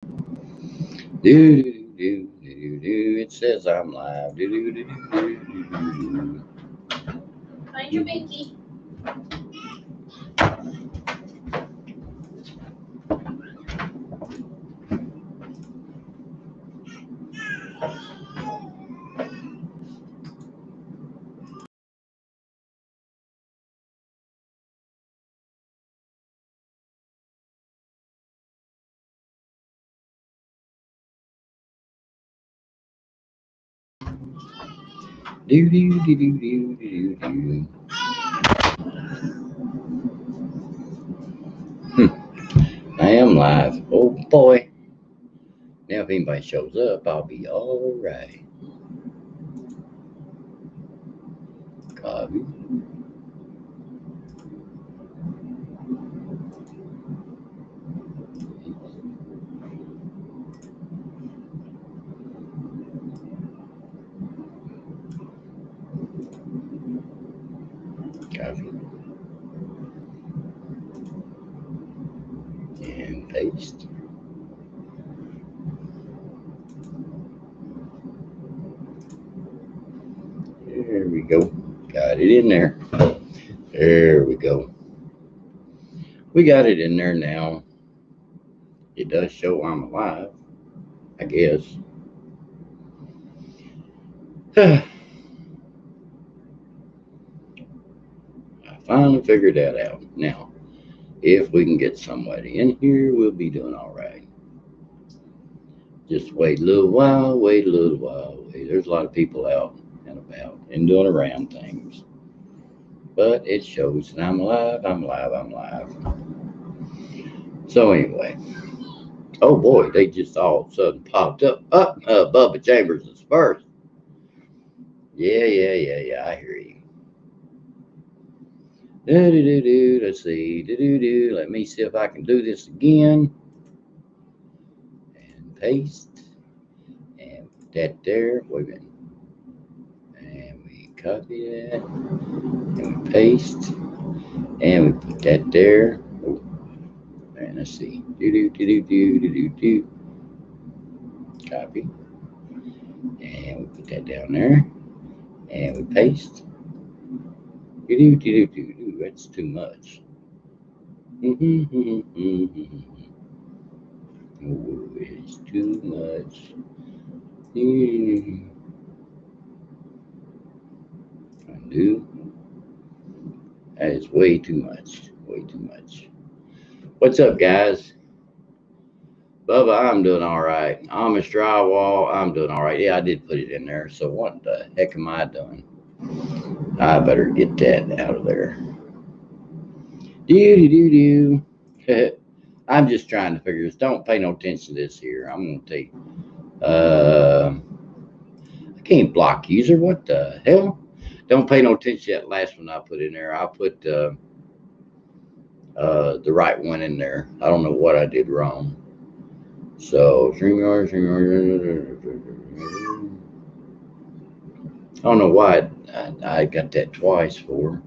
Do do do do do. It says I'm live. Do do do do do do. Find your binky. Do do do do do do do. I am live. Oh boy. Now if anybody shows up, I'll be all right. Copy. Copy. And paste. There we go. Got it in there. There we go. We got it in there now. It does show I'm alive, I guess. I finally figured that out. Now, if we can get somebody in here, we'll be doing all right. Just wait a little while, wait a little while. Wait. There's a lot of people out and about and doing around things. But it shows that I'm alive, I'm alive, I'm alive. So anyway, oh boy, they just all of a sudden popped up. Bubba Chambers is first. Yeah, I hear you. Do. Let's see. Do. Let me see if I can do this again. And paste. And put that there. Wait a minute. And we copy that. And we paste. And we put that there. Oh, and let's see. Do. Copy. And we put that down there. And we paste. Do. That's too much. Oh, it's too much. Undo. That is way too much. Way too much. What's up, guys? Bubba, I'm doing all right. Amish drywall, I'm doing all right. Yeah, I did put it in there. So what the heck am I doing? I better get that out of there. Do. I'm just trying to figure this. Don't pay no attention to this here. I'm gonna take. I can't block user. What the hell? Don't pay no attention to that last one I put in there. I put the right one in there. I don't know what I did wrong. So StreamYard. I don't know why I got that twice for.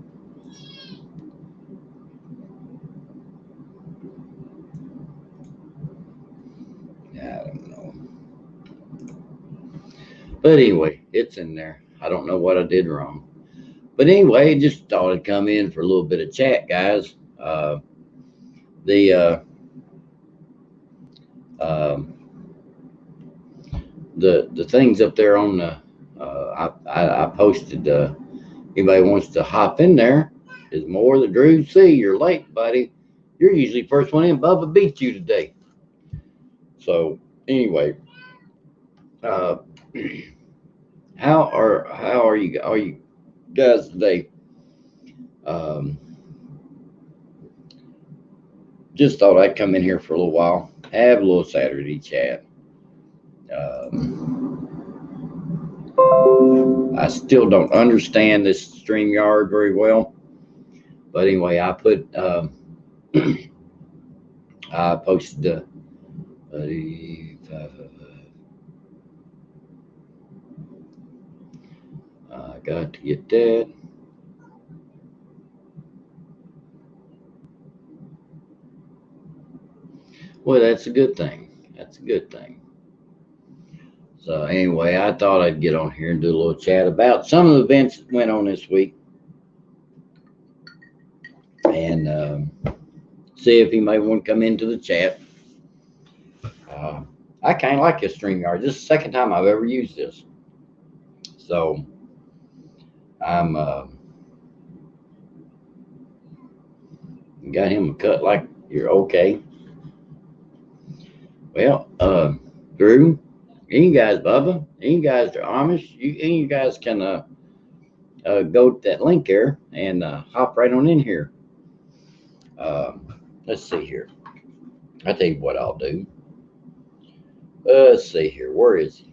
I don't know. But anyway, it's in there. I don't know what I did wrong. But anyway, just thought I'd come in for a little bit of chat, guys. The um, the things up there on the I posted. Anybody wants to hop in there? Is more the Drew C. You're late, buddy. You're usually first one in. Bubba beat you today. So anyway, uh, how are you guys today? Um, just thought I'd come in here for a little while, have a little Saturday chat. I still don't understand this StreamYard very well, but anyway, I put I posted I got to get that. Well, that's a good thing. That's a good thing. So anyway, I thought I'd get on here and do a little chat about some of the events that went on this week, and see if he might want to come into the chat. I kind of like this StreamYard. This is the second time I've ever used this, so I'm got him a cut like you're okay. Well, Drew, any you guys, Bubba, any you guys are Amish, any you guys can go to that link there and hop right on in here. Let's see here. I tell you what I'll do. Let's see here. Where is he?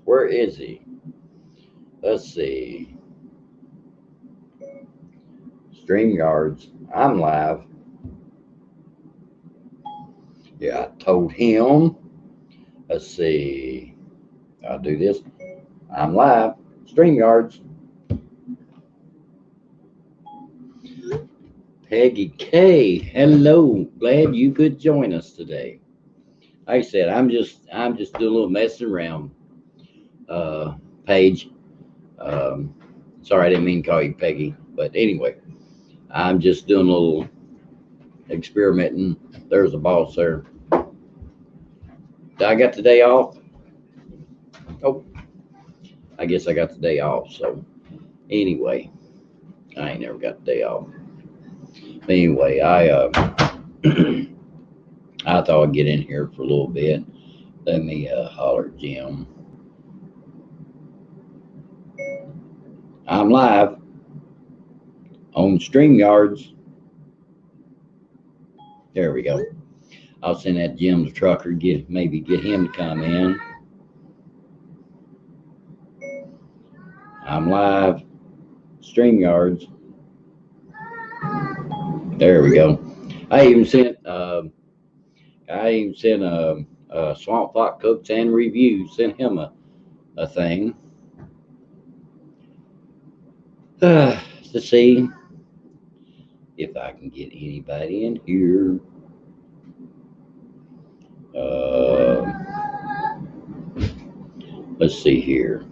Where is he? Let's see. StreamYards. I'm live. Yeah, I told him. Let's see. I'll do this. I'm live. StreamYards. Peggy K. Hello. Glad you could join us today. Like I said, I'm just doing a little messing around. Paige. Sorry, I didn't mean to call you Peggy, but anyway, I'm just doing a little experimenting. There's a boss there. I got the day off. Oh, I guess I got the day off. So anyway, I ain't never got the day off. Anyway, I I thought I'd get in here for a little bit. Let me holler at Jim. I'm live on StreamYards. There we go. I'll send that Jim the trucker, maybe get him to come in. I'm live, StreamYards. There we go. I even sent Swamp Pot Cooks and Reviews. Sent him a thing to see if I can get anybody in here. Let's see here.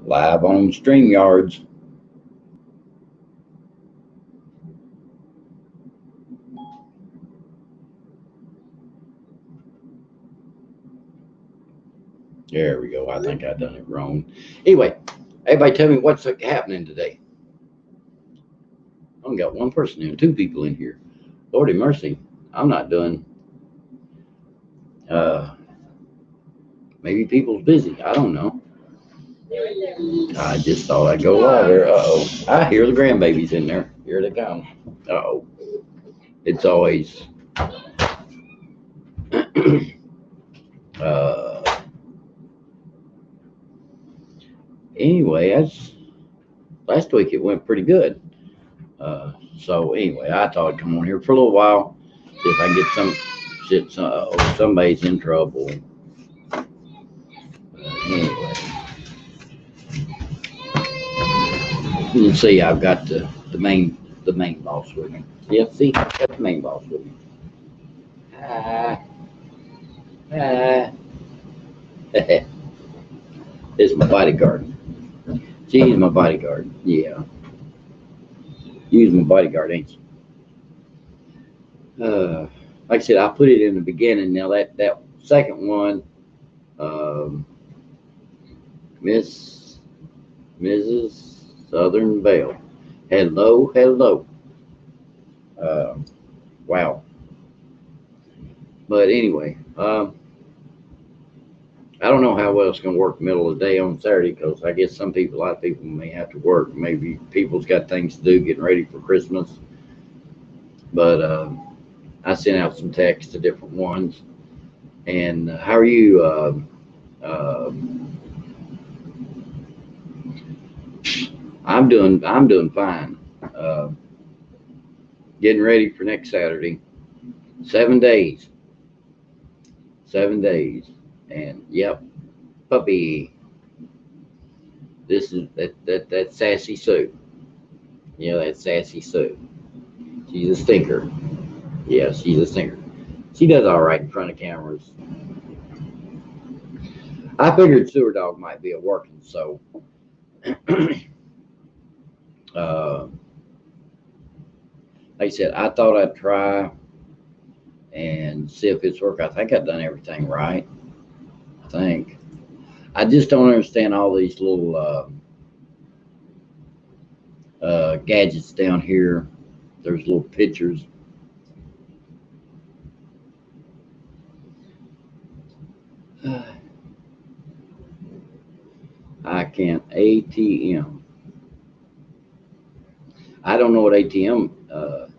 Live on StreamYards. There we go. I think I done it wrong. Anyway, everybody tell me what's happening today. I only got one person in, two people in here. Lordy mercy. I'm not doing. Maybe people's busy. I don't know. I just thought I'd go live there. Uh-oh. I hear the grandbabies in there. Here they come. Uh-oh. It's always anyway, last week it went pretty good. So anyway, I thought I'd come on here for a little while, see if I can get somebody's in trouble. Anyway, you can see I've got the main boss with me. Yeah, see, I've got the main boss with me. This is my bodyguard. She's my bodyguard. Yeah. You's my bodyguard, ain't you? Like I said, I put it in the beginning. Now that second one, Mrs. Southern Belle. Hello. Wow. But anyway, I don't know how well it's going to work the middle of the day on Saturday, because I guess a lot of people may have to work. Maybe people's got things to do, getting ready for Christmas. But I sent out some texts to different ones. And how are you? I'm doing fine. Getting ready for next Saturday. 7 days. 7 days. And yep, puppy. This is that Sassy Sue. You know, that Sassy Sue. She's a stinker. Yeah, she's a stinker. She does all right in front of cameras. I figured Sewer Dog might be a working, so uh, like I said, I thought I'd try and see if it's work. I think I've done everything right. I think. I just don't understand all these little gadgets down here. There's little pictures. I can't. ATM. I don't know what ATM.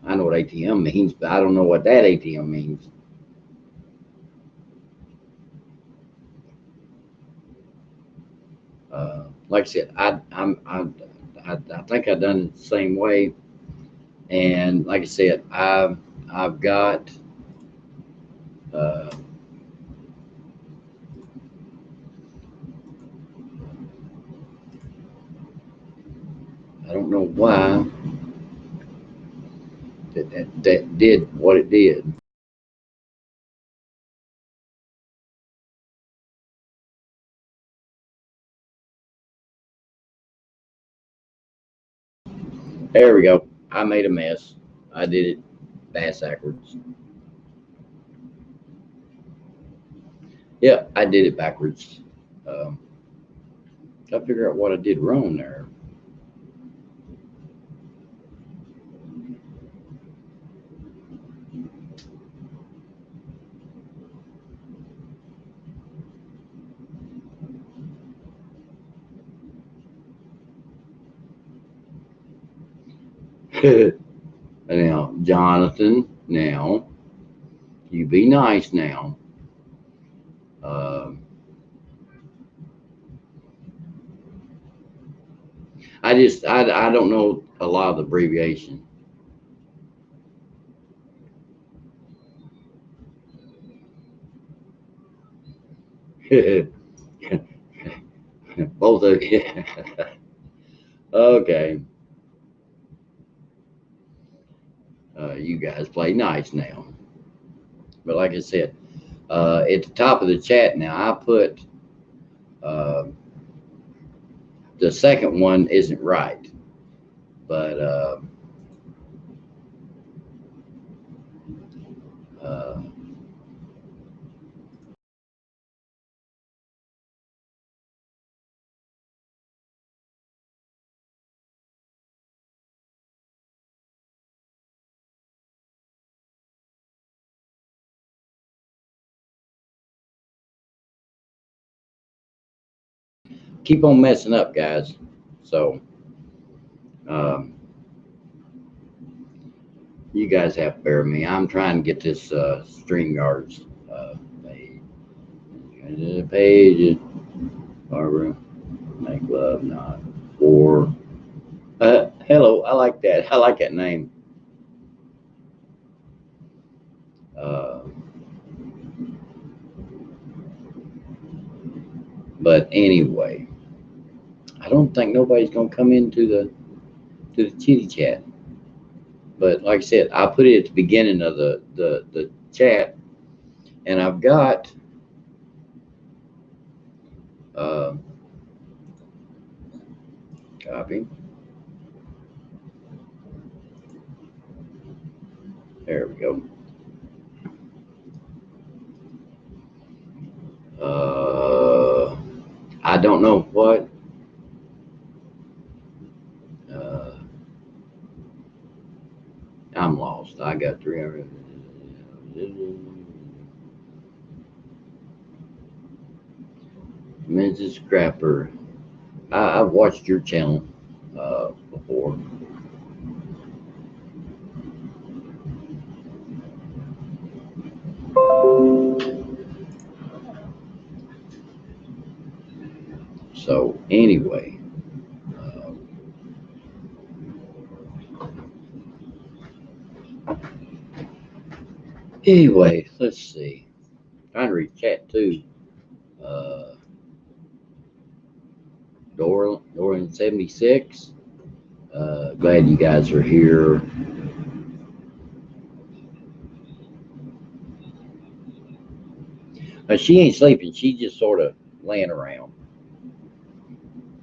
I know what ATM means, but I don't know what that ATM means. Like I said, I think I've done it the same way. And like I said, I've got uh, I don't know why that did what it did. There we go. I made a mess. I did it backwards. Yeah, I did it backwards. Um, I figure out what I did wrong there. Now, Jonathan, now you be nice now. Um, I don't know a lot of the abbreviation. Both of you. Okay, you guys play nice now. But like I said, at the top of the chat now, I put uh, the second one isn't right, but uh, keep on messing up, guys. So um, you guys have to bear with me. I'm trying to get this StreamYards page. Page, Barbara, make love, not or. Hello, I like that. I like that name. Uh, but anyway, I don't think nobody's gonna come into the chitty chat. But like I said, I put it at the beginning of the chat, and I've got uh, copy. There we go. I don't know what. Uh, I'm lost. I got 300. Mrs. Scrapper. I've watched your channel before. So anyway, uh, let's see. Trying to read chat too. Uh, Dorian 76. Glad you guys are here. She ain't sleeping. She's just sort of laying around.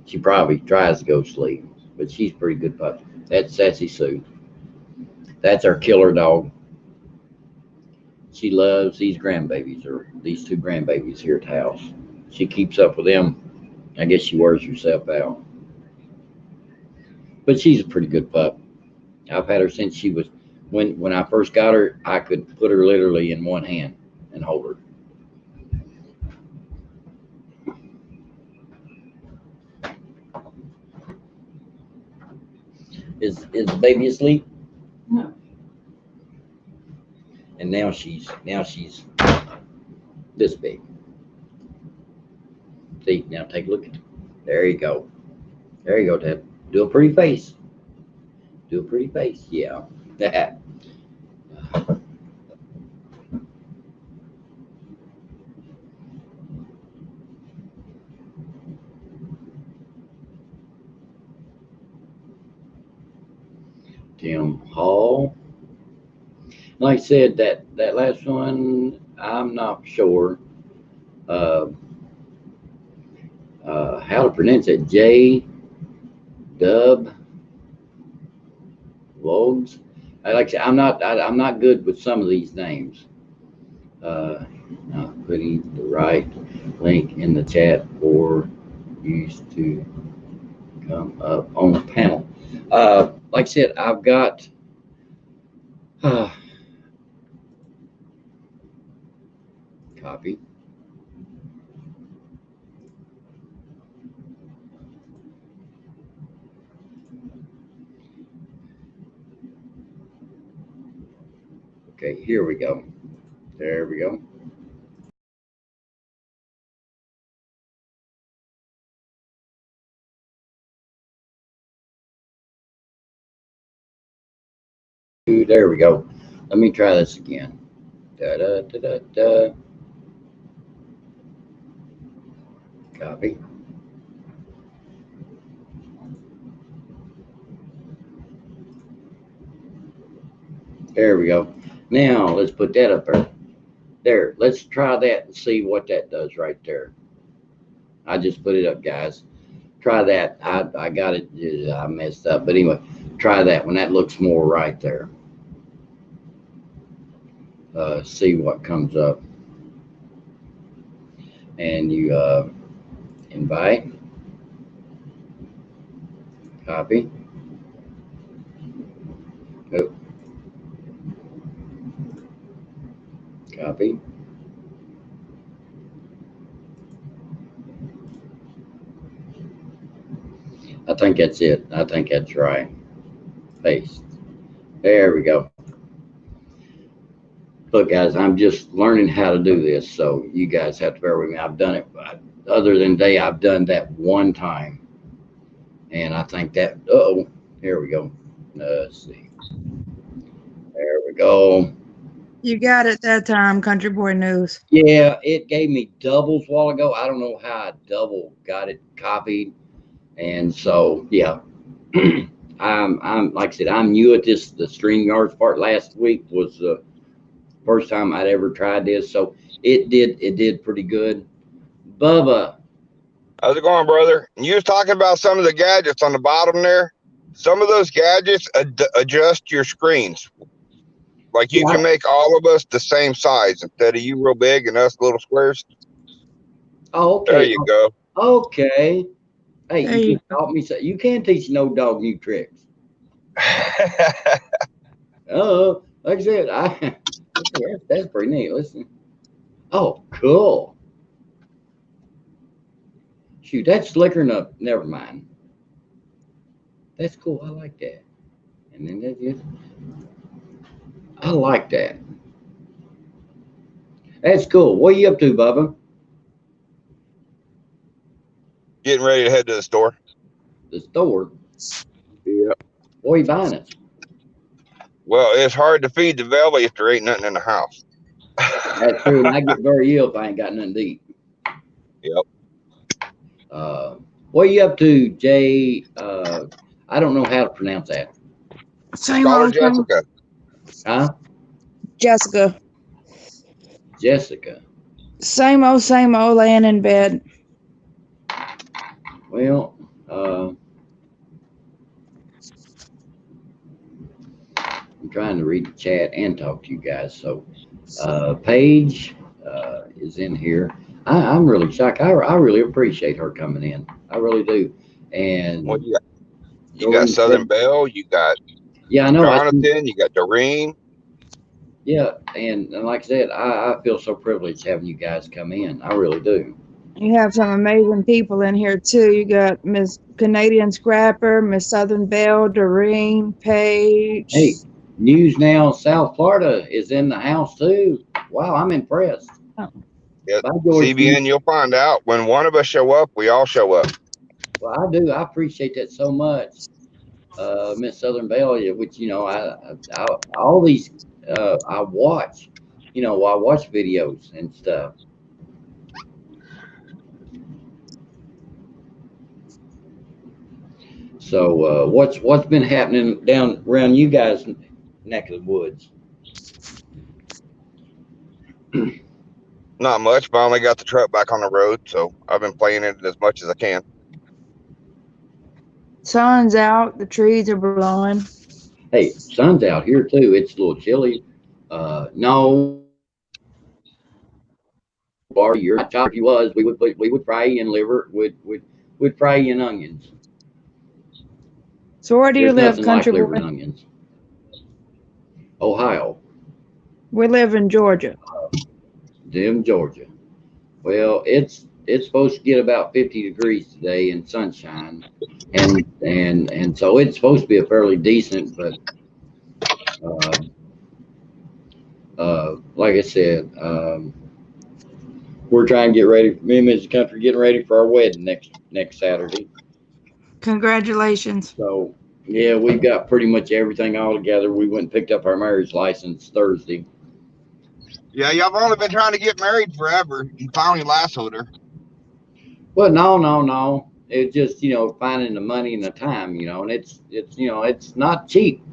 She probably tries to go sleep, but she's a pretty good puppy. That's Sassy Sue. That's our killer dog. She loves these grandbabies, or these two grandbabies here at the house. She keeps up with them. I guess she wears herself out. But she's a pretty good pup. I've had her since she was when I first got her, I could put her literally in one hand and hold her. Is the baby asleep? No. And now she's this big. See, now take a look at it. There you go. There you go, Ted. Do a pretty face. Do a pretty face. Yeah. That. Tim Hall. Like I said, that last one, I'm not sure uh, how to pronounce it. J. Dub Logs. Like I said, I'm not good with some of these names. Not putting the right link in the chat for used to come up on the panel. Like I said, I've got copy. Okay, here we go. There we go. There we go. Let me try this again. Da da da da da. Copy. There we go. Now let's put that up there. There. Let's try that and see what that does right there. I just put it up, guys. Try that. I got it. I messed up. But anyway, try that one. That looks more right there. See what comes up. And you invite. Copy. Oh. Copy. I think that's it. I think that's right. Paste. There we go. Look, guys, I'm just learning how to do this, so you guys have to bear with me. I've done it, other than day, I've done that one time. And I think that, oh, here we go. Let's see. There we go. You got it that time, Country Boy News. Yeah, it gave me doubles a while ago. I don't know how I double got it copied. And so, yeah, I'm like I said, I'm new at this. The StreamYards part last week was the first time I'd ever tried this, so it did pretty good. Bubba, how's it going, brother? You was talking about some of the gadgets on the bottom there. Some of those gadgets adjust your screens. Like you can make all of us the same size instead of you real big and us little squares. Oh, okay. There you go. Okay. Hey, you taught me so. You can't teach no dog new tricks. Oh, like I said, that's pretty neat. Listen. Oh, cool. Shoot, that's slicker up. Never mind. That's cool. I like that. And then that's it. I like that. That's cool. What are you up to, Bubba? Getting ready to head to the store. The store? Yeah. What are you buying us? Well, it's hard to feed the Velvet if there ain't nothing in the house. That's true. And I get very ill if I ain't got nothing to eat. Yep. What are you up to, Jay? I don't know how to pronounce that. Same Call her old thing. Jessica. Huh? Jessica. Jessica. Same old, laying in bed. Well, I'm trying to read the chat and talk to you guys. So, Paige is in here. I'm really shocked. I really appreciate her coming in. I really do. And Well, you got Doreen Southern said- Belle, you got yeah, I know. Jonathan, you got Doreen. Yeah, and like I said, I feel so privileged having you guys come in. I really do. You have some amazing people in here too. You got Miss Canadian Scrapper, Miss Southern Belle, Doreen, Paige. Hey, News Now South Florida is in the house too. Wow, I'm impressed. Yeah, Bye, George. CBN, you'll find out when one of us show up, we all show up. Well, I do. I appreciate that so much, Miss Southern Belle. Which I all these I watch. I watch videos and stuff. So what's been happening down around you guys' neck of the woods? Not much. Finally got the truck back on the road, so I've been playing it as much as I can. Sun's out, the trees are blowing. Hey, sun's out here too. It's a little chilly. No, bar your top. If you was, we would fry you in liver. Would fry you in onions. So where do you There's live, nothing like country liver boy? and onions. Ohio, We live in Georgia. Dim, Georgia. Well, it's supposed to get about 50 degrees today and sunshine, and so it's supposed to be a fairly decent, but like I said, we're trying to get ready. Me and Mrs. Country getting ready for our wedding next Saturday. Congratulations. So yeah, we've got pretty much everything all together. We went and picked up our marriage license Thursday. Yeah, y'all have only been trying to get married forever. You finally lassoed her. Well, no. It's just finding the money and the time, and it's not cheap.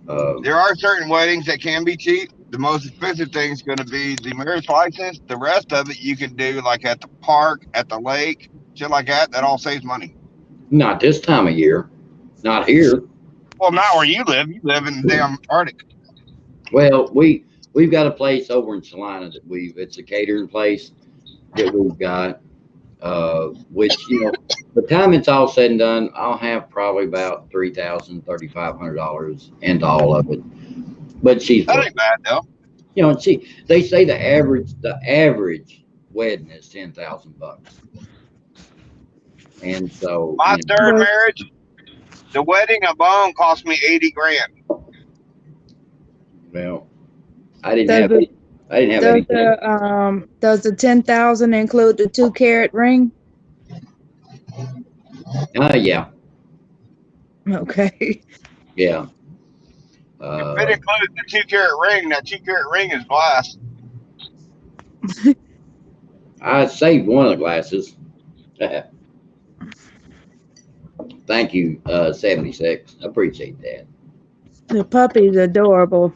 There are certain weddings that can be cheap. The most expensive thing is going to be the marriage license. The rest of it you can do like at the park, at the lake, shit like that. That all saves money. Not this time of year. Not here. Well, not where you live. You live in the damn Arctic. Well, we've got a place over in Salina that it's a catering place that we've got, which by the time it's all said and done, I'll have probably about $3,000-$3,500 into all of it. But she's, That ain't bad though. they say the average wedding is $10,000, and so My third marriage, the wedding alone cost me $80,000. well, I didn't have anything. Does the 10,000 include the 2-carat ring? Yeah, Okay. yeah. If it includes the 2-carat ring, that 2-carat ring is glass. I saved one of the glasses. Thank you, 76. I appreciate that. The puppy's adorable.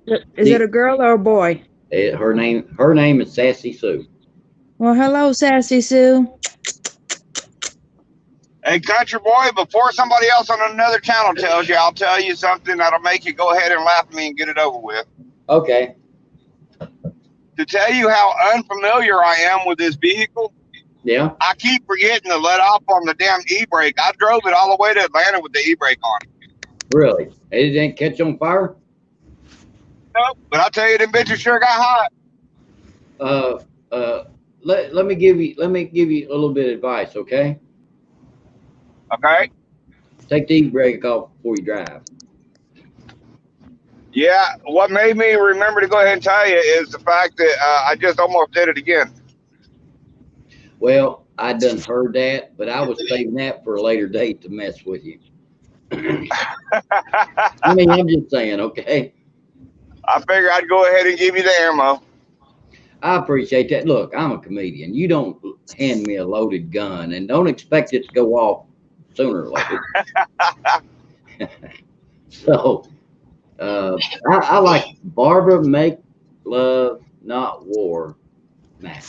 Is it a girl or a boy? Her name is Sassy Sue. Well, hello, Sassy Sue. Hey, country boy, before somebody else on another channel tells you, I'll tell you something that'll make you go ahead and laugh at me and get it over with. Okay. To tell you how unfamiliar I am with this vehicle, Yeah. I keep forgetting to let off on the damn e-brake. I drove it all the way to Atlanta with the e-brake on. Really? It didn't catch on fire? Nope. But I'll tell you, them bitches sure got hot. Let me give you a little bit of advice, okay? Okay. Take the e-brake off before you drive. Yeah. What made me remember to go ahead and tell you is the fact that I just almost did it again. Well, I done heard that, but I was saving that for a later date to mess with you. I mean, I'm just saying, okay? I figure I'd go ahead and give you the ammo. I appreciate that. Look, I'm a comedian. You don't hand me a loaded gun and don't expect it to go off sooner or later. So I like Barbara Make Love Not War, Mac.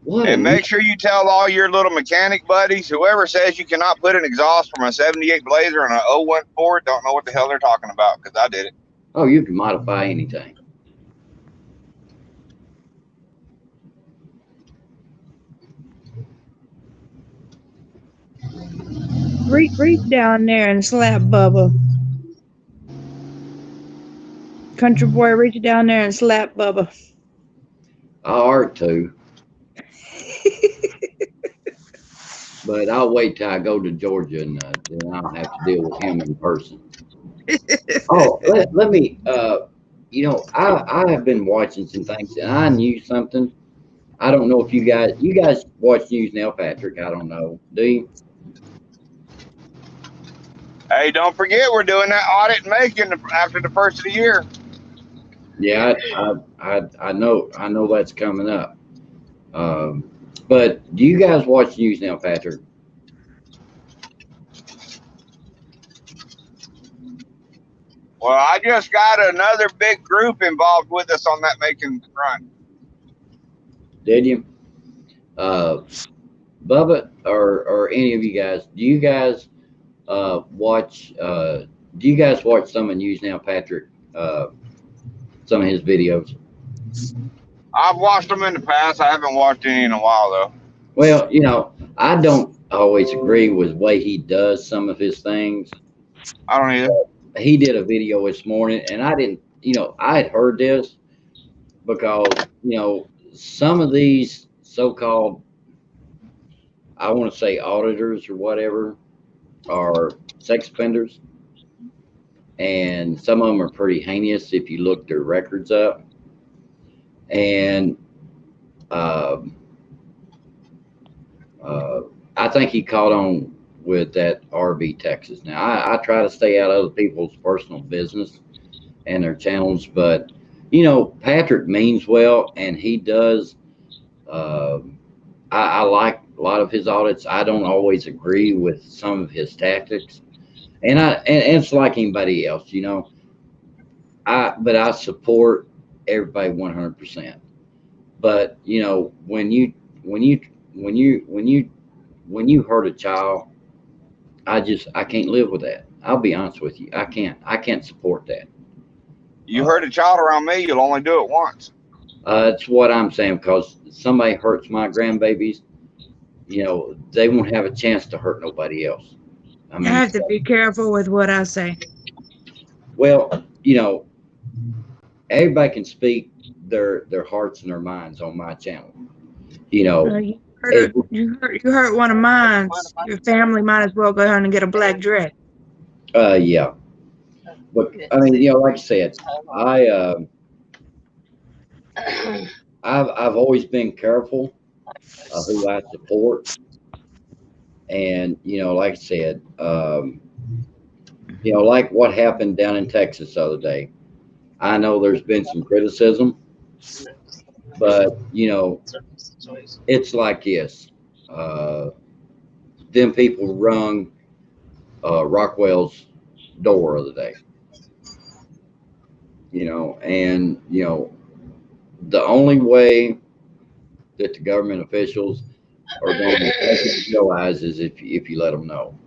What And a make sure you tell all your little mechanic buddies, whoever says you cannot put an exhaust from a 78 Blazer and an 01 Ford, don't know what the hell they're talking about, because I did it. Oh, you can modify anything. Reach down there and slap Bubba. Country boy, reach down there and slap Bubba. I ought to, but I'll wait till I go to Georgia and then I'll have to deal with him in person. Oh, let me, you know, I have been watching some things and I knew something. I don't know if you guys watch news now, Patrick. I don't know. Do you? Hey, don't forget we're doing that audit in Macon after the first of the year. Yeah, I know that's coming up. But do you guys watch news now, Patrick? Well, I just got another big group involved with us on that Macon run. Did you? Bubba or any of you guys, do you guys watch some of News Now, Patrick? Some of his videos. I've watched them in the past. I haven't watched any in a while though. Well, you know, I don't always agree with the way he does some of his things. I don't either. He did a video this morning, and I didn't, you know, I had heard this because, you know, some of these so-called, I want to say auditors or whatever, are sex offenders, and some of them are pretty heinous if you look their records up. And I think he caught on with that RV Texas. Now I try to stay out of other people's personal business and their channels, but you know, Patrick means well, and he does. I like a lot of his audits. I don't always agree with some of his tactics, and it's like anybody else, you know. But I support everybody 100%. But you know, when you hurt a child, I can't live with that. I'll be honest with you. I can't support that. You hurt a child around me, you'll only do it once. That's what I'm saying, because somebody hurts my grandbabies, you know, they won't have a chance to hurt nobody else. I mean, I have to be careful with what I say. well, you know, everybody can speak their hearts and their minds on my channel. You know, You hurt one of mine. Your family might as well go ahead and get a black dress. Yeah. But I mean, you know, like I said, I've always been careful of who I support, and you know, like I said, you know, like what happened down in Texas the other day. I know there's been some criticism, but you know, it's like this. Them people rung Rockwell's door the other day. You know, and you know, the only way that the government officials are going to realize is if you let them know.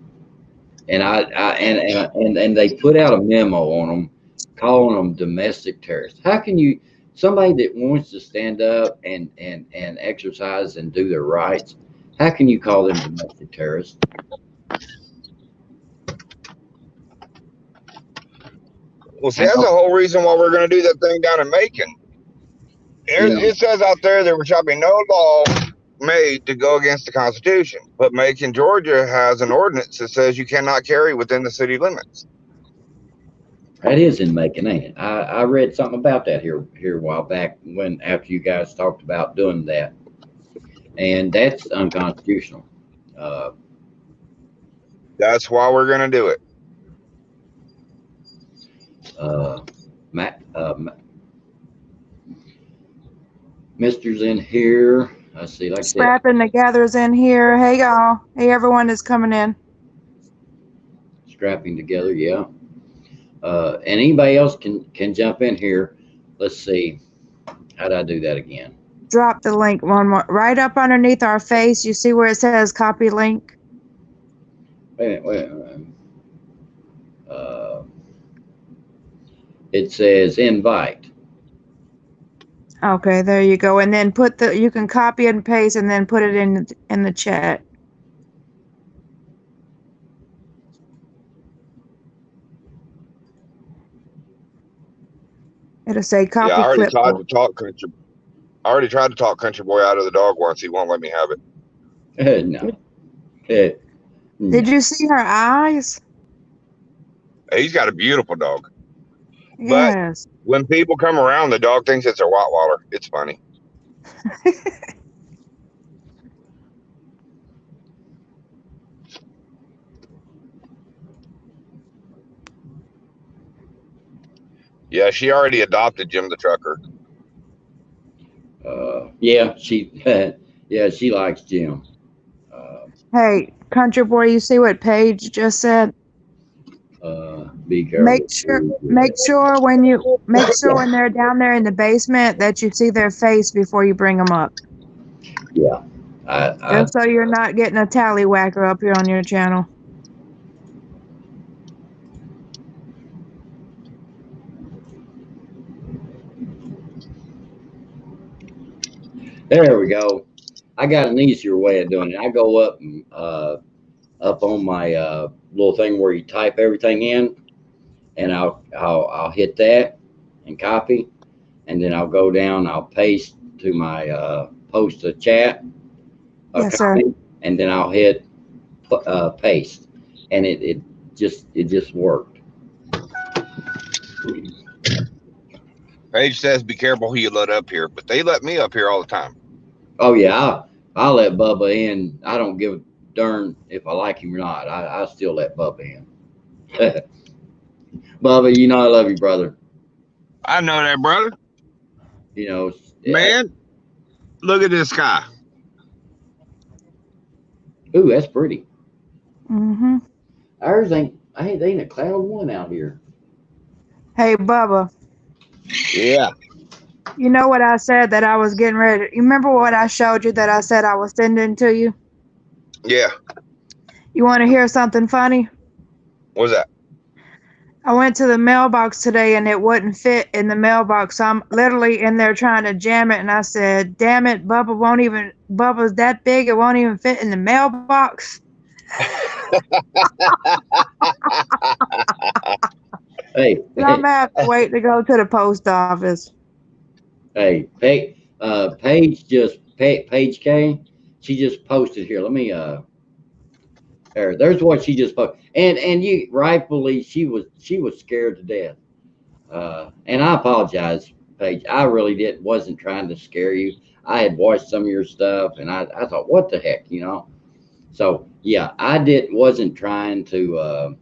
And and they put out a memo on them, calling them domestic terrorists. How can you, somebody that wants to stand up and exercise and do their rights, how can you call them domestic terrorists? Well, see, that's the whole reason why we're going to do that thing down in Macon. It says out there shall be no law made to go against the Constitution, but Macon, Georgia has an ordinance that says you cannot carry within the city limits. That is in Macon, ain't it? I read something about that here a while back after you guys talked about doing that, and that's unconstitutional. That's why we're going to do it. Mister's in here. I see, like I said, Scrapping Together's in here. Hey, y'all. Hey, everyone is coming in. scrapping together. Yeah. And anybody else can jump in here. Let's see. How did I do that again? Drop the link one more. Right up underneath our face, you see where it says copy link? Wait a minute. It says invite. Okay, there you go. And then you can copy and paste and then put it in the chat. It'll say copy Yeah, I already tried clipboard. to talk country. I already tried to talk Country Boy out of the dog once. He won't let me have it. No. Did you see her eyes? He's got a beautiful dog. But Yes. when people come around, the dog thinks it's a Rottweiler. It's funny. Yeah, she already adopted Jim the Trucker. Yeah, she likes Jim. Hey, Country Boy, you see what Paige just said? Be careful. Make sure when they're down there in the basement that you see their face before you bring them up. Yeah. Just so you're not getting a tallywhacker up here on your channel. There we go. I got an easier way of doing it. I go up and up on my little thing where you type everything in, and I'll hit that and copy, and then I'll go down. I'll paste to my post a chat, Yes, sir. copy, and then I'll hit paste, and it just worked. Paige says, "Be careful who you let up here," but they let me up here all the time. Oh yeah, I'll let Bubba in. I don't give a darn if I like him or not. I still let Bubba in. Bubba, you know I love you, brother. I know that, brother. You know, Man, look at this guy. Ooh, that's pretty. Mm-hmm. Ours ain't a cloud one out here. Hey, Bubba. Yeah. You know what I said that I was getting ready? You remember what I showed you that I said I was sending to you? Yeah. You want to hear something funny? What's that? I went to the mailbox today and it wouldn't fit in the mailbox. So I'm literally in there trying to jam it. And I said, damn it, Bubba's that big. It won't even fit in the mailbox. Hey, I'm going to have to wait to go to the post office. hey, Paige Paige K. She just posted here. Let me there's what she just posted. And you rightfully she was scared to death. And I apologize, Paige. I really wasn't trying to scare you. I had watched some of your stuff and I thought, what the heck, you know? So yeah, wasn't trying to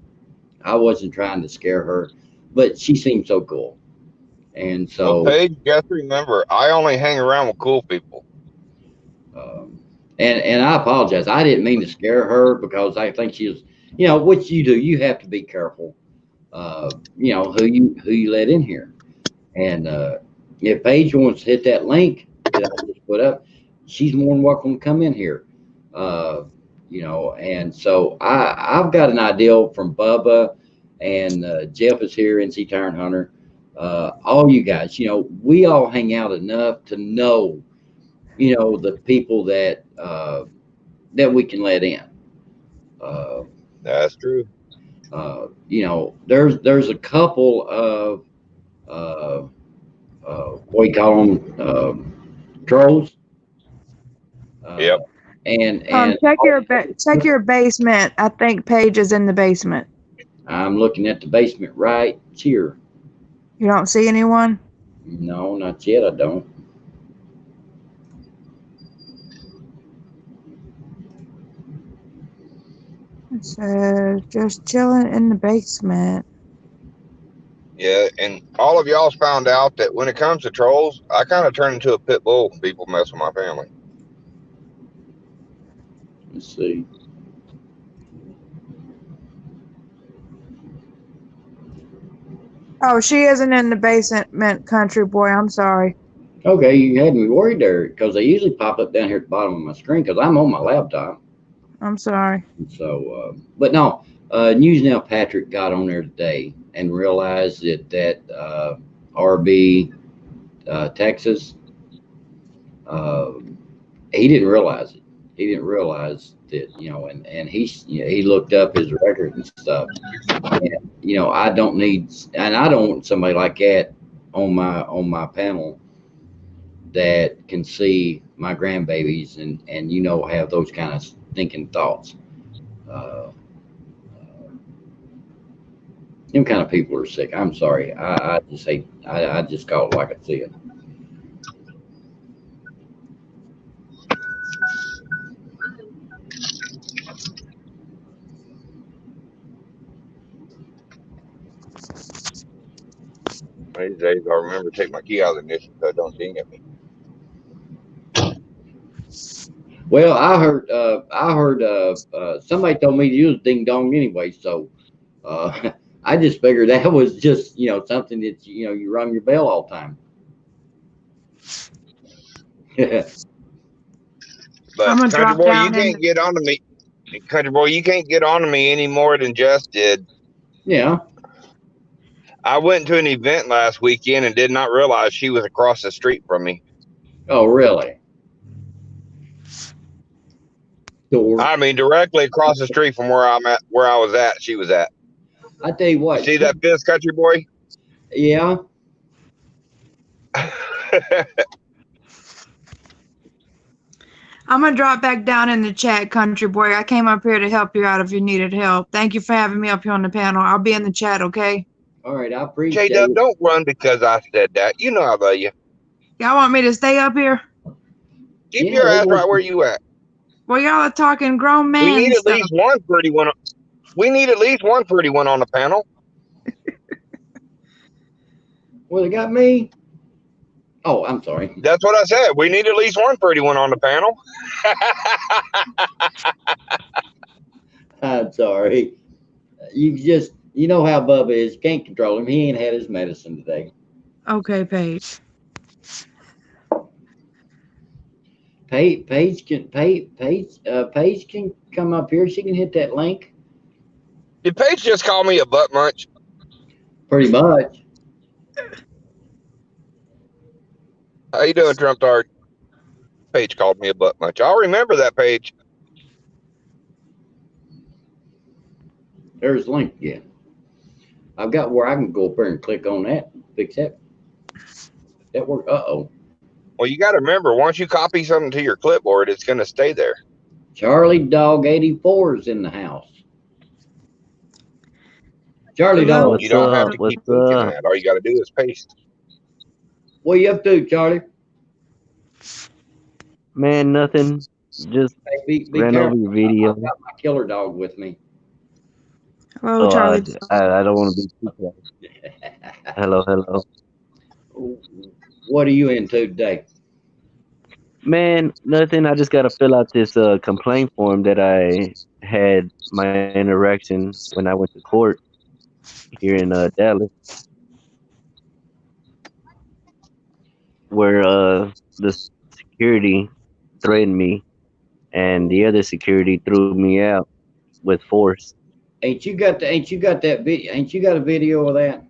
scare her, but she seemed so cool. And so Well, Paige, you have to remember, I only hang around with cool people. And I apologize. I didn't mean to scare her because I think she was, you know, what you do, you have to be careful, you know, who you let in here. And if Paige wants to hit that link that I just put up, she's more than welcome to come in here. You know, and so I've got an idea from Bubba and Jeff is here, NC Tyrant Hunter. All you guys, you know, we all hang out enough to know, you know, the people that that we can let in. That's true. You know, there's a couple of what do you call them, trolls. Yep. And check your basement. I think Paige is in the basement. I'm looking at the basement right here. You don't see anyone? No, not yet. I don't. It says just chilling in the basement. Yeah, and all of y'all's found out that when it comes to trolls, I kind of turn into a pit bull when people mess with my family. Let's see. Oh, she isn't in the basement, country boy. I'm sorry. Okay, you had me worried there because they usually pop up down here at the bottom of my screen because I'm on my laptop. I'm sorry. So, but no, News Now Patrick got on there today and realized that RB Texas, he didn't realize it. He didn't realize that, and he looked up his record and stuff. And, I don't need, and I don't want somebody like that on my panel that can see my grandbabies and have those kind of thinking thoughts. Uh, them kind of people are sick. I'm sorry. I just hate. I just call it like I see it. One of these days, I'll remember to take my key out of the ignition so it don't ding at me. Well, I heard somebody told me you was ding dong anyway, so I just figured that was just something that you rung your bell all the time. But I'm gonna country drop boy, down you can't get onto me. Country boy, you can't get onto me any more than Jess did. Yeah. I went to an event last weekend and did not realize she was across the street from me. Oh, really? Door. I mean, directly across the street from where I was at, she was at. I tell you what. You see that fist, country boy? Yeah. I'm gonna drop back down in the chat, country boy. I came up here to help you out if you needed help. Thank you for having me up here on the panel. I'll be in the chat, okay? All right, I appreciate J-Dub, it. don't run because I said that. You know I love you. Y'all want me to stay up here? Keep your ass right where you at. Well, y'all are talking grown man We need at stuff. least one pretty one. We need at least one pretty one on the panel. Well, they got me. Oh, I'm sorry. That's what I said. We need at least one pretty one on the panel. I'm sorry. You know how Bubba is. You can't control him. He ain't had his medicine today. Okay, Paige. Paige can come up here. She can hit that link. Did Paige just call me a butt munch? Pretty much. How you doing, Trump Tart? Paige called me a butt munch. I'll remember that, Paige. There's the link again. I've got where I can go up there and click on that. Fix that. That work. Uh-oh. Well, you got to remember, once you copy something to your clipboard, it's going to stay there. Charlie Dog 84 is in the house. Charlie Dog. You don't have to keep looking at it. All you got to do is paste. What you up to, Charlie? Man, nothing. Just be ran over your video. I've got my killer dog with me. Hello, Charlie. I don't want to be too close. Hello. What are you into today? Man, nothing. I just got to fill out this complaint form that I had my interaction when I went to court here in Dallas, where the security threatened me and the other security threw me out with force. Ain't you got that video? Ain't you got a video of that?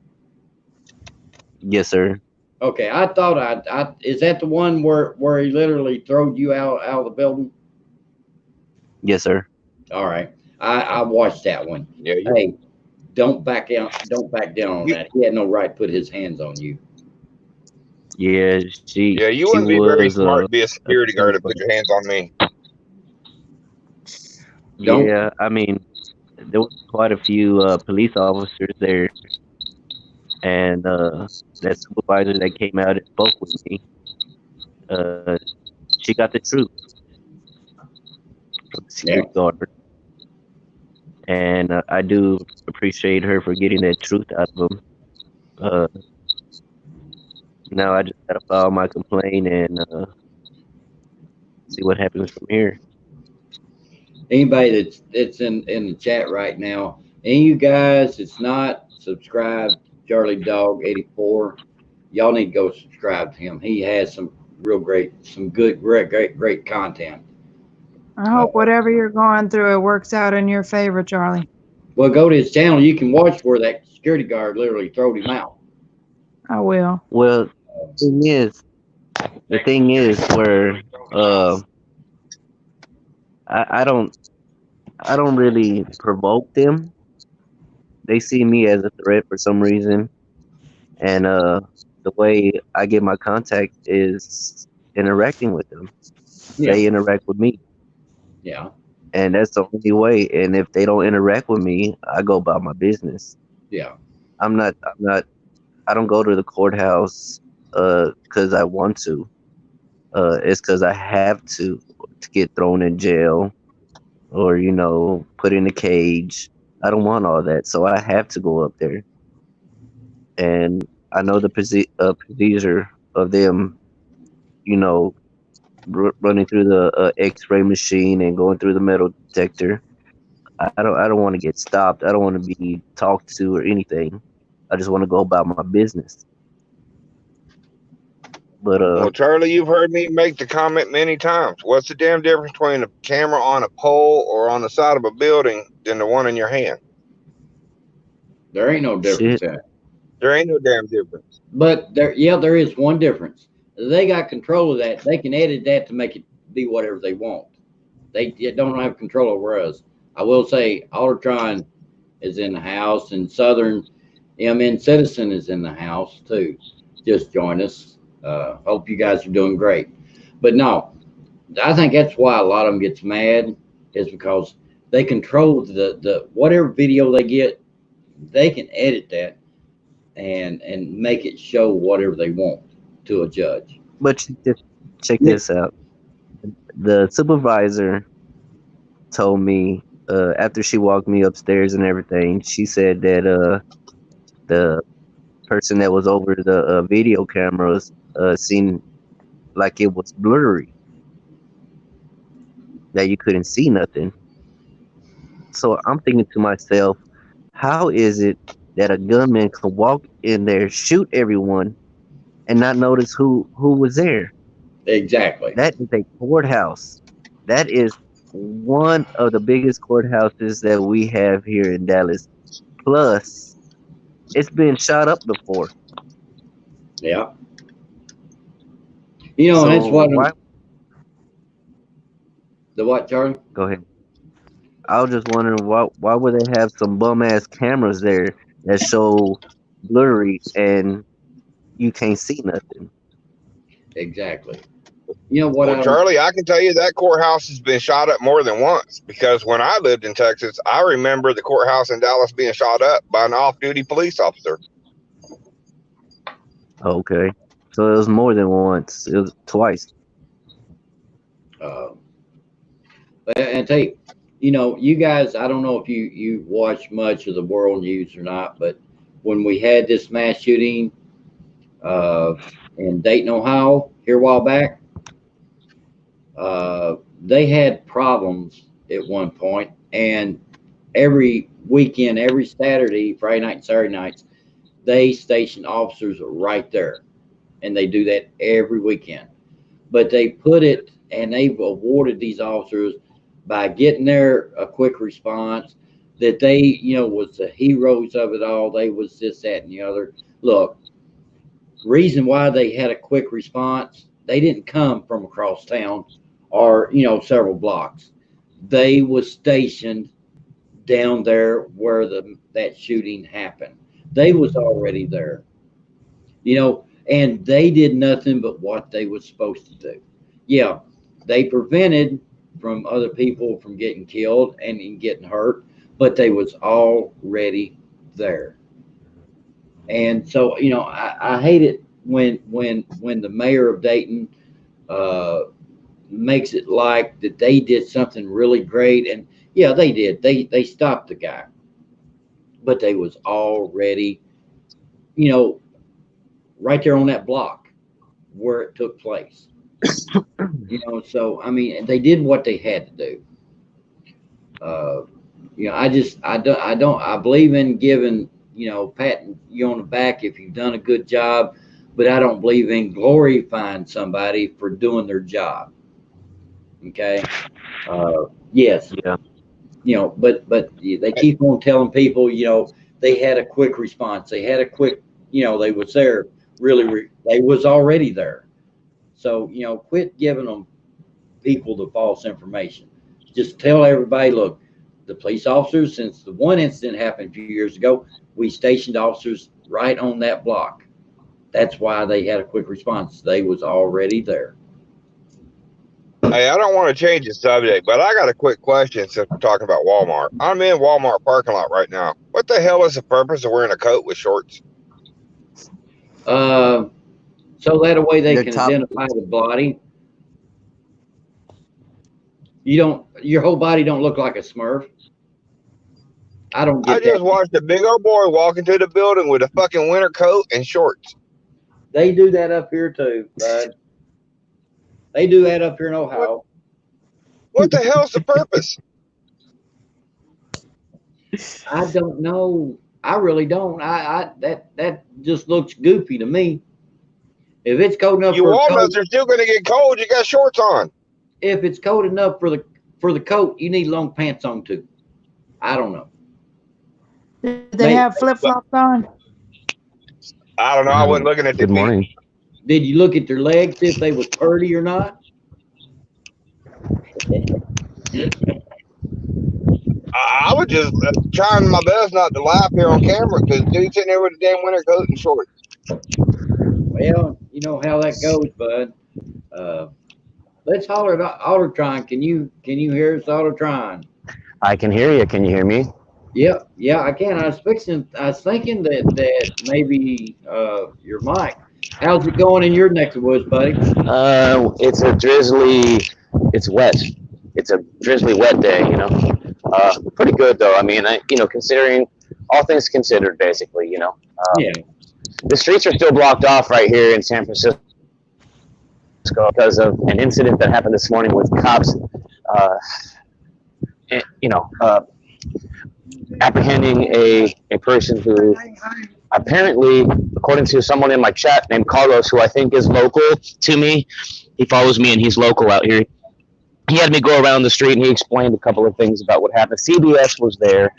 Yes, sir. Okay, I thought is that the one where he literally throwed you out of the building? Yes, sir. All right, I watched that one. Yeah. Hey, don't back down on that. He had no right to put his hands on you. Yeah, you wouldn't be very smart to be a security guard to put your hands on me. Yeah, I mean, there was quite a few police officers there, and that supervisor that came out and spoke with me, she got the truth from the security guard, and I do appreciate her for getting that truth out of him. Uh, now I just gotta file my complaint and see what happens from here. Anybody that's in the chat right now, and you guys that's not subscribed, Charlie Dog 84, y'all need to go subscribe to him. He has some real great content. I hope whatever you're going through, it works out in your favor, Charlie. Well, go to his channel. You can watch where that security guard literally throwed him out. I will. Well, the thing is where I don't really provoke them. They see me as a threat for some reason, and the way I get my contact is interacting with them. Yeah. They interact with me, Yeah. and that's the only way. And if they don't interact with me, I go about my business. Yeah. I don't go to the courthouse because I want to. It's because I have to get thrown in jail or put in a cage. I don't want all that, so I have to go up there. And I know the procedure of them, running through the X-ray machine and going through the metal detector. I don't want to get stopped. I don't want to be talked to or anything. I just want to go about my business. But Well, Charlie, you've heard me make the comment many times. What's the damn difference between a camera on a pole or on the side of a building than the one in your hand? There ain't no difference Shit. there. There ain't no damn difference. But there is one difference. They got control of that. They can edit that to make it be whatever they want. They don't have control over us. I will say Aldertron is in the house, and Southern MN Citizen is in the house too. Just join us. Hope you guys are doing great. But no, I think that's why a lot of them gets mad, is because they control the whatever video they get. They can edit that and make it show whatever they want to a judge. But check this out. The supervisor told me after she walked me upstairs and everything, she said that the person that was over the video cameras seemed like it was blurry, that you couldn't see nothing. So I'm thinking to myself, how is it that a gunman can walk in there, shoot everyone, and not notice who was there? Exactly. That is a courthouse. That is one of the biggest courthouses that we have here in Dallas. Plus, it's been shot up before. Yeah. That's what. The what, Charlie? Go ahead. I was just wondering why would they have some bum ass cameras there that show blurry and you can't see nothing? Exactly. You know what? Well, Charlie, I can tell you that courthouse has been shot up more than once, because when I lived in Texas, I remember the courthouse in Dallas being shot up by an off-duty police officer. Okay. So it was more than once. It was twice. And tell you guys, I don't know if you watch much of the world news or not, but when we had this mass shooting in Dayton, Ohio, here a while back, they had problems at one point, and every weekend, every Saturday, Friday night, and Saturday nights, they stationed officers right there, and they do that every weekend. But they put it, and they've awarded these officers by getting there a quick response, that they, was the heroes of it all. They was this, that, and the other. Look, reason why they had a quick response, they didn't come from across town or, several blocks. They was stationed down there where that shooting happened. They was already there, and they did nothing but what they was supposed to do. Yeah, they prevented from other people from getting killed and getting hurt, but they was already there. And so, I hate it when the mayor of Dayton makes it like that they did something really great. And yeah, they did. They stopped the guy, but they was already, you know, right there on that block where it took place. You know, so I mean, they did what they had to do. You know, I believe in giving, you know, patting you on the back if you've done a good job, but I don't believe in glorifying somebody for doing their job. Okay. Yes. Yeah. You know, but they keep on telling people, you know, they had a quick response. They had a quick, you know, they was there they was already there. So, you know, quit giving them people the false information. Just tell everybody, look, the police officers, since the one incident happened a few years ago, we stationed officers right on that block. That's why they had a quick response. They was already there. Hey, I don't want to change the subject, but I got a quick question since we're talking about Walmart. I'm in Walmart parking lot right now. What the hell is the purpose of wearing a coat with shorts? So that way they They're can top- identify the body. Your whole body don't look like a Smurf. I don't get I just that. watched a big old boy walk into the building with a fucking winter coat and shorts. They do that up here too, bud. They do that up here in Ohio. What the hell's the purpose? I don't know. I really don't. That just looks goofy to me. If it's cold enough You for a walnuts coat, are still going to get cold. You got shorts on. if it's cold enough for the coat, you need long pants on too. I don't know. Did they have flip flops on? I don't know. I wasn't looking at the Good morning. Did you look at their legs, see if they was purdy or not? I was just trying my best not to laugh here on camera because dude's sitting there with a damn winter coat and shorts. Well, you know how that goes, bud. Let's holler at Autotron. Can you hear us, Autotron? I can hear you. Can you hear me? Yep, yeah, I can. I was thinking that maybe your mic. How's it going in your neck of the woods, buddy? It's wet. It's a drizzly wet day, you know. Pretty good though. I mean, considering all things considered, basically, you know. Yeah. The streets are still blocked off right here in San Francisco because of an incident that happened this morning with cops, apprehending a person who apparently, according to someone in my chat named Carlos, who I think is local to me, he follows me and he's local out here. He had me go around the street and he explained a couple of things about what happened. CBS was there.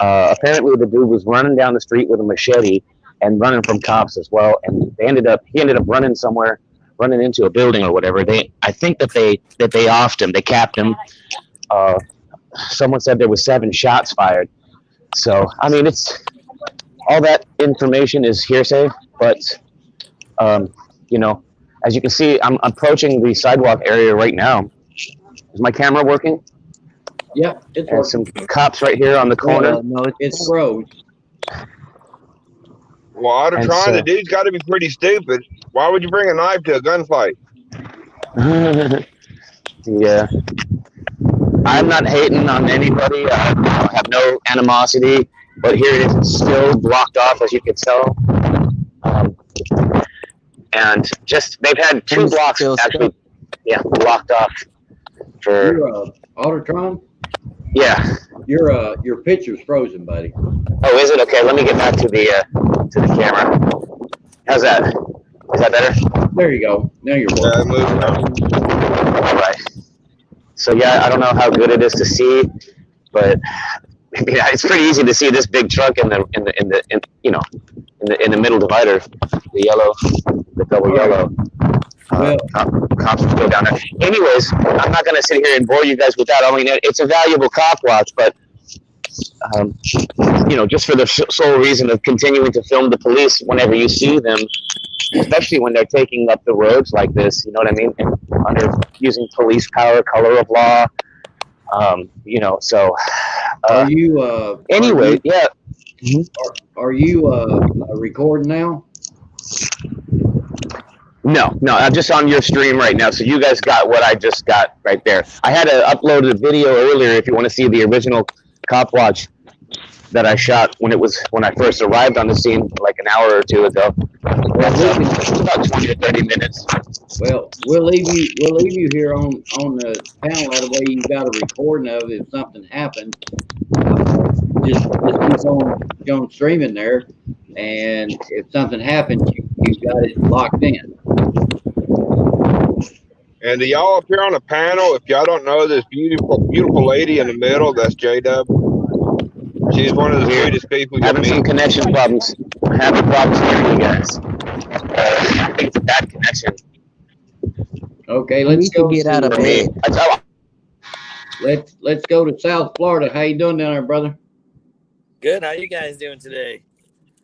Apparently the dude was running down the street with a machete and running from cops as well. And he ended up running into a building or whatever. I think that they offed him. They capped him. Someone said there was 7 shots fired. So, I mean, it's all that information is hearsay, but, as you can see, I'm approaching the sidewalk area right now. Is my camera working? Yep, it's And some cops right here on the corner. no, it's froze. Well, And Autotron, so- the dude's got to be pretty stupid. Why would you bring a knife to a gunfight? Yeah. I'm not hating on anybody. I have no animosity, but here it is. It's still blocked off, as you can tell. And they've had 2 blocks actually, blocked off for, You're Autotron. yeah. Your picture's frozen, buddy. Oh, is it? Okay, let me get back to the camera. How's that? Is that better? There you go. Now you're working. Move around. All right. So yeah, I don't know how good it is to see, but yeah, it's pretty easy to see this big truck in the middle divider, the double yellow. Cops are still down there. Anyways, I'm not going to sit here and bore you guys with that. I mean, it's a valuable cop watch, but just for the sole reason of continuing to film the police whenever you see them, especially when they're taking up the roads like this, you know what I mean? And under using police power, color of law, so. Are you? Anyway, yeah. Are you recording now? No, I'm just on your stream right now. So you guys got what I just got right there. I had to upload a video earlier if you want to see the original cop watch that I shot when I first arrived on the scene like an hour or two ago. That's about 20 to 30 minutes. Well, we'll leave you here on the panel. That way you got a recording of if something happened. Just keep on streaming there, and if something happens, you got it locked in. And to y'all up here on the panel, if y'all don't know this beautiful lady in the middle, that's J-Dub. She's one of the sweetest people you'll Having some meet. connection problems. I'm having problems hearing you guys. I think it's a bad connection. Okay, You let's need go to get out of For me. bed. Let's go to South Florida. How you doing down there, brother? Good. How you guys doing today?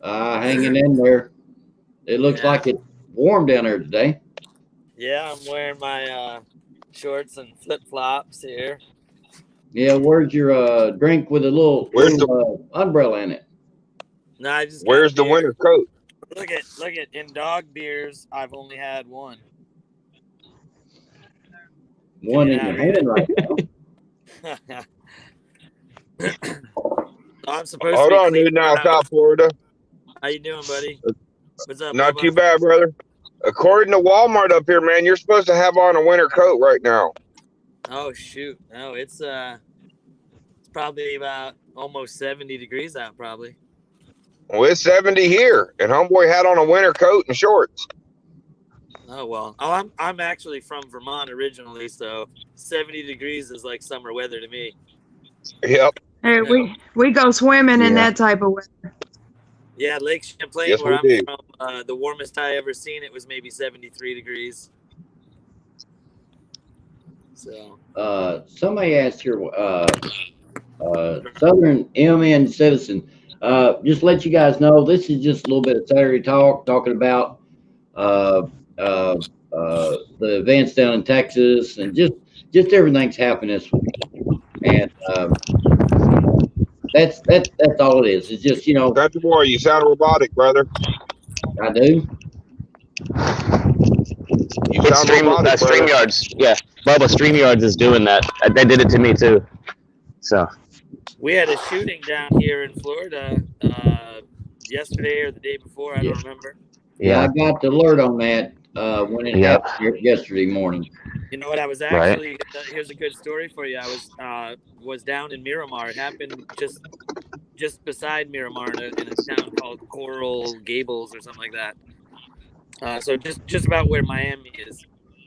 Hanging in there. It looks like it's warm down there today. Yeah, I'm wearing my shorts and flip flops here. Yeah, where's your drink with a little umbrella in it? No, I just. Where's the winter coat? Look at in dog beers. I've only had one. One in your hand right now. I'm supposed Hold to. on, dude. Now South Florida. How you doing, buddy? What's up? Not Bubba? too bad, brother. According to Walmart up here, man, you're supposed to have on a winter coat right now. Oh shoot! No, it's probably about almost 70 degrees out, probably. Well, it's 70 here, and homeboy had on a winter coat and shorts. Oh well. Oh, I'm actually from Vermont originally, so 70 degrees is like summer weather to me. Yep. Hey, we go swimming in Yeah. that type of weather. Yeah, Lake Champlain, Yes, where we I'm do. from, the warmest I ever seen, it was maybe 73 degrees. So Somebody asked here, Southern MN Citizen. Just let you guys know, this is just a little bit of Saturday talk, talking about the events down in Texas and just everything's happened this week. And that's all it is. It's just, you know, Country boy, you sound robotic, brother. I do. You It's sound robotic, brother. StreamYards. Yeah, Bubba, StreamYards is doing that. They did it to me too. So we had a shooting down here in Florida yesterday or the day before. I don't remember. Yeah, I yeah, got the alert on that when it Yep. happened yesterday morning. You know what? I was actually here's a good story for you. I was down in Miramar. It happened just beside Miramar in a town called Coral Gables or something like that. So just about where Miami is.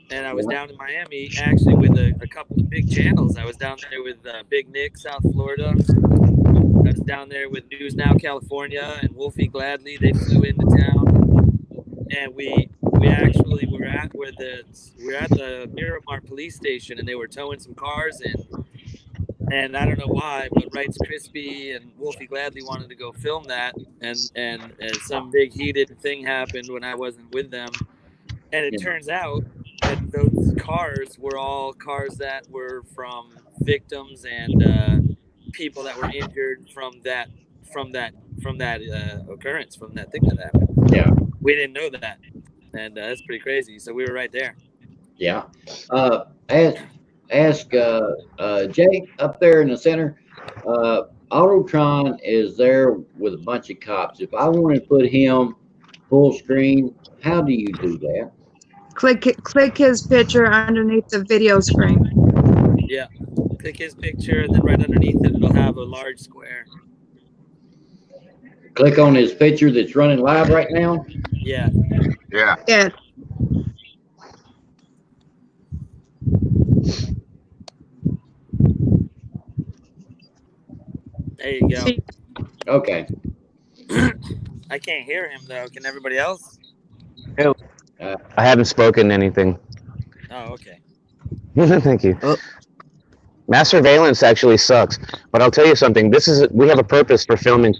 And I was down in Miami actually with a couple of big channels. I was down there with Big Nick, South Florida. I was down there with News Now California and Wolfie Gladly. They flew into town, and we actually were at the Miramar police station, and they were towing some cars in. And I don't know why, but Wrights Crispy and Wolfie Gladly wanted to go film that, and some big heated thing happened when I wasn't with them, and it turns out that those cars were all cars that were from victims and people that were injured from that occurrence, from that thing that happened. Yeah. We didn't know that, and that's pretty crazy. So we were right there. Yeah. Ask Jake up there in the center. Autotron is there with a bunch of cops. If I want to put him full screen, how do you do that? Click his picture underneath the video screen. Yeah. Click his picture, and then right underneath it, it'll have a large square. Click on his picture that's running live right now. Yeah. Yeah. Yeah. There you go. Okay. I can't hear him though. Can everybody else? I haven't spoken anything. Oh, okay. Thank you. Oh. Mass surveillance actually sucks, but I'll tell you something. We have a purpose for filming,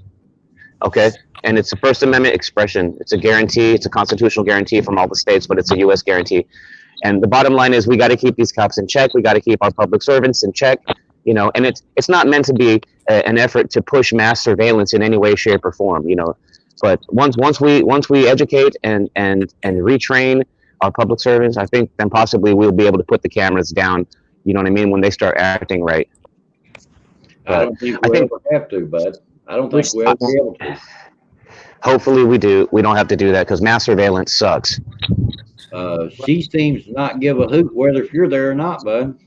okay? And it's a First Amendment expression. It's a guarantee. It's a constitutional guarantee from all the states, but it's a U.S. guarantee. And the bottom line is we got to keep these cops in check. We got to keep our public servants in check, you know. And it's not meant to be an effort to push mass surveillance in any way, shape, or form, you know. But once we educate and retrain our public servants, I think then possibly we'll be able to put the cameras down. You know what I mean? When they start acting right. I don't think we'll ever have to, bud. I don't think we'll be able to. Hopefully we do. We don't have to do that because mass surveillance sucks. She seems to not give a hoot whether if you're there or not, bud.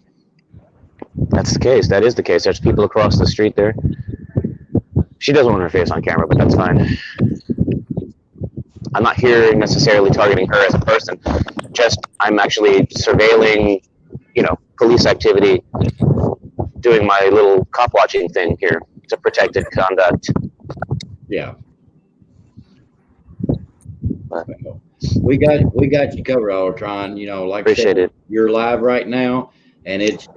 That's the case. That is the case. There's people across the street there. She doesn't want her face on camera, but that's fine. I'm not here necessarily targeting her as a person. Just I'm actually surveilling, police activity, doing my little cop watching thing here to protected conduct. Yeah. We got you covered, Ultron. Like Appreciate it. You're live right now, and it's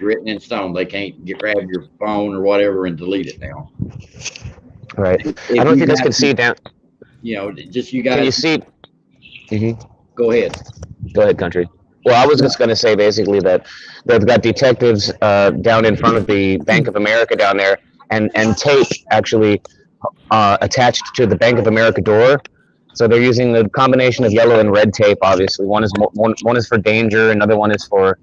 written in stone. They can't grab your phone or whatever and delete it now. Right. I don't know if you guys can see down. Just you guys. Can you see? Mm-hmm. Go ahead. Go ahead, country. Well, I was just going to say basically that they've got detectives down in front of the Bank of America down there, and tape actually attached to the Bank of America door. So they're using the combination of yellow and red tape. Obviously, one is for danger, another one is for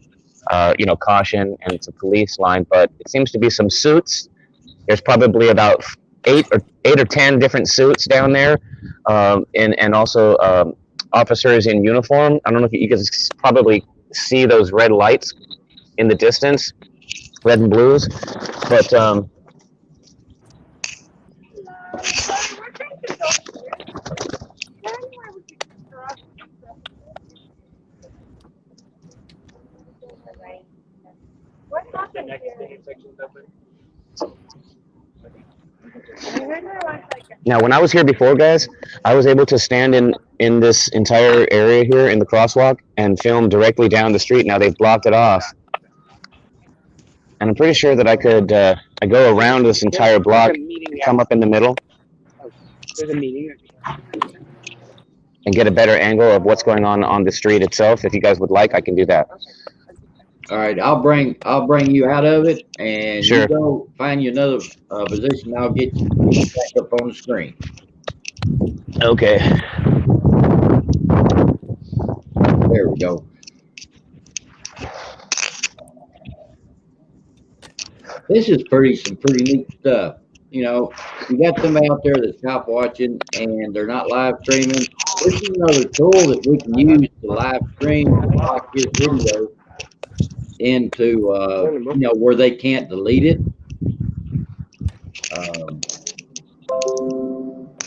caution, and it's a police line. But it seems to be some suits. There's probably about eight or 10 different suits down there, and also officers in uniform. I don't know if you guys probably see those red lights in the distance, red and blues, but now, when I was here before, guys, I was able to stand in this entire area here in the crosswalk and film directly down the street. Now they've blocked it off. And I'm pretty sure that I could I go around this entire block, come up in the middle, and get a better angle of what's going on the street itself. If you guys would like, I can do that. All right, I'll bring you out of it, and Sure. you go find you another position. I'll get you back up on the screen. Okay. There we go. This is some pretty neat stuff. You got them out there that's cop watching, and they're not live streaming. This is another tool that we can use to live stream like this video into where they can't delete it.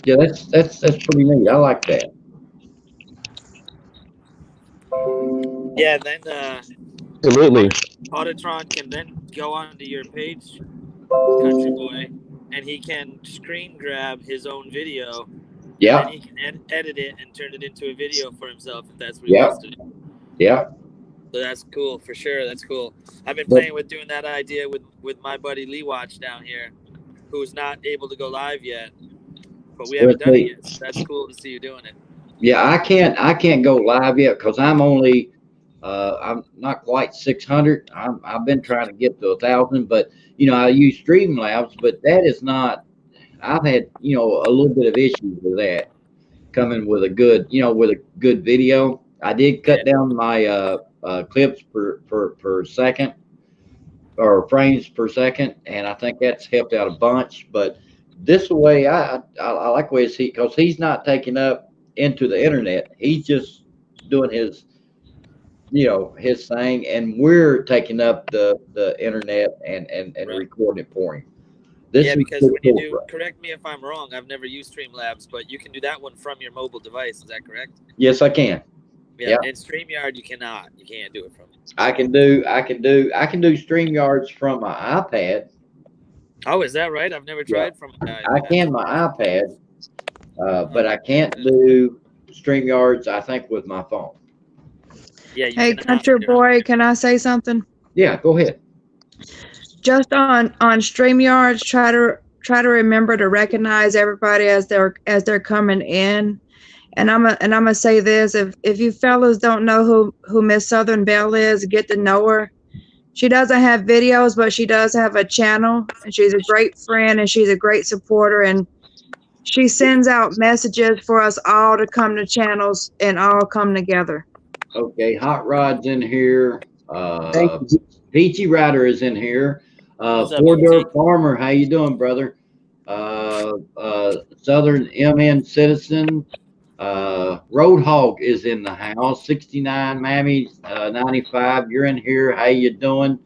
Yeah, that's pretty neat. I like that. Yeah, then Absolutely. Autotron can then go onto your page, Country Boy, and he can screen grab his own video. Yeah. And he can edit it and turn it into a video for himself if that's what he Yeah. wants to do. Yeah. So that's cool for sure. That's cool. I've been playing with doing that idea with my buddy Lee Watch down here, who's not able to go live yet, but we haven't done it yet. So that's cool to see you doing it. Yeah, I can't go live yet because I'm only I'm not quite 600. I've been trying to get to 1,000, but I use Streamlabs, but that is not. I've had a little bit of issues with that coming with a good video. I did cut down my clips per second or frames per second, and I think that's helped out a bunch. But this way, I like the way it's because he's not taking up into the internet. He's just doing his his thing, and we're taking up the internet and Right. recording it for him. This is because pretty when you cool do, for us. correct me if I'm wrong, I've never used Streamlabs, but you can do that one from your mobile device. Is that correct? Yes, I can. Yeah. In StreamYard, you cannot. You can't do it from it. I can do StreamYards from my iPad. Oh, is that right? I've never tried from a guy. I can my iPad, but I can't do StreamYards. I think with my phone. Yeah. You Hey, cannot Country do it. Boy, can I say something? Yeah, go ahead. Just on StreamYards, try to remember to recognize everybody as they're coming in. And I'm gonna say this: if you fellas don't know who Miss Southern Belle is, get to know her. She doesn't have videos, but she does have a channel, and she's a great friend and she's a great supporter. And she sends out messages for us all to come to channels and all come together. Okay, Hot Rod's in here. Thank you. Peachy Rider is in here. What's up, Four Door Peachy? Farmer, how you doing, brother? Southern MN Citizen. Roadhog is in the house. 69 Mammy 95. You're in here. How you doing?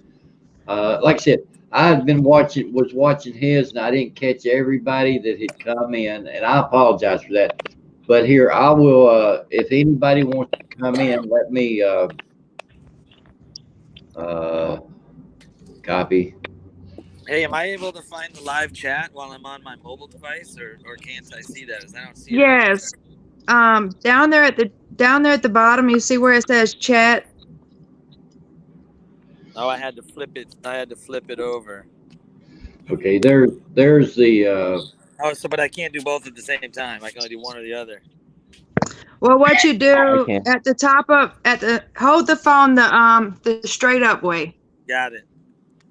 Like I said, was watching his, and I didn't catch everybody that had come in, and I apologize for that. But here, I will. If anybody wants to come in, let me copy. Hey, am I able to find the live chat while I'm on my mobile device, or can't I see that? I don't see it. Yes. Down there at the bottom, you see where it says chat. Oh, I had to flip it over. Okay, there's the. Oh, but I can't do both at the same time. I can only do one or the other. Well, what you do Okay. at the top of hold the phone the straight up way, Got it.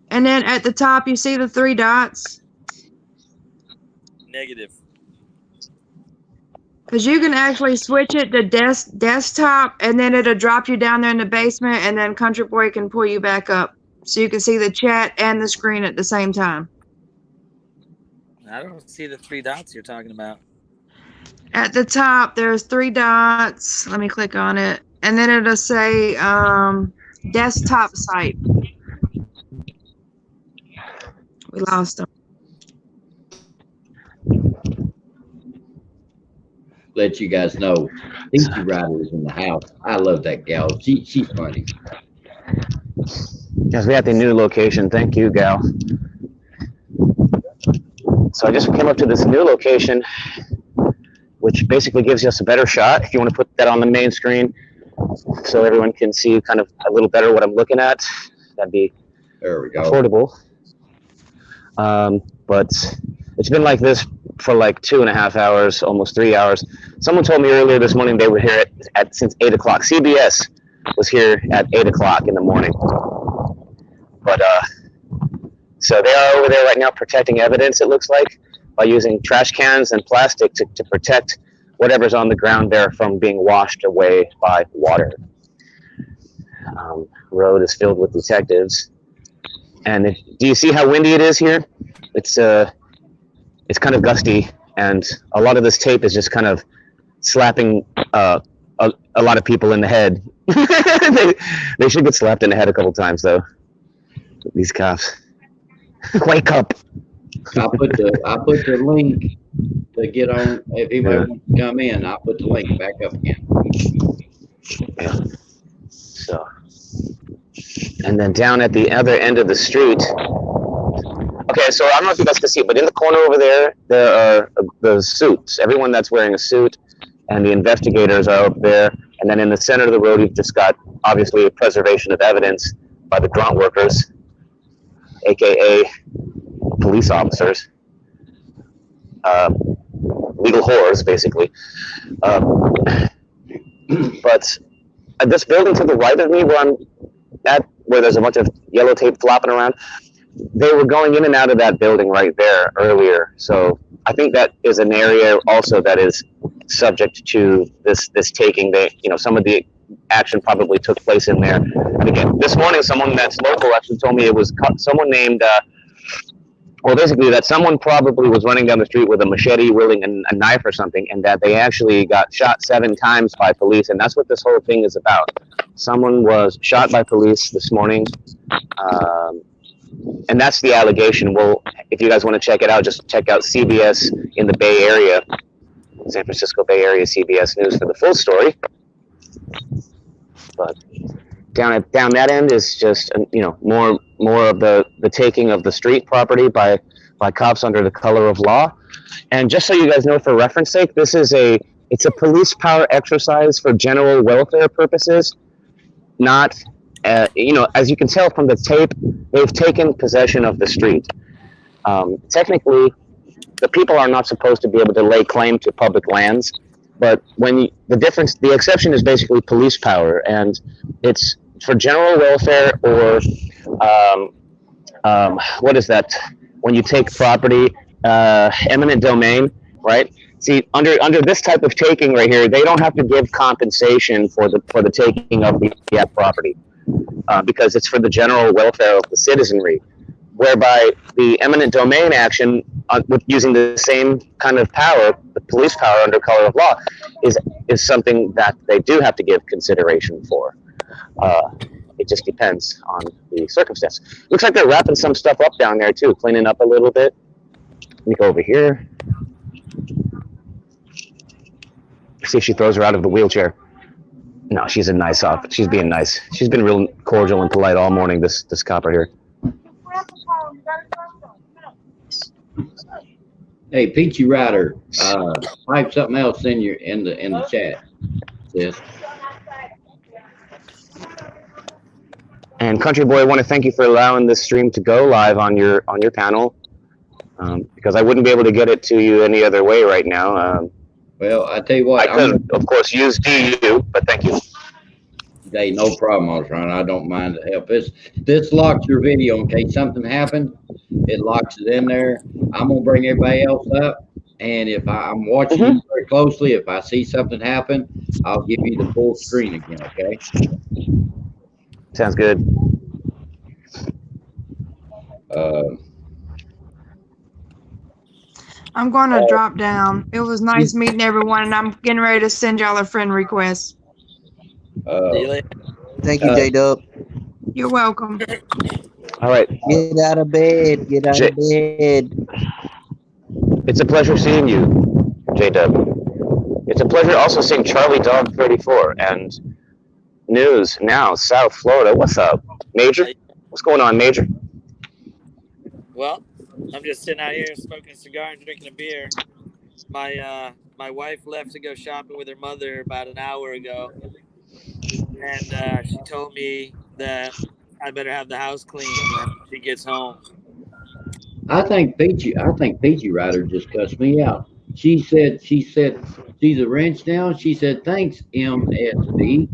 and then at the top you see the 3 dots. Negative. Because you can actually switch it to desktop, and then it'll drop you down there in the basement, and then Country Boy can pull you back up, so you can see the chat and the screen at the same time. I don't see the 3 dots you're talking about. At the top, there's 3 dots. Let me click on it, and then it'll say desktop site. We lost them. Let you guys know, Easy Rider is in the house. I love that gal. She's funny. Yes, we have the new location. Thank you, Gal. So I just came up to this new location, which basically gives us a better shot. If you want to put that on the main screen so everyone can see kind of a little better what I'm looking at, that'd be There we go. affordable. But it's been like this for like 2.5 hours, almost 3 hours. Someone told me earlier this morning they were here at since 8 o'clock. CBS was here at 8 o'clock in the morning. But so they are over there right now protecting evidence, it looks like, by using trash cans and plastic to protect whatever's on the ground there from being washed away by water. Road is filled with detectives. And do you see how windy it is here? It's kind of gusty, and a lot of this tape is just kind of slapping a lot of people in the head. they should get slapped in the head a couple times, though. These cops. Wake up. I put the link to get on. If anybody wants to come in, I'll put the link back up again. Yeah. So, and then down at the other end of the street. Okay, so I don't know if you guys can see, but in the corner over there are the suits. Everyone that's wearing a suit, and the investigators are up there. And then in the center of the road, you've just got obviously a preservation of evidence by the grunt workers, aka police officers, legal whores, basically. But this building to the right of me, where I'm at, where there's a bunch of yellow tape flopping around, they were going in and out of that building right there earlier. So I think that is an area also that is subject to this taking. Some of the action probably took place in there. And again, this morning, someone that's local actually told me it was someone named, basically that someone probably was running down the street with a machete, wielding a knife or something, and that they actually got shot 7 times by police. And that's what this whole thing is about. Someone was shot by police this morning. And that's the allegation. Well, if you guys want to check it out, just check out CBS in the Bay Area, San Francisco Bay Area CBS News for the full story. But down that end is just more of the taking of the street property by cops under the color of law. And just so you guys know, for reference sake, it's a police power exercise for general welfare purposes, not. As you can tell from the tape, they've taken possession of the street. Technically, the people are not supposed to be able to lay claim to public lands, but the exception is basically police power, and it's for general welfare or what is that? When you take property, eminent domain, right? See, under this type of taking right here, they don't have to give compensation for the taking of the property. Because it's for the general welfare of the citizenry. whereby the eminent domain action with using the same kind of power, the police power under color of law, is something that they do have to give consideration for. It just depends on the circumstance. Looks like they're wrapping some stuff up down there too, cleaning up a little bit. Let me go over here. See if she throws her out of the wheelchair. No, she's a nice officer. She's being nice. She's been real cordial and polite all morning, this cop right here. Hey, Peachy Rider, type something else in the chat, sis. And Country Boy, I want to thank you for allowing this stream to go live on your panel, because I wouldn't be able to get it to you any other way right now. Well, I tell you what, I could, of course, use DU, but thank you. Hey, no problem, Osron. I don't mind the help. This locks your video in case something happened. It locks it in there. I'm gonna bring everybody else up, and if I'm watching you very closely, if I see something happen, I'll give you the full screen again. Okay? Sounds good. I'm going to drop down. It was nice meeting everyone, and I'm getting ready to send y'all a friend request. Thank you, J-Dub. You're welcome. All right. Get out of bed. Get out of bed. It's a pleasure seeing you, J-Dub. It's a pleasure also seeing Charlie Dog 34 and News Now, South Florida. What's up, Major? What's going on, Major? Well, I'm just sitting out here smoking a cigar and drinking a beer. My wife left to go shopping with her mother about an hour ago, and she told me that I better have the house clean when she gets home. I think Peachy Rider just cussed me out. She said she's a wrench now. She said, thanks, MSB.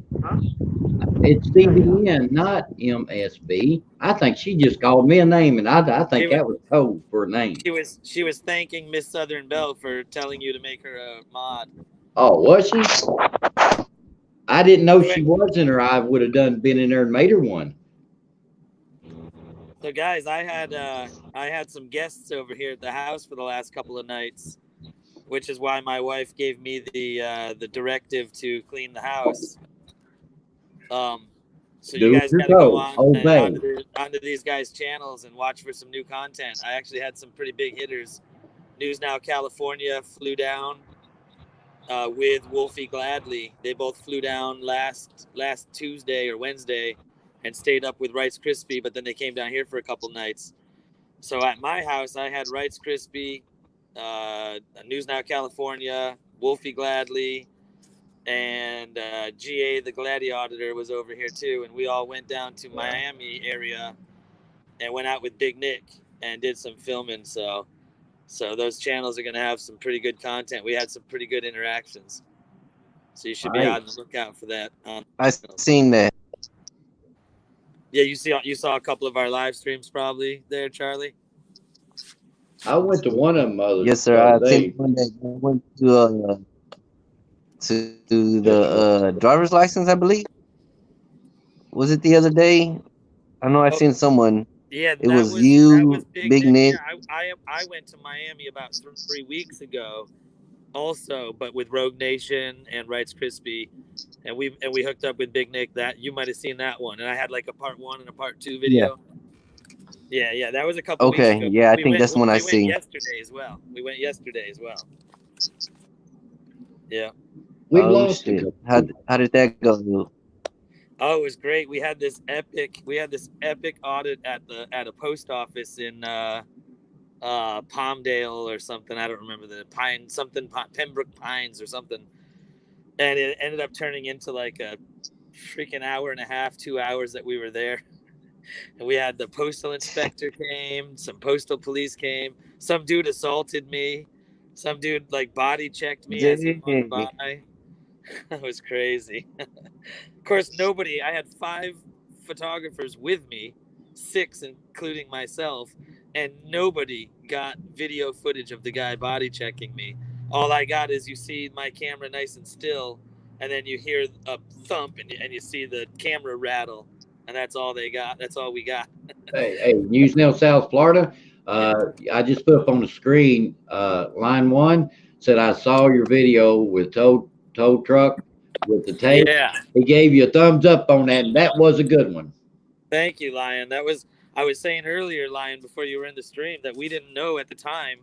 It's CBN, not MSB. I think she just called me a name, and I think that was code for a name. She was thanking Miss Southern Belle for telling you to make her a mod. Oh, was she? I didn't know she wasn't, or I would have been in there and made her one. So guys, I had some guests over here at the house for the last couple of nights, which is why my wife gave me the directive to clean the house. So you guys gotta go onto these guys' channels and watch for some new content. I actually had some pretty big hitters. News Now California flew down with Wolfie Gladly. They both flew down last Tuesday or Wednesday and stayed up with Rice Krispie, but then they came down here for a couple nights. So at my house, I had Rice Krispie, News Now California, Wolfie Gladly, and GA the Gladi Auditor was over here too, and we all went down to Miami area and went out with Big Nick and did some filming. So those channels are going to have some pretty good content. We had some pretty good interactions, so you should be on the lookout for that. I've seen that. Yeah, you saw a couple of our live streams probably there, Charlie. I went to one of them. Yes, sir. I think one day I went to the driver's license, I believe. Was it the other day? I know I've seen someone. Yeah, it was you, Big Nick. Yeah, I went to Miami about 3 weeks ago, also, but with Rogue Nation and Rice Krispie, and we hooked up with Big Nick. That you might have seen that one, and I had like a part 1 and a part 2 video. Yeah, that was a couple. Okay, weeks ago. Yeah, I think that's the one I seen. Yesterday as well. We went yesterday as well. Yeah. We lost it. How did that go? Oh, it was great. We had this epic audit at a post office in Palmdale or something. I don't remember Pembroke Pines or something. And it ended up turning into like a freaking hour and a half, 2 hours that we were there. And we had the postal inspector came, some postal police came, some dude assaulted me, some dude like body checked me as he went by. That was crazy. Of course, I had 5 photographers with me, 6 including myself, and nobody got video footage of the guy body checking me. All I got is you see my camera nice and still, and then you hear a thump and you see the camera rattle, and that's all they got. That's all we got. Hey, Newsnell, South Florida. I just put up on the screen. Line one said I saw your video with tow truck with the tape. Yeah. He gave you a thumbs up on that, and that was a good one. Thank you, Lion. I was saying earlier, Lion, before you were in the stream, that we didn't know at the time,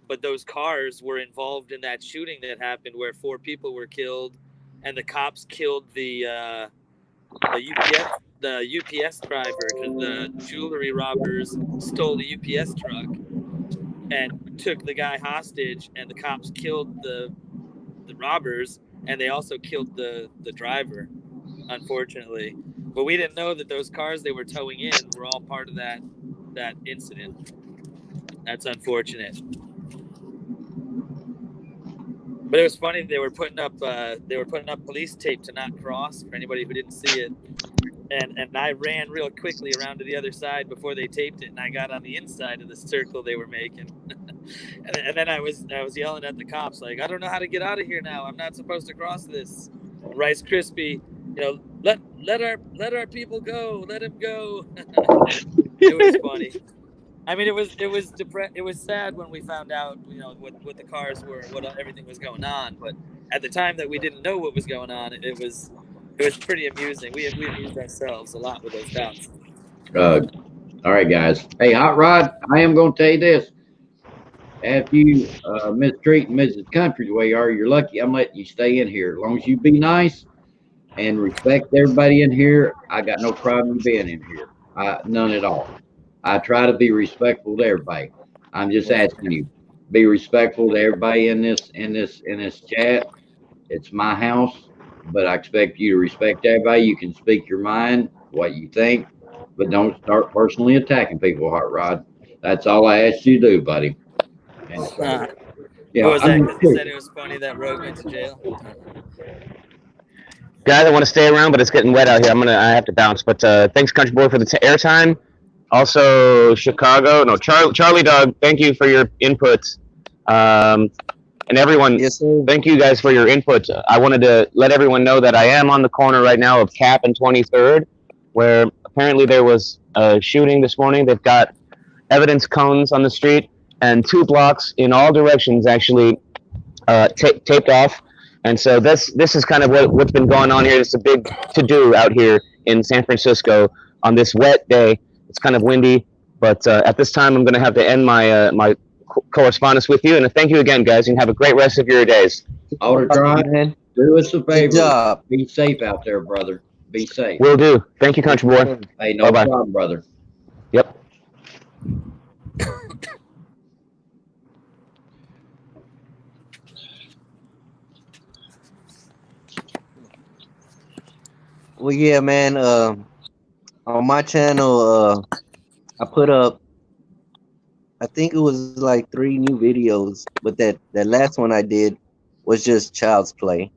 but those cars were involved in that shooting that happened where 4 people were killed, and the cops killed the UPS driver because the jewelry robbers stole the UPS truck and took the guy hostage, and the cops killed the robbers, and they also killed the driver, unfortunately. But we didn't know that those cars they were towing in were all part of that incident. That's unfortunate. But it was funny, they were putting up police tape to not cross for anybody who didn't see it. And I ran real quickly around to the other side before they taped it, and I got on the inside of the circle they were making. and then I was yelling at the cops like, I don't know how to get out of here now. I'm not supposed to cross this. Rice Krispie, let our people go. Let him go. It was funny. I mean, it was sad when we found out, what the cars were, what everything was going on. But at the time that we didn't know what was going on, it was pretty amusing. We amused ourselves a lot with those cops. All right, guys. Hey, Hot Rod, I am going to tell you this. After you mistreat Mrs. Country the way you are, you're lucky I'm letting you stay in here. As long as you be nice and respect everybody in here, I got no problem being in here. None at all. I try to be respectful to everybody. I'm just asking you, be respectful to everybody in this chat. It's my house, but I expect you to respect everybody. You can speak your mind, what you think, but don't start personally attacking people, Hot Rod. That's all I asked you to do, buddy. And so, What was that? Because you said it was funny that Rogue went to jail. Guys, I want to stay around, but it's getting wet out here. I have to bounce. But thanks, Country Boy, for the airtime. Also, Charlie Dog, thank you for your input. And everyone, Yes, sir. thank you guys for your input. I wanted to let everyone know that I am on the corner right now of Cap and 23rd, where apparently there was a shooting this morning. They've got evidence cones on the street, and 2 blocks in all directions actually taped off. And so this is kind of what's been going on here. It's a big to-do out here in San Francisco on this wet day. It's kind of windy, but at this time I'm going to have to end my my correspondence with you. And thank you again, guys, and have a great rest of your days. Autotron, do us a Good favor. job. Be safe out there, brother. Be safe. Will do. Thank you, Country Boy. Hey, no Bye-bye. problem, brother. Yep. Well, yeah, man. On my channel, I put up, I think it was like 3 new videos, but that last one I did was just child's play.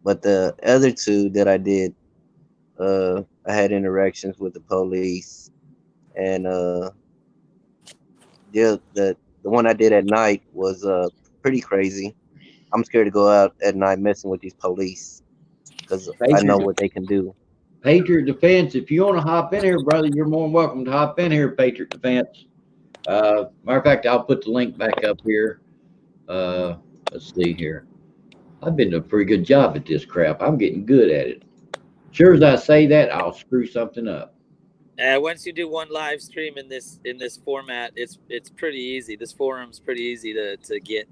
But the other 2 that I did, I had interactions with the police, and the one I did at night was pretty crazy. I'm scared to go out at night messing with these police because I know what they can do. Patriot Defense, if you want to hop in here, brother, you're more than welcome to hop in here, Patriot Defense. Matter of fact, I'll put the link back up here. Let's see here. I've been doing a pretty good job at this crap. I'm getting good at it. Sure as I say that, I'll screw something up. Once you do one live stream in this format, it's pretty easy. This forum's pretty easy to get.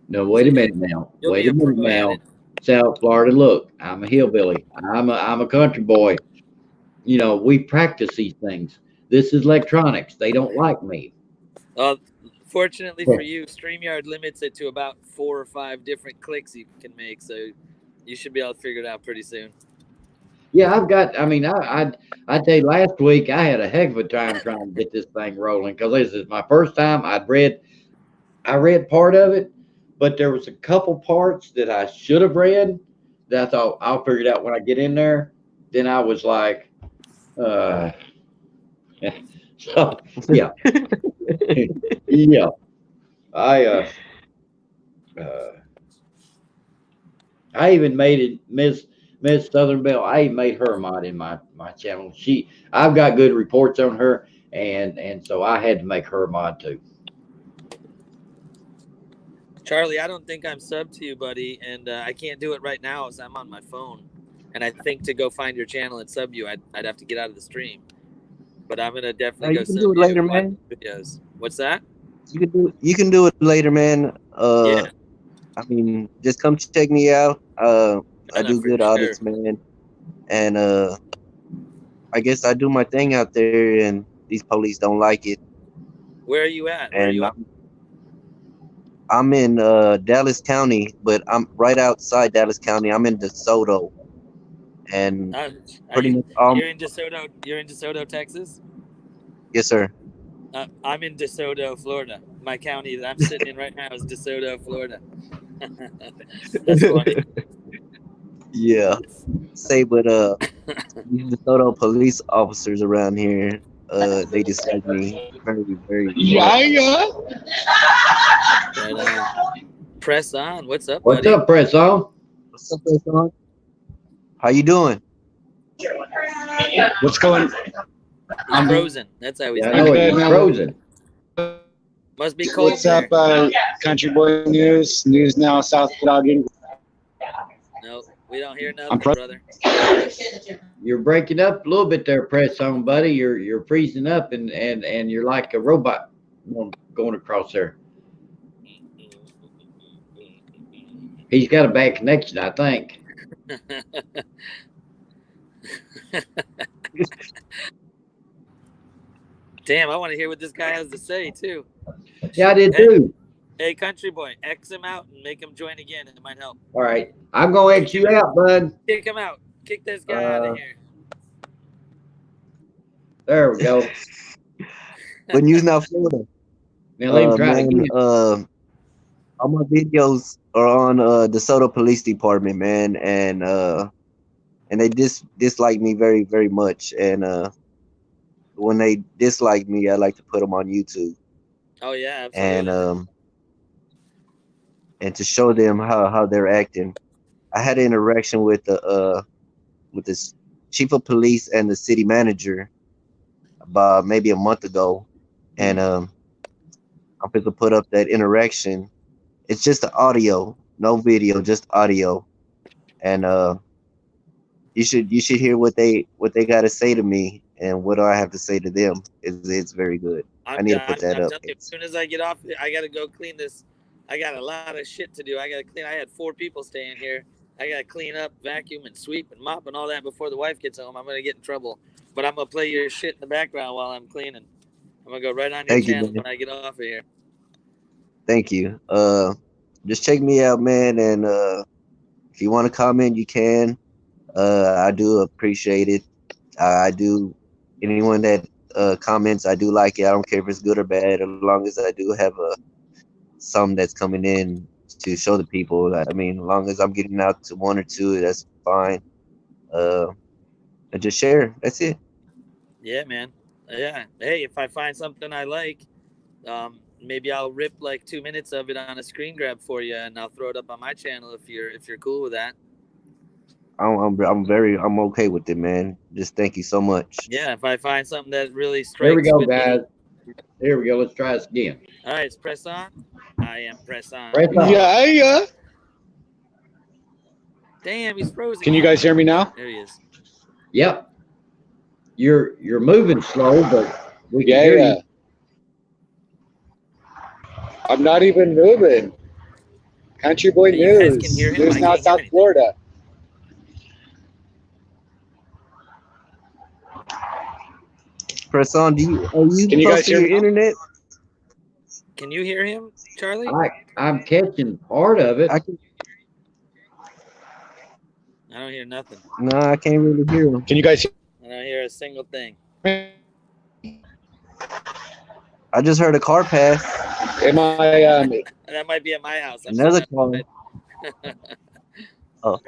No, wait a minute now. You'll Wait be a minute pro at now. it. South Florida, look, I'm a hillbilly. I'm a country boy. We practice these things. This is electronics. They don't like me. Fortunately for you, StreamYard limits it to about 4 or 5 different clicks you can make, so you should be able to figure it out pretty soon. Yeah, I've got. I mean, I tell you, last week I had a heck of a time trying to get this thing rolling because this is my first time. I read part of it, but there was a couple parts that I should have read that I thought I'll figure it out when I get in there. Then I was like, so yeah, yeah. I even made it Miss Southern Belle. I even made her a mod in my channel. I've got good reports on her, and so I had to make her a mod too. Charlie, I don't think I'm subbed to you, buddy, and I can't do it right now as I'm on my phone. And I think to go find your channel and sub you, I'd have to get out of the stream. But I'm gonna definitely go you can sub do it you later, and watch man. videos. What's that? You can do it later, man. Yeah. I mean, just come check me out. I No, do for good sure. audits, man. And I guess I do my thing out there, and these police don't like it. Where are you at? Where are And you at? I'm in Dallas County, but I'm right outside Dallas County. I'm in DeSoto, and pretty much You're in DeSoto. You're in DeSoto, Texas. yes, sir. I'm in DeSoto, Florida. My county that I'm sitting in right now is DeSoto, Florida. That's funny. Yeah. Say, but these DeSoto police officers around here, they dislike me very, very. Yeah. But, press on. What's up, What's buddy? up, Press On? What's up, Preston? How you doing? What's going? He's frozen. That's how he's. Yeah, I know good, it's man. frozen. Must be cold What's up, Country Boy News? News Now, South Logging. No, we don't hear I'm nothing, brother. You're breaking up a little bit there, Press On, buddy. You're freezing up and you're like a robot going across there. He's got a bad connection, I think. Damn, I want to hear what this guy has to say too. Yeah, I did Hey. too. Hey, country boy, X him out and make him join again. It might help. All right. I'm going to X you out, bud. Kick him out. Kick this guy out of here. There we go. But News Now, Florida. Now let him try Man, again. all my videos are on DeSoto Police Department, man, and they dislike me very, very much. And when they dislike me, I like to put them on YouTube. Oh yeah, absolutely. And to show them how they're acting. I had an interaction with the chief of police and the city manager about maybe a month ago, and I'm going to put up that interaction. It's just the audio, no video, just audio, and you should hear what they got to say to me and what I have to say to them. It's very good. I need to put that up. You, as soon as I get off, I got to go clean this. I got a lot of shit to do. I got to clean. I had 4 people staying here. I got to clean up, vacuum, and sweep and mop and all that before the wife gets home. I'm going to get in trouble. But I'm going to play your shit in the background while I'm cleaning. I'm going to go right on your channel when I get off of here. Thank you. Just check me out, man. And if you want to comment, you can. I do appreciate it. I do. Anyone that comments, I do like it. I don't care if it's good or bad, as long as I do have some that's coming in to show the people. I mean, as long as I'm getting out to 1 or 2, that's fine. And just share. That's it. Yeah, man. Yeah. Hey, if I find something I like, maybe I'll rip like 2 minutes of it on a screen grab for you, and I'll throw it up on my channel if you're cool with that. I'm okay with it, man. Just thank you so much. Yeah, if I find something that really strikes. Here we go, with guys. me. Here we go. Let's try this again. All right, it's press on. I am press on. Press on. Yeah. Damn, he's frozen. Can you guys hear me now? There he is. Yep. You're moving slow, but we can hear you. I'm not even moving. Country Boy You guys News. can hear him? I News Now, can't hear South anything. Florida. Press on. Are you Can you close guys to hear your me? internet? Can you hear him, Charlie? I'm catching part of it. I don't hear nothing. No, I can't really hear him. Can you guys I don't hear a single thing. hear me? I just heard a car pass. Am I? That might be at my house. I'm Another sitting car. outside. Oh.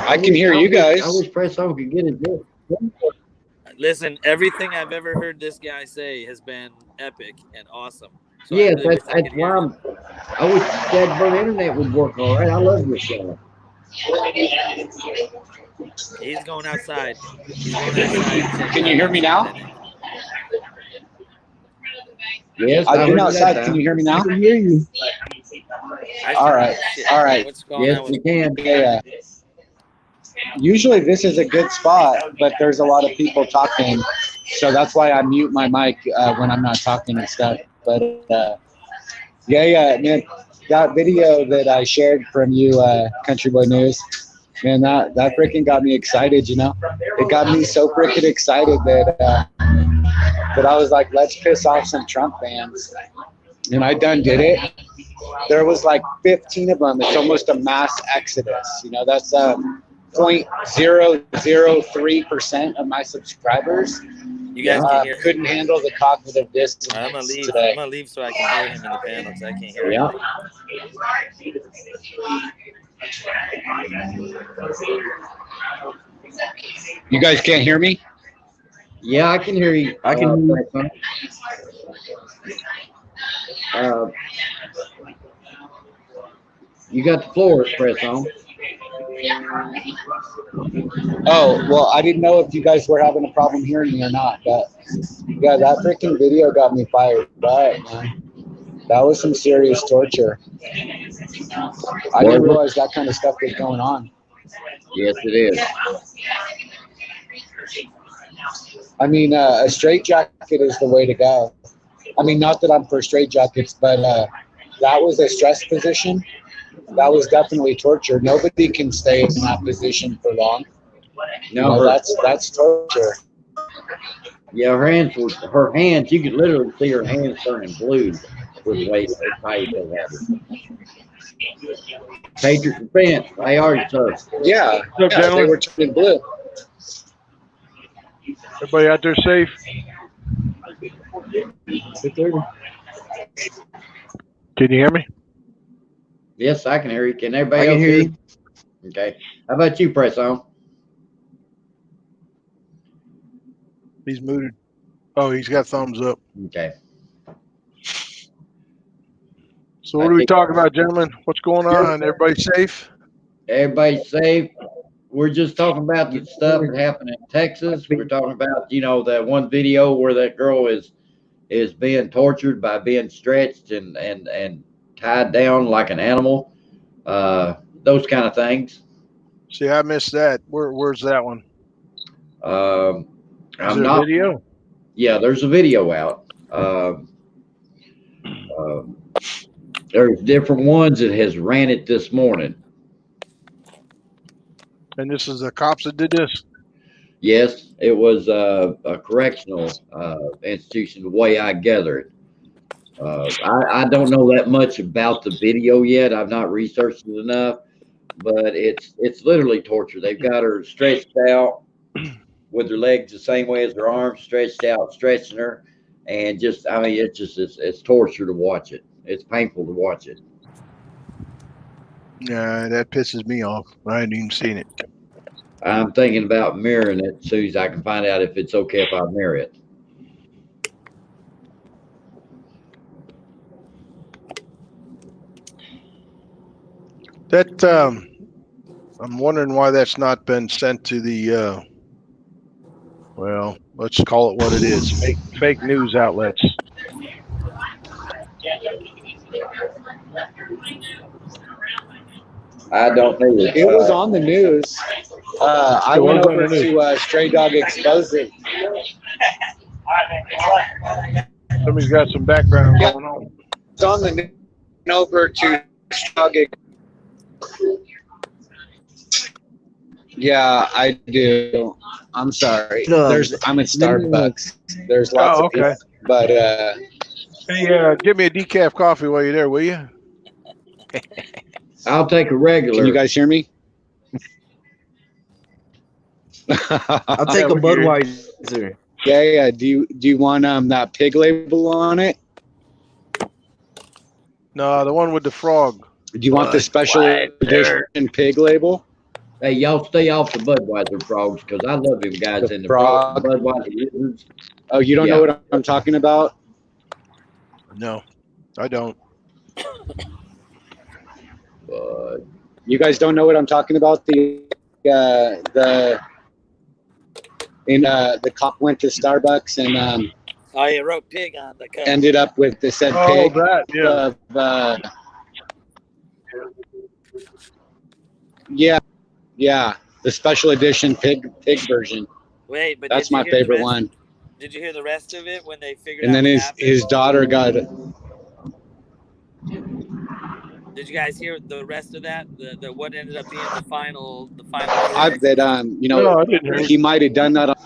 I can hear you guys. I wish Press On could get it good. Listen, everything I've ever heard this guy say has been epic and awesome. So Yes, I really wish I that's could hear why him. I wish that internet would work all right. I love your show. He's going outside. He's going outside. Can you hear me now? Yes, I've been heard outside. that Can you hear me now? I can hear you. All right. All right. What's going Yes, on we with can. Yeah. Usually this is a good spot, but there's a lot of people talking, so that's why I mute my mic when I'm not talking and stuff. But man, that video that I shared from you, Country Boy News, man, that freaking got me excited. You know, it got me so freaking excited that I was like, let's piss off some Trump fans, and I done did it. There was like 15 of them. It's almost a mass exodus. You know, that's 0.003% of my subscribers you guys can hear? couldn't handle the cognitive dissonance I'm gonna leave. today. I'm gonna leave so I can hear him in the panel because I can't hear Yeah. anything. You guys can't hear me? Yeah, I can hear you. I can hear you. You got the floor, press on. Oh, well, I didn't know if you guys were having a problem hearing me or not, but yeah, that freaking video got me fired up, man. That was some serious torture. I didn't realize that kind of stuff was going on. Yes, it is. I mean, a straitjacket is the way to go. I mean, not that I'm for straitjackets, but that was a stress position. That was definitely torture. Nobody can stay in that position for long. No, that's torture. Yeah, her hands. You could literally see her hands turning blue with the way tight they had her. Patriot Defense, they are, sir. Yeah, What's up, they gentlemen? were turning blue. Everybody out there safe? Can you hear me? Yes, I can hear you. Can everybody I can else hear hear you. Okay. How about you, press on? He's muted. Oh, he's got thumbs up. Okay. So what are we talking about, gentlemen? What's going on? Everybody safe? Everybody's safe. We're just talking about the stuff that happened in Texas. We're talking about, that one video where that girl is being tortured by being stretched and tied down like an animal. Those kind of things. See, I missed that. Where's that one? I'm Is there not. a video? Yeah, there's a video out. There's different ones that has ran it this morning. And this is the cops that did this? Yes, it was a correctional institution, the way I gather it. I don't know that much about the video yet. I've not researched it enough, but it's literally torture. They've got her stretched out with her legs the same way as her arms, stretched out, stretching her, and it's torture to watch it. It's painful to watch it. Yeah, that pisses me off. I hadn't even seen it. I'm thinking about mirroring it as soon as I can find out if it's okay if I mirror it. That I'm wondering why that's not been sent to the well, let's call it what it is. Fake news outlets. I don't know. It was on the news. I went over to Stray Dog Expose It. Somebody's got some background going on. It's on the news. Over to Stray Dog. Yeah, I do. I'm sorry. I'm at Starbucks. There's lots of people, but hey, give me a decaf coffee while you're there, will you? I'll take a regular. Can you guys hear me? I'll take a Budweiser. Yeah. Do you want that pig label on it? No, the one with the frog. Do you want the special edition pig label? Hey, y'all stay off the Budweiser frogs because I love them guys in the frog. Budweiser lizards. Oh, you don't know what I'm talking about? No, I don't. But You guys don't know what I'm talking about? The cop went to Starbucks and Oh, you wrote pig on the cup. ended up with the said Oh, pig that, yeah. Yeah, the special edition pig version. Wait, but That's did you my hear the favorite rest- one. Did you hear the rest of it when they figured And out then what his happened? daughter got. Did you guys hear the rest of that? The what ended up being the final I've verdict? that No, I didn't hear it. he might have done that.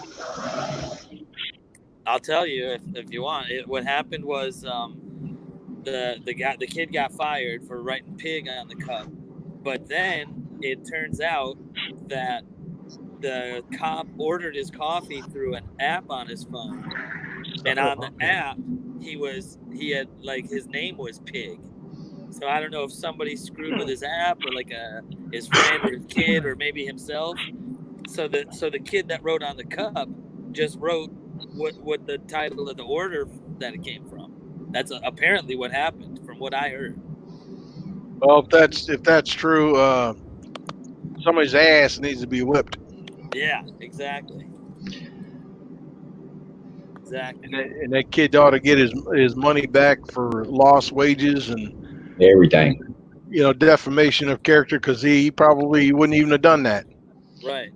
I'll tell you if you want. What happened was the kid got fired for writing pig on the cup, but then it turns out that the cop ordered his coffee through an app on his phone, and on the app he had like his name was Pig. So I don't know if somebody screwed with his app or like his friend or his kid or maybe himself. So the kid that wrote on the cup just wrote what the title of the order that it came from. That's apparently what happened from what I heard. Well, if that's true, somebody's ass needs to be whipped. Yeah, exactly. And that kid ought to get his money back for lost wages and everything. Defamation of character, because he probably wouldn't even have done that. Right.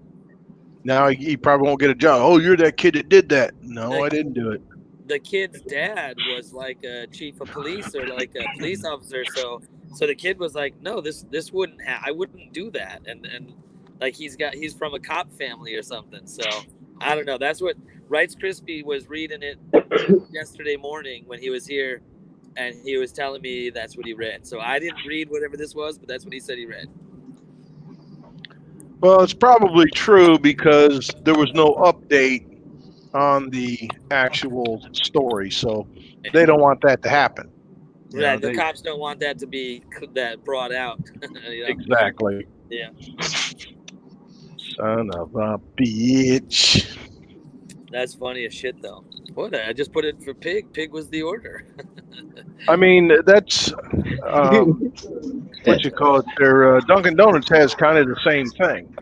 Now he probably won't get a job. Oh, you're that kid that did that. No, I didn't do it. The kid's dad was like a chief of police or like a police officer, so the kid was like, no, this wouldn't I wouldn't do that, and like he's from a cop family or something. So I don't know. That's what Rice Crispy was reading it yesterday morning when he was here, and he was telling me that's what he read. So I didn't read whatever this was, but that's what he said he read. Well, it's probably true because there was no update on the actual story, so they don't want that to happen. Right, the cops don't want that to be brought out. Exactly. Yeah. Son of a bitch. That's funny as shit, though. What? I just put it for Pig. Pig was the order. I mean, that's what you call it there. Dunkin' Donuts has kind of the same thing.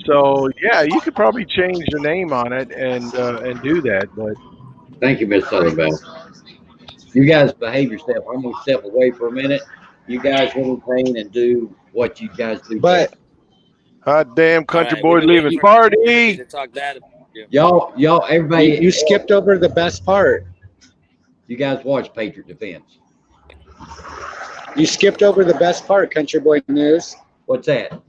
So yeah, you could probably change the name on it and do that. But thank you, Miss Southern Belle. You guys behave yourself. I'm gonna step away for a minute. You guys entertain and do what you guys do. But hot damn country boy leaving party. To talk that. Y'all, everybody. You skipped over the best part. You guys watch Patriot Defense. You skipped over the best part, Country Boy News. What's that?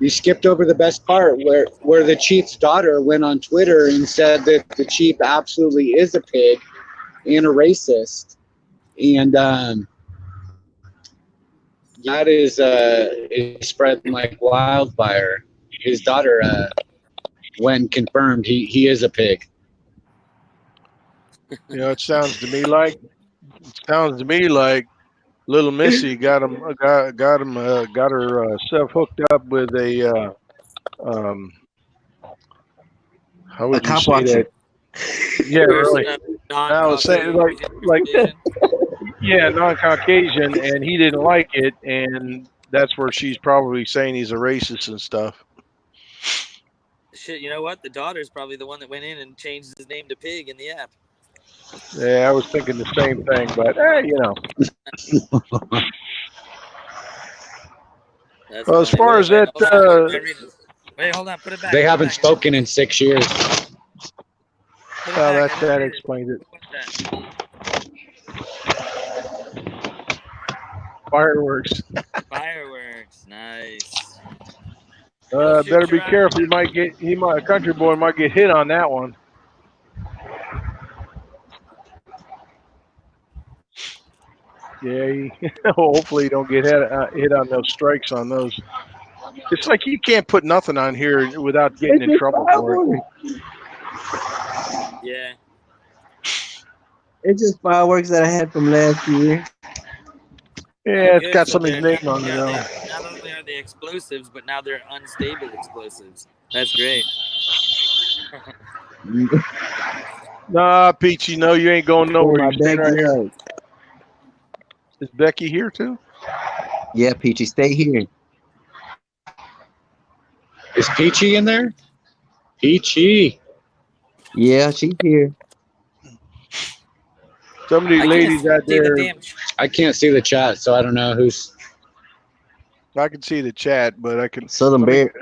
You skipped over the best part where the chief's daughter went on Twitter and said that the chief absolutely is a pig and a racist. And that is spreading like wildfire. His daughter, when confirmed, he is a pig. It sounds to me like little Missy got herself hooked up with a how would you say that? Yeah, really. I was saying like yeah, non-Caucasian, and he didn't like it, and that's where she's probably saying he's a racist and stuff. Shit, you know what? The daughter's probably the one that went in and changed his name to Pig in the app. Yeah, I was thinking the same thing, but Well, as far as that, wait, hold on, put it back. They haven't spoken in 6 years. That explains it. Fireworks. Fireworks, nice. Better be careful. A country boy might get hit on that one. Yeah, hopefully you don't get hit on those strikes on those. It's like you can't put nothing on here without getting in trouble for it. Yeah. It's just fireworks that I had from last year. Yeah, it's got somebody's name on it. Not only are they explosives, but now they're unstable explosives. That's great. Nah, Peachy, no, you ain't going nowhere. You stay right here. Is Becky here too? Yeah, Peachy, stay here. Is Peachy in there? Peachy. Yeah, she's here. Some of these ladies out there. I can't see the chat, so I don't know who's. I can see the chat, but I can. Southern Bear.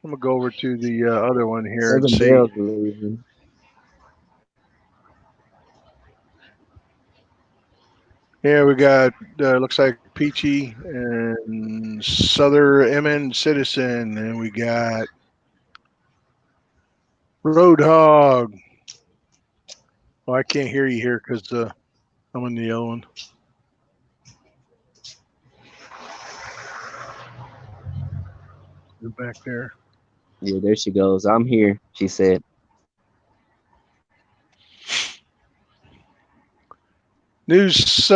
I'm gonna go over to the other one here Southern and see. Bear's leaving. Yeah, we got looks like Peachy and Southern MN Citizen, and we got Roadhog. Oh, I can't hear you here because I'm in the other one. You're back there. Yeah, there she goes. I'm here, she said. News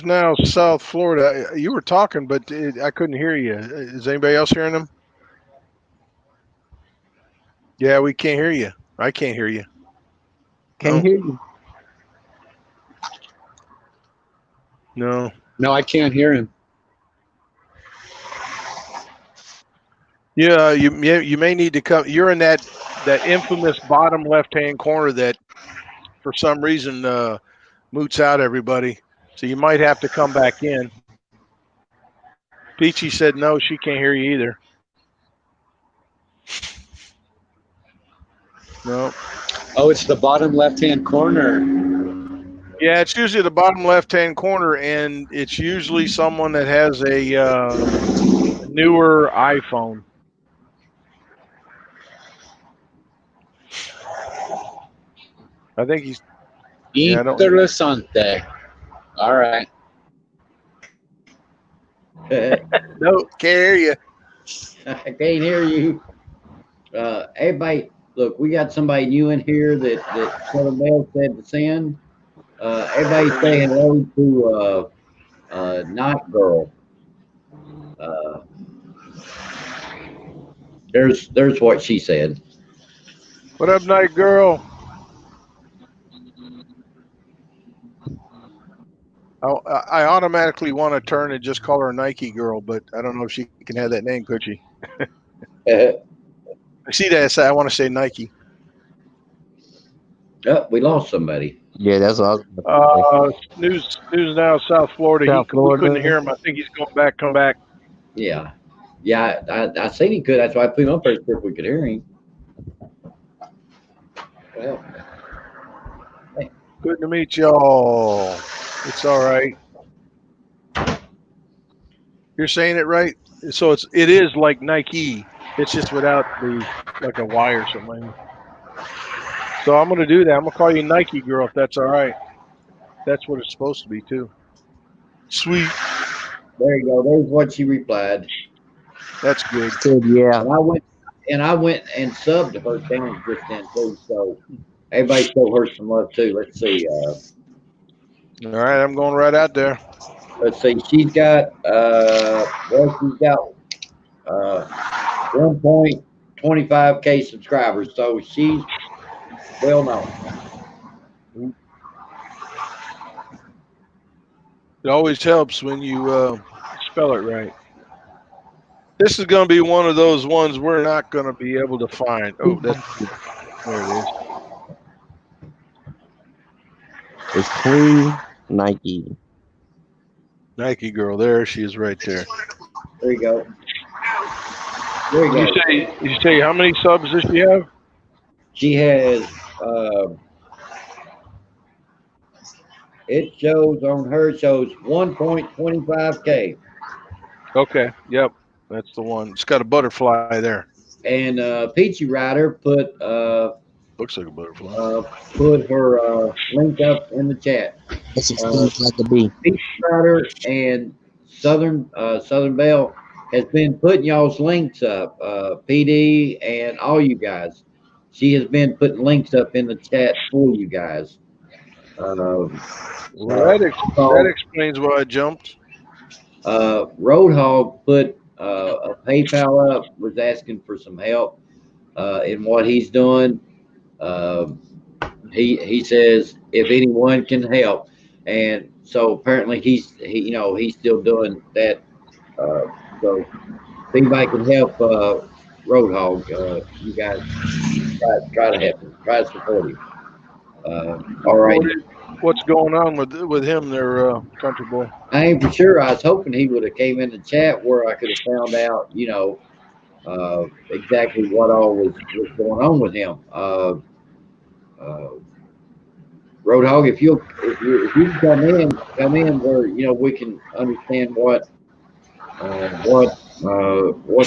now, South Florida. You were talking, but I couldn't hear you. Is anybody else hearing them? Yeah, we can't hear you. I can't hear you. Can't hear you. No. No, I can't hear him. Yeah, you may need to come. You're in that infamous bottom left-hand corner that, for some reason, moots out everybody. So you might have to come back in. Peachy said no, she can't hear you either. No. Oh, it's the bottom left-hand corner. Yeah, it's usually the bottom left-hand corner, and it's usually someone that has a newer iPhone. I think he's Interesante. All right. No, can't hear you. I can't hear you. Everybody, look, we got somebody new in here that Southern Belle said to send. Everybody say hello to Night Girl. There's what she said. What up, Night Girl? I automatically want to turn and just call her Nike Girl, but I don't know if she can have that name, could she? I see that. I want to say Nike. Oh, we lost somebody. Yeah, that's what I was News now, South Florida. South Florida. We couldn't hear him. I think he's going back. Come back. Yeah. I seen he could. That's why I put him up there so if we could hear him. Well, Good to meet y'all. It's all right. You're saying it right. So it is like Nike. It's just without the like a Y or something. So I'm gonna do that. I'm gonna call you Nike Girl if that's all right. That's what it's supposed to be too. Sweet. there you go. There's what she replied. That's good. Good, yeah. And I went and subbed her down just then too. So everybody show her some love too. Let's see. All right, I'm going right out there. Let's see. She's got 1.25K subscribers. So she's well known. It always helps when you spell it right. This is going to be one of those ones we're not going to be able to find. Oh, there it is. It's Queen Nike. Nike Girl. There she is right there. There you go. There you go. You say how many subs does she have? She has, it shows on her, shows 1.25K. Okay. Yep. That's the one. It's got a butterfly there. And Peachy Rider put looks like a butterfly. Put her link up in the chat. That's like the bee. Peachy Rider and Southern Belle has been putting y'all's links up. PD and all you guys. She has been putting links up in the chat for you guys. That explains why I jumped. Roadhog put a PayPal up, was asking for some help in what he's doing. He says if anyone can help, and so apparently he's still doing that. So if anybody can help Roadhog, you guys try to help him, try to support him. All right. What's going on with him there, Country Boy? I ain't for sure. I was hoping he would have came in the chat where I could have found out, exactly what all was going on with him. Roadhog, if you come in where we can understand what's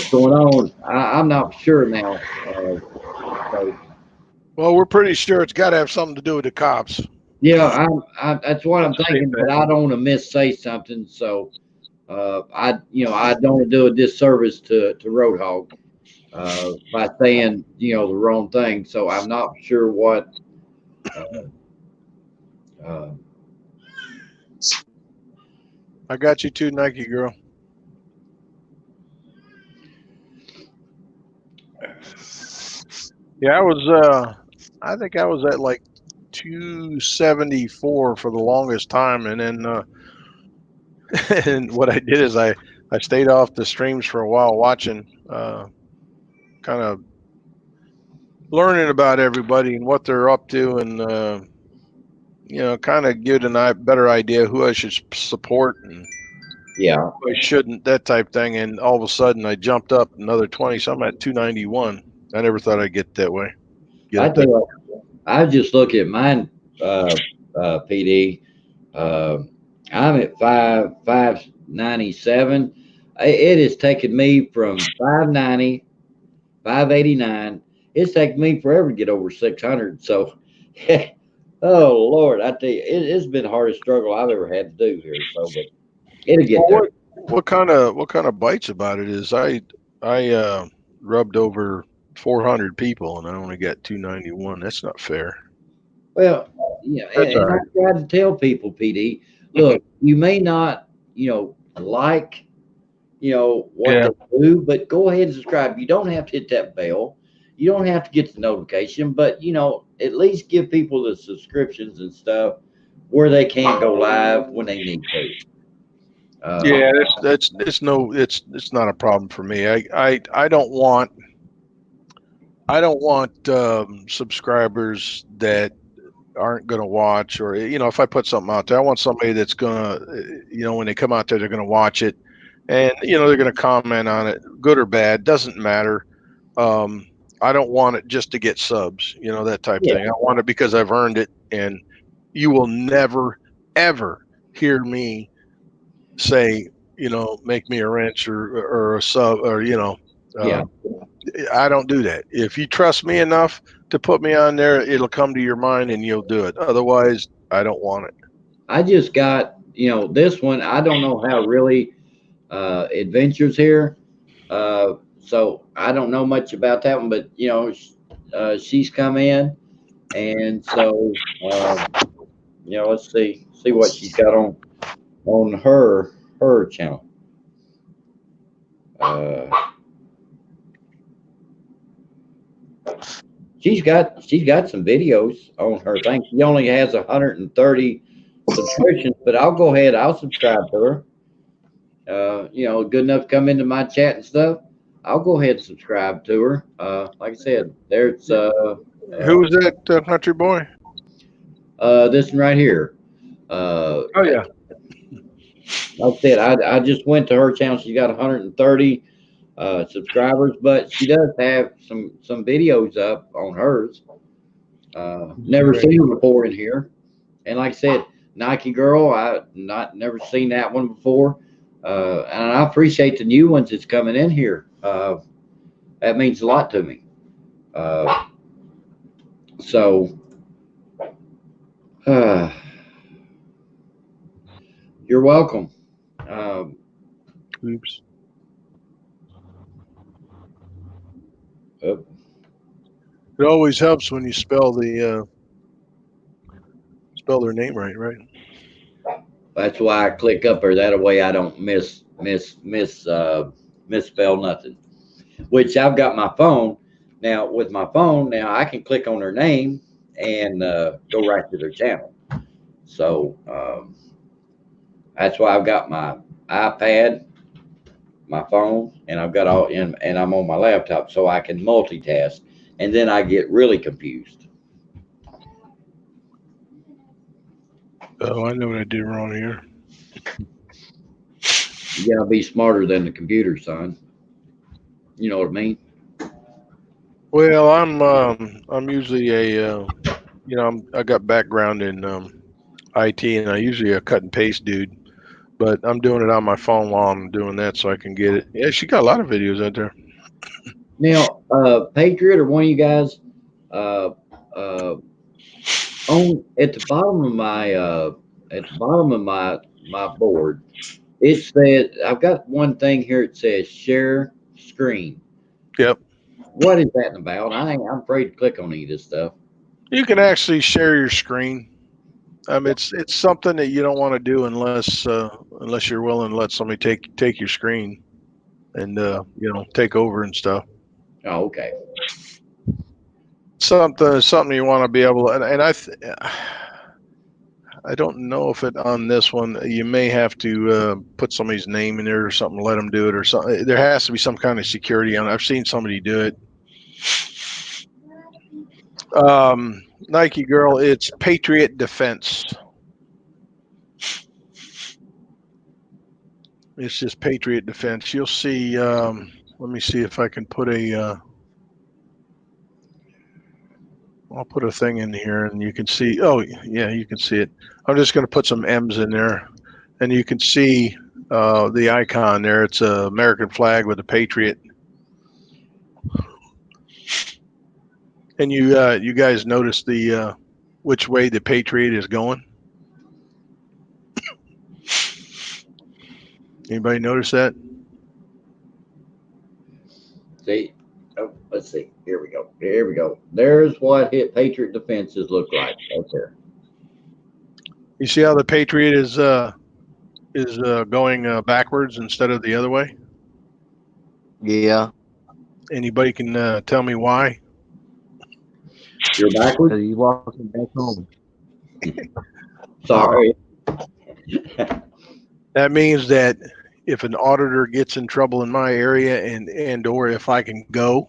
going on. I'm not sure now. So, well, we're pretty sure it's got to have something to do with the cops. Yeah, that's what I'm thinking, but I don't want to say something. So, I don't want to do a disservice to Roadhog by saying the wrong thing. So I'm not sure what. I got you too, Nike girl. Yeah, I think I was at like 274 for the longest time, and then and what I did is I stayed off the streams for a while, watching, kind of learning about everybody and what they're up to, and kind of get a better idea who I should support and who I shouldn't, that type thing. And all of a sudden, I jumped up another 20, so I'm at 291. I never thought I'd get that way. I just look at mine, PD. I'm at 597. It has taken me from 590, 589. It's taken me forever to get over 600. So, oh Lord, I tell you, it's been the hardest struggle I've ever had to do here. So, but it'll get there. What kind of bites about it is I rubbed over 400 people and I only got 291. That's not fair. Well, and I try to tell people, PD, look, you may not, like, what they do, but go ahead and subscribe. You don't have to hit that bell. You don't have to get the notification, but, at least give people the subscriptions and stuff where they can go live when they need to. Yeah, it's not a problem for me. I don't want subscribers that aren't going to watch, or if I put something out there, I want somebody that's going to, when they come out there, they're going to watch it, and they're going to comment on it, good or bad, doesn't matter. I don't want it just to get subs, that type thing. I want it because I've earned it, and you will never ever hear me say, make me a wrench or a sub, or I don't do that. If you trust me enough to put me on there, it'll come to your mind and you'll do it. Otherwise, I don't want it. I just got, this one. I don't know how really Adventures here. So I don't know much about that one, but she's come in, and so let's see what she's got on her channel. She's got some videos on her thing. She only has 130 subscriptions, but I'll go ahead. I'll subscribe to her. Good enough to come into my chat and stuff. I'll go ahead and subscribe to her. Like I said, there's who is that, Country Boy? This one right here. Oh yeah. Like I said, I just went to her channel. She's got 130 subscribers, but she does have some videos up on hers. Never seen her before in here, and like I said, Nike Girl, I never seen that one before, and I appreciate the new ones that's coming in here. That means a lot to me. So you're welcome. Oops. It always helps when you spell their name right? That's why I click up her. That way I don't misspell nothing. Which I've got my phone now. With my phone now, I can click on her name and go right to their channel. So That's why I've got my iPad, my phone, and I've got all in, and I'm on my laptop so I can multitask. And then I get really confused. Oh, I know what I did wrong here. You gotta be smarter than the computer, son. You know what I mean? Well, I'm usually I got background in IT, and I usually a cut and paste dude, but I'm doing it on my phone while I'm doing that so I can get it. Yeah, she got a lot of videos out there. Now, Patriot or one of you guys, uh, uh, on at the bottom of my board, it said I've got one thing here. It says share screen. Yep. What is that about? I'm afraid to click on any of this stuff. You can actually share your screen. It's something that you don't want to do unless you're willing to let somebody take your screen and take over and stuff. Oh, okay. Something you want to be able to, and I don't know if it on this one you may have to put somebody's name in there or something, let them do it or something. There has to be some kind of security on it. I've seen somebody do it. Nike girl, it's Patriot Defense. It's just Patriot Defense. You'll see. Let me see if I can put I'll put a thing in here and you can see. Oh, yeah, you can see it. I'm just going to put some M's in there, and you can see the icon there. It's an American flag with a Patriot. And you guys notice the which way the Patriot is going? Anybody notice that? See, let's see. Here we go. Here we go. There's what Patriot defenses look like right there. You see how the Patriot is going backwards instead of the other way? Yeah. Anybody can tell me why? You're backwards? You walking back home. Sorry. That means that if an auditor gets in trouble in my area and or if I can go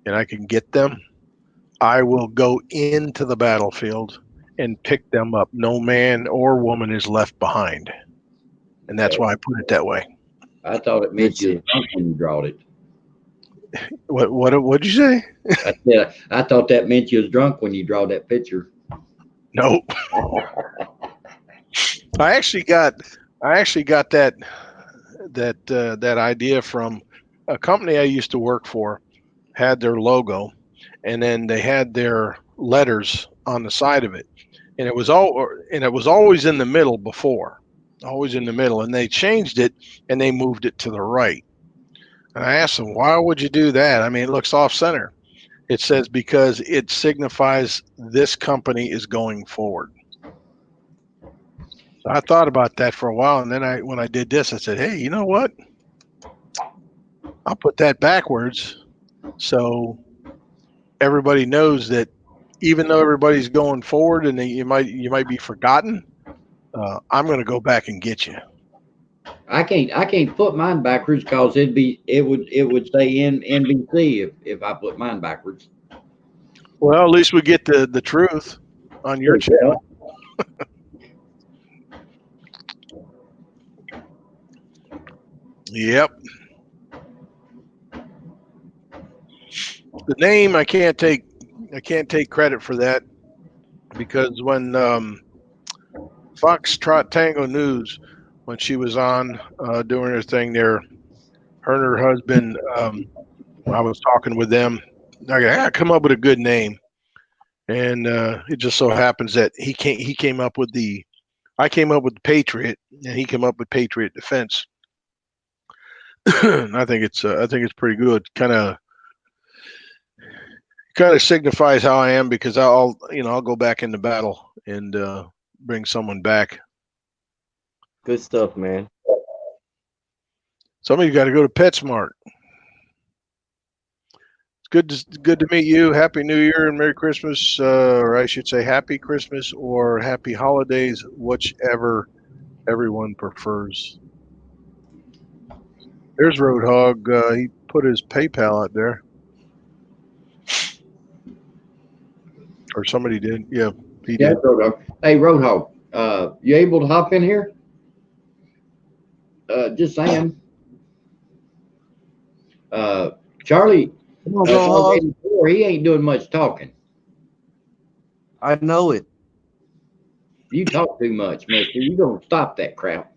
and I can get them, I will go into the battlefield and pick them up. No man or woman is left behind. And that's why I put it that way. I thought it meant you was drunk when you drawed it. What'd you say? I thought that meant you was drunk when you draw that picture. Nope. I actually got that idea from a company I used to work for. Had their logo, and then they had their letters on the side of it, and it was always in the middle before, always in the middle, and they changed it and they moved it to the right. And I asked them, why would you do that? I mean, it looks off center. It says because it signifies this company is going forward. So I thought about that for a while, and then when I did this, I said, hey, you know what? I'll put that backwards so everybody knows that even though everybody's going forward and you might be forgotten, I'm going to go back and get you. I can't put mine backwards because it would say NBC if I put mine backwards. Well, at least we get the truth on your channel. Yep. The name I can't take credit for that because when Foxtrot Tango News, when she was on doing her thing there, her and her husband, I was talking with them. I gotta come up with a good name, and it just so happens that I came up with the Patriot, and he came up with Patriot Defense. I think it's pretty good. Kind of signifies how I am because I'll go back into battle and bring someone back. Good stuff, man. Somebody's got to go to PetSmart. It's good to meet you. Happy New Year and Merry Christmas, or I should say Happy Christmas or Happy Holidays, whichever everyone prefers. There's Roadhog. He put his PayPal out there. Or somebody did. Yeah, he did. Roadhog. Hey, Roadhog, you able to hop in here? Just saying. Charlie, he ain't doing much talking. I know it. You talk too much, mister. You gonna stop that crap.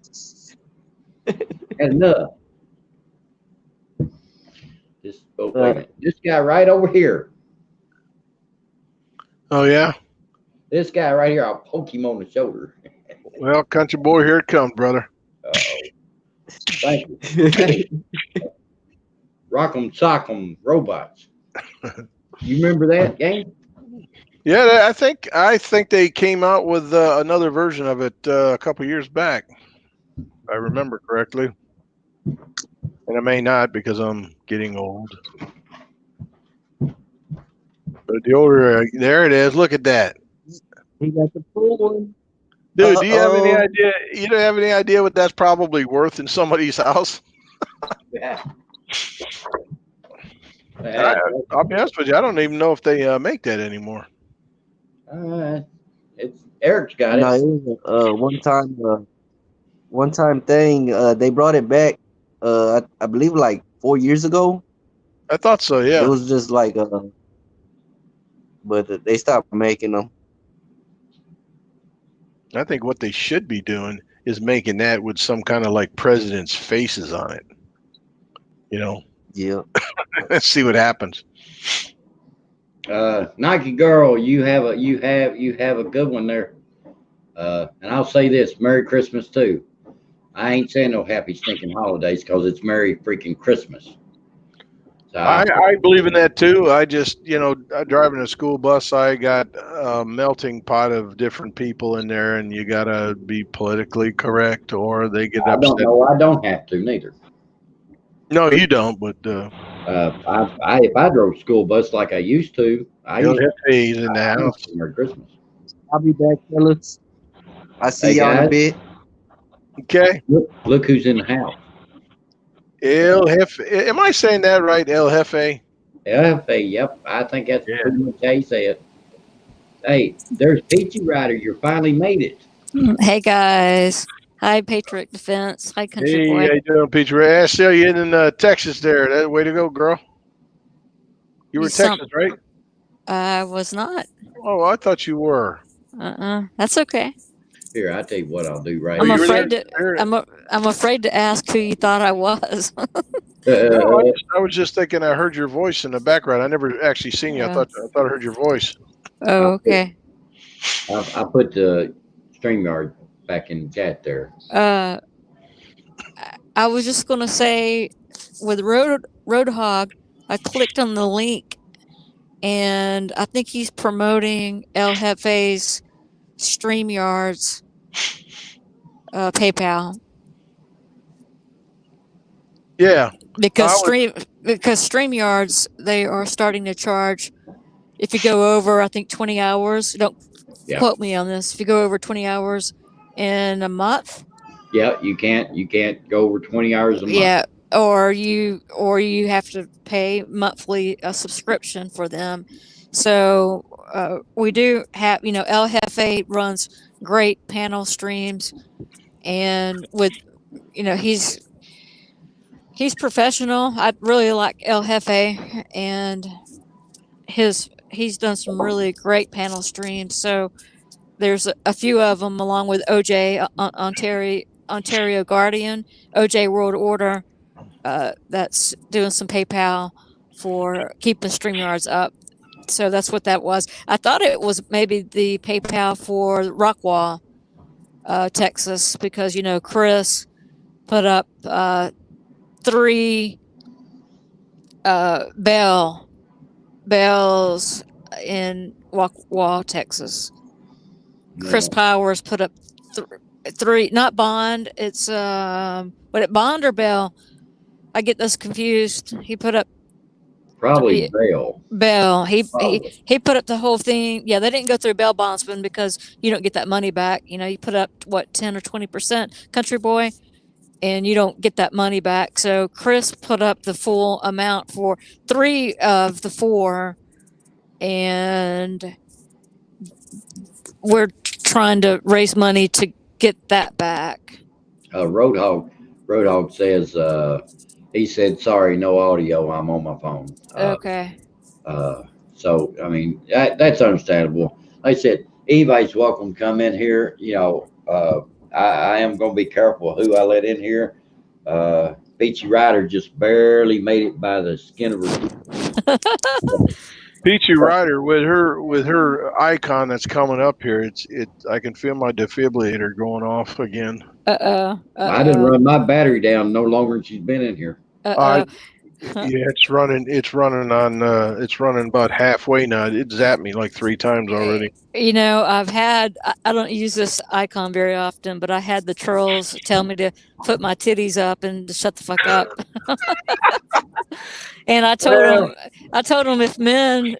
Enough. Wait a minute. This guy right over here. Oh, yeah? This guy right here, I'll poke him on the shoulder. Well, country boy, here it comes, brother. Thank you. Hey. Rock'em Sock'em Robots. You remember that game? Yeah, I think they came out with another version of it a couple years back. If I remember correctly. And I may not because I'm getting old. But the older, there it is. Look at that. He got the full one. Dude, do you have any idea? You don't have any idea what that's probably worth in somebody's house? Yeah. I'll be honest with you. I don't even know if they make that anymore. It's Eric's got it. No, it was one time thing. They brought it back. I believe like 4 years ago. I thought so. Yeah. It was just like but they stopped making them. I think what they should be doing is making that with some kind of like president's faces on it. You know. Yeah. Let's see what happens. Nike girl, you have a good one there. And I'll say this: Merry Christmas too. I ain't saying no happy stinking holidays because it's Merry freaking Christmas. So I believe in that too. I just, driving a school bus, I got a melting pot of different people in there, and you gotta be politically correct, or they get upset. I don't have to neither. No, you don't. But if I drove a school bus like I used to, you'll have fees in the house. Merry Christmas. I'll be back, fellas. I see y'all in a bit. Okay. Look who's in the house. El Jefe. Am I saying that right? El Jefe? El Jefe, yep. I think that's pretty much how you say it. Hey, there's Peachy Rider. You finally made it. Hey, guys. Hi, Patriot Defense. Hi, Country Boy. Hey, how you doing, Peachy Rider? I see you in Texas there. That way to go, girl. You were in Texas, right? I was not. Oh, I thought you were. That's okay. Here, I'll tell you what I'll do right I'm here. afraid to. I'm afraid to ask who you thought I was. No, I was just thinking. I heard your voice in the background. I never actually seen you. I thought I heard your voice. Oh, okay. I put the StreamYard back in the chat there. I was just gonna say, with Roadhog, I clicked on the link, and I think he's promoting El Jefe's StreamYard's PayPal. Yeah. Because StreamYards, they are starting to charge if you go over, I think 20 hours. Don't quote me on this. If you go over 20 hours in a month. Yeah, you can't go over 20 hours a month. Yeah, or you have to pay monthly a subscription for them. So we do have, El Jefe runs great panel streams, and with, he's professional. I really like El Jefe, and he's done some really great panel streams. So there's a few of them, along with OJ Ontario Guardian, OJ World Order, that's doing some PayPal for keeping StreamYards up. So that's what that was. I thought it was maybe the PayPal for Rockwall, Texas, because Chris put up 3 bells in Rockwall, Texas. Yeah. Chris Powers put up 3, not Bond. It's Bond or Bell? I get this confused. He put up Probably Bell. Bell. He put up the whole thing. Yeah, they didn't go through bail bondsman because you don't get that money back. You know, you put up what 10 or 20%, Country Boy, and you don't get that money back. So Chris put up the full amount for 3 of the 4, and we're trying to raise money to get that back. Roadhog says he said sorry, no audio. I'm on my phone. Okay. So I mean that's understandable. Like I said, anybody's welcome to come in here. You know, I am going to be careful who I let in here. Peachy Rider just barely made it by the skin of her. Peachy Rider with her icon that's coming up here. I can feel my defibrillator going off again. I didn't run my battery down no longer than she's been in here. Yeah, it's running about halfway now. It zapped me like 3 times already. You know, I don't use this icon very often, but I had the trolls tell me to put my titties up and to shut the fuck up. And I told them if men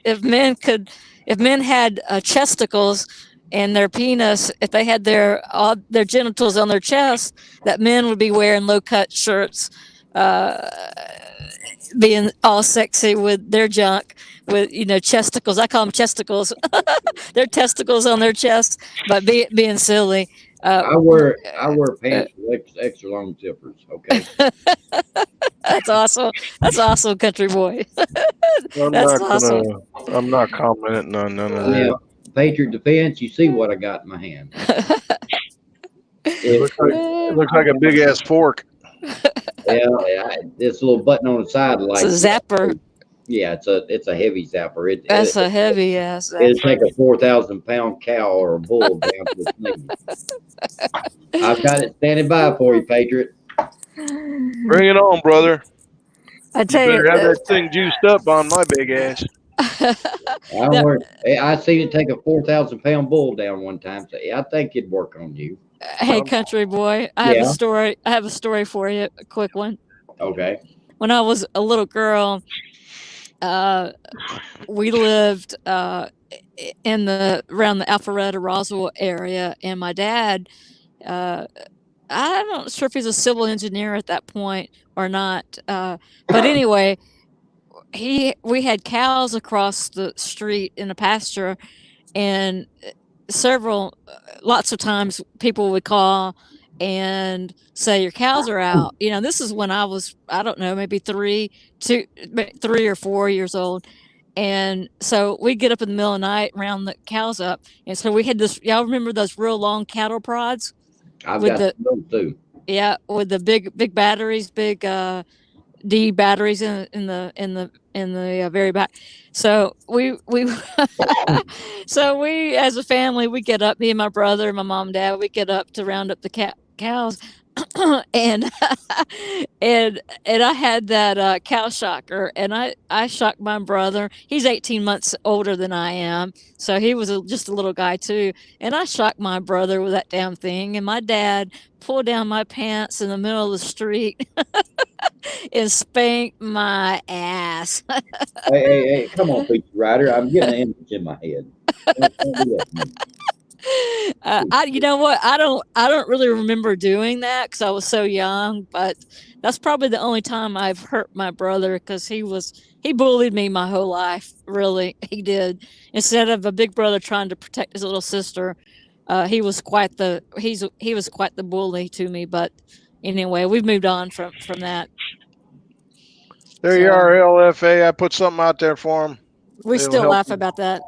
had chesticles and their penis, if they had their genitals on their chest, that men would be wearing low cut shirts, being all sexy with their junk, with chesticles. I call them chesticles. Their testicles on their chest, but being silly. I wear pants with extra long zippers. Okay. That's awesome. That's awesome, Country Boy. That's awesome. I'm not commenting on none of that. Patriot Defense, you see what I got in my hand. It looks like a big ass fork. Yeah, this little button on the side, like it's a zapper. Yeah, it's a heavy zapper. That's a heavy ass zapper. It'll take a 4,000-pound cow or a bull down to the knee. I've got it standing by for you, Patriot. Bring it on, brother. I tell you, have that thing juiced up on my big ass. I seen it take a 4,000-pound bull down one time. So I think it'd work on you. Hey, Country Boy, I have a story. I have a story for you, a quick one. Okay. When I was a little girl, we lived around the Alpharetta, Roswell area, and my dad, I'm not sure if he's a civil engineer at that point or not, but anyway, we had cows across the street in a pasture, and lots of times people would call and say your cows are out. This is when I was, I don't know, maybe 3 or 4 years old. And so we'd get up in the middle of the night, round the cows up. And so we had this, y'all remember those real long cattle prods? I've got those too. Yeah, with the big batteries, big D batteries in the very back. So we as a family, we get up, me and my brother, my mom and dad, we get up to round up the cows. and I had that cow shocker, and I shocked my brother. He's 18 months older than I am, so he was just a little guy too. And I shocked my brother with that damn thing, and my dad pulled down my pants in the middle of the street and spanked my ass. hey, come on, Peachy Rider. I'm getting an image in my head. You know what? I don't really remember doing that because I was so young. But that's probably the only time I've hurt my brother, because he bullied me my whole life. Really, he did. Instead of a big brother trying to protect his little sister, he was quite the bully to me. But anyway, we've moved on from that. There you are, LFA. I put something out there for him. We still laugh about that.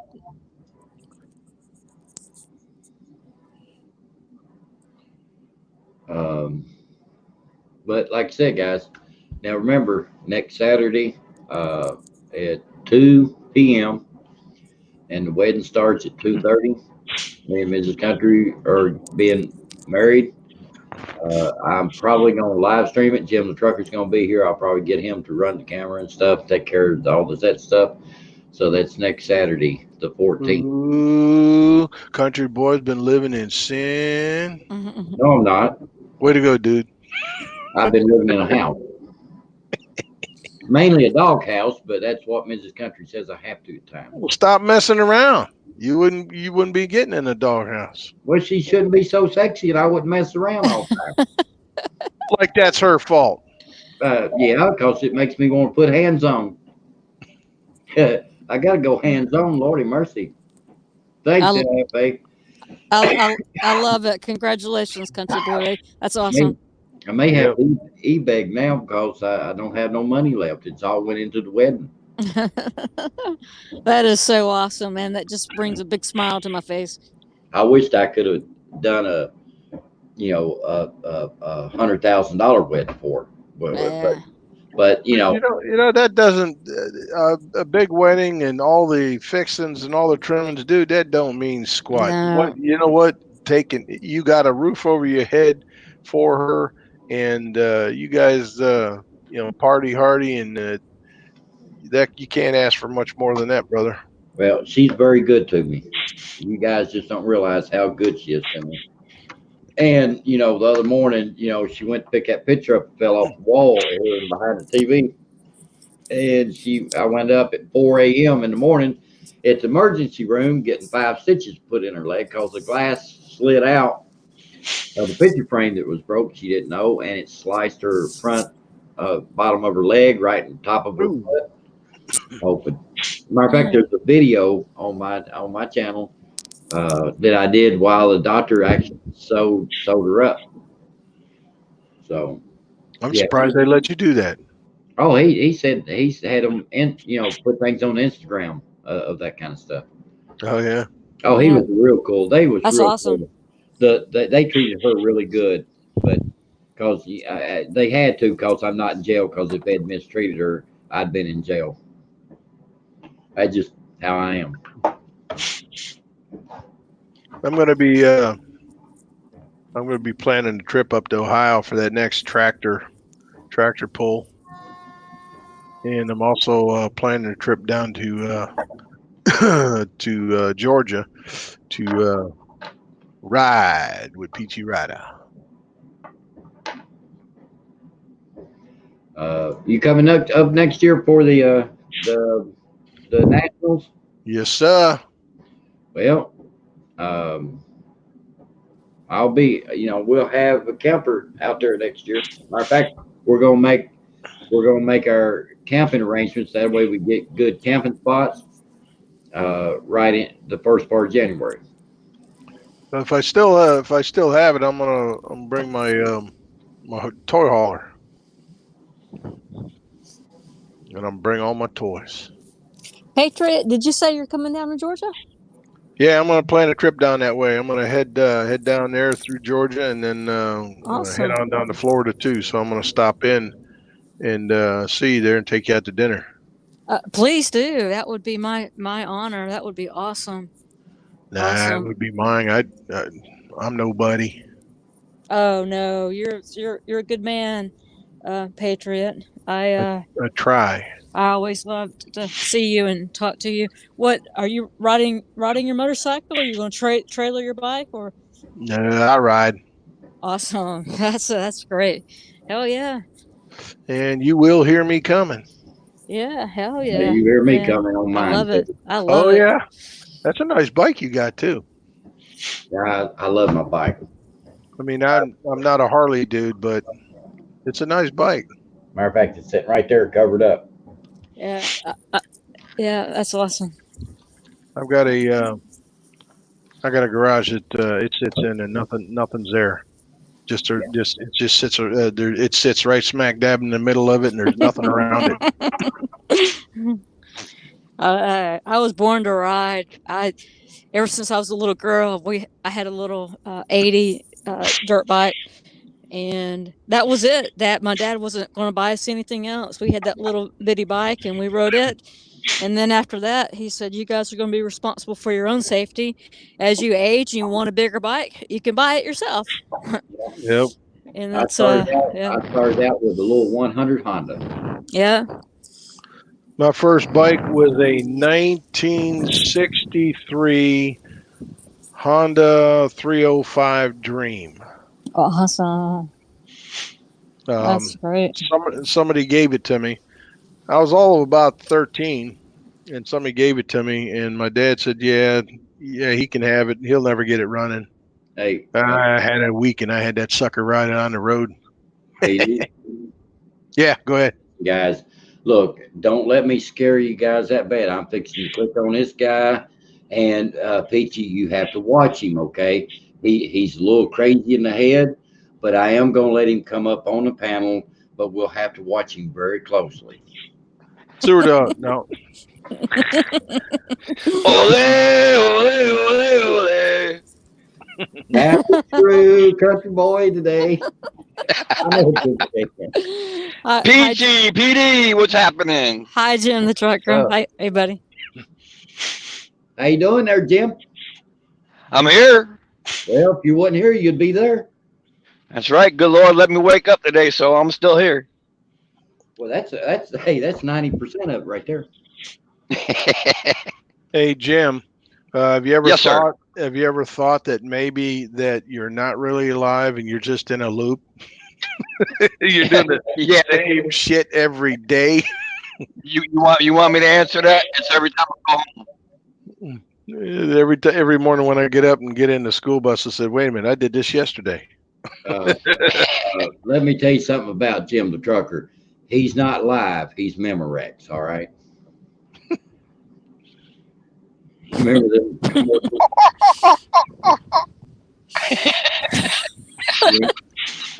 But like I said, guys, now remember, next Saturday at 2 p.m. and the wedding starts at 2:30. Me and Mrs. Country are being married. I'm probably going to live stream it. Jim the Trucker's going to be here. I'll probably get him to run the camera and stuff, take care of all that stuff. So that's next Saturday, the 14th. Ooh, Country Boy's been living in sin. No, I'm not. Way to go, dude. I've been living in a house. mainly a doghouse, but that's what Mrs. Country says I have to at times. Well, stop messing around. You wouldn't be getting in a doghouse. Well, she shouldn't be so sexy, and I wouldn't mess around all the time. Like that's her fault. Yeah, because it makes me want to put hands on. I got to go hands on. Lordy mercy. Thanks, LFA. I love it. Congratulations, Country Boy. That's awesome. I may have eBay now because I don't have no money left. It's all went into the wedding. That is so awesome, man. That just brings a big smile to my face. I wished I could have done a $100,000 wedding for her. But you know that doesn't a big wedding and all the fixings and all the trimmings, dude. That don't mean squat. No. What? You got a roof over your head for her, and you guys, party hardy, and that you can't ask for much more than that, brother. Well, she's very good to me. You guys just don't realize how good she is to me. And, the other morning, she went to pick that picture up and fell off the wall here behind the TV. And I went up at 4 a.m. in the morning at the emergency room getting 5 stitches put in her leg because the glass slid out of the picture frame that was broke. She didn't know, and it sliced her bottom of her leg right on top of her foot open. Matter of fact, there's a video on my channel that I did while the doctor actually sewed her up. So I'm surprised they let you do that. Oh, he said he's had them put things on Instagram of that kind of stuff. Oh yeah. Oh, he was real cool. That's real awesome. Cool. They treated her really good, but because they had to, because I'm not in jail. Because if they'd mistreated her, I'd been in jail. That's just how I am. I'm gonna be planning a trip up to Ohio for that next tractor pull, and I'm also planning a trip down to to Georgia to ride with Peachy Rider. You coming up next year for the Nationals? Yes, sir. Well, I'll be, we'll have a camper out there next year. Matter of fact, we're gonna make our camping arrangements. That way we get good camping spots right in the first part of January. But if I still have it, I'm gonna bring my my toy hauler, and I'm bring all my toys. Patriot, did you say you're coming down to Georgia? Yeah, I'm gonna plan a trip down that way. I'm gonna head down there through Georgia, and then Awesome. head on down to Florida too. So I'm gonna stop in and see you there and take you out to dinner. Please do. That would be my honor. That would be awesome. Nah, Awesome. it would be mine. I'm nobody. Oh no, you're a good man, Patriot. I try. I always loved to see you and talk to you. What are you riding your motorcycle? Or are you going to trailer your bike or? No, I ride. Awesome. That's great. Hell yeah. And you will hear me coming. Yeah. Hell yeah. You hear me Yeah. coming on mine. I love it. I love Oh it. yeah, that's a nice bike you got too. Yeah, I love my bike. I mean, I'm not a Harley dude, but it's a nice bike. Matter of fact, it's sitting right there, covered up. Yeah. Yeah. That's awesome. I've got a garage that it sits in, and nothing's there. It just sits there. It sits right smack dab in the middle of it, and there's nothing around it. I was born to ride. Ever since I was a little girl, I had a little 80 dirt bike, and that was it. That my dad wasn't going to buy us anything else. We had that little bitty bike, and we rode it. And then after that, he said, "You guys are going to be responsible for your own safety. As you age and you want a bigger bike, you can buy it yourself." Yep. And that's I started out with a little 100 Honda. Yeah. My first bike was a 1963 Honda 305 Dream. Awesome. That's great. Somebody gave it to me, I was all of about 13, and somebody gave it to me, and my dad said, yeah, he can have it. He'll never get it running. Hey, I had a week, and I had that sucker riding on the road. hey, Yeah, go ahead. guys, look, don't let me scare you guys that bad. I'm fixing to click on this guy, and Peachy, you have to watch him, okay? He's a little crazy in the head, but I am going to let him come up on the panel, but we'll have to watch him very closely. Sewer dog, no. Ole, ole, ole, ole. That's true, country boy today. PG, PD, what's happening? Hi, Jim the trucker. Hi, hey, buddy. How you doing there, Jim? I'm here. Well, if you wasn't here, you'd be there. That's right. Good Lord, let me wake up today, so I'm still here. Well, that's 90% of it right there. Hey, Jim, have you ever Yes, sir. thought? Have you ever thought that maybe that you're not really alive and you're just in a loop? You're doing the same shit every day. You want me to answer that? It's every time I go home. Every morning when I get up and get in the school bus, I said, "Wait a minute, I did this yesterday." Let me tell you something about Jim the trucker. He's not live. He's Memorex. All right. Remember that?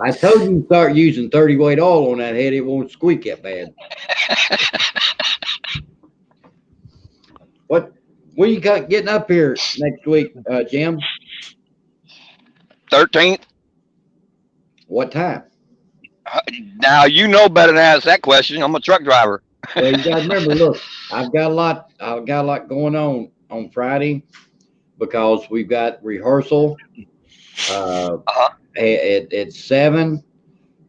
I told you to start using 30 weight oil on that head. It won't squeak that bad. When you got getting up here next week, Jim? 13th. What time? Now you know better than ask that question. I'm a truck driver. Well, you gotta remember. Look, I've got a lot going on Friday because we've got rehearsal. At 7,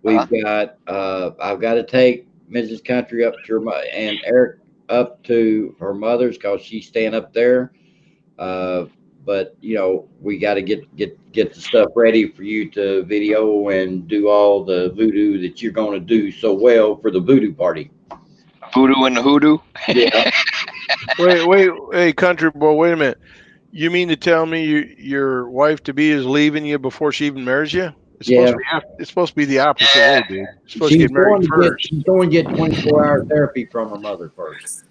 we've got. I've got to take Mrs. Country up to her and Eric up to her mother's because she's staying up there. But you know, we got to get the stuff ready for you to video and do all the voodoo that you're going to do so well for the voodoo party. Voodoo and the hoodoo. Yeah. Wait, hey, country boy, wait a minute. You mean to tell me your wife to be is leaving you before she even marries you? It's supposed to be the opposite way, dude. You're supposed to get married first. She's going to get 24-hour therapy from her mother first.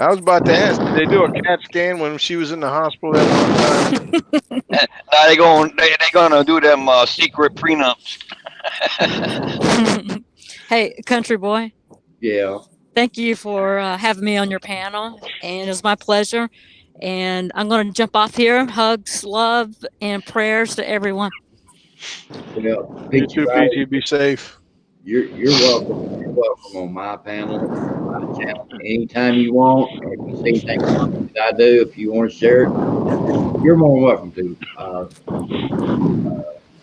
I was about to ask, did they do a CAT scan when she was in the hospital that one time? Now they're gonna do them secret prenups. Hey, country boy. Yeah. Thank you for having me on your panel, and it was my pleasure. And I'm going to jump off here. Hugs, love, and prayers to everyone. Yeah. You too, PG. Be safe. You're welcome. You're welcome on my panel, my channel, anytime you want. If you see anything that I do, if you want to share it, you're more than welcome to.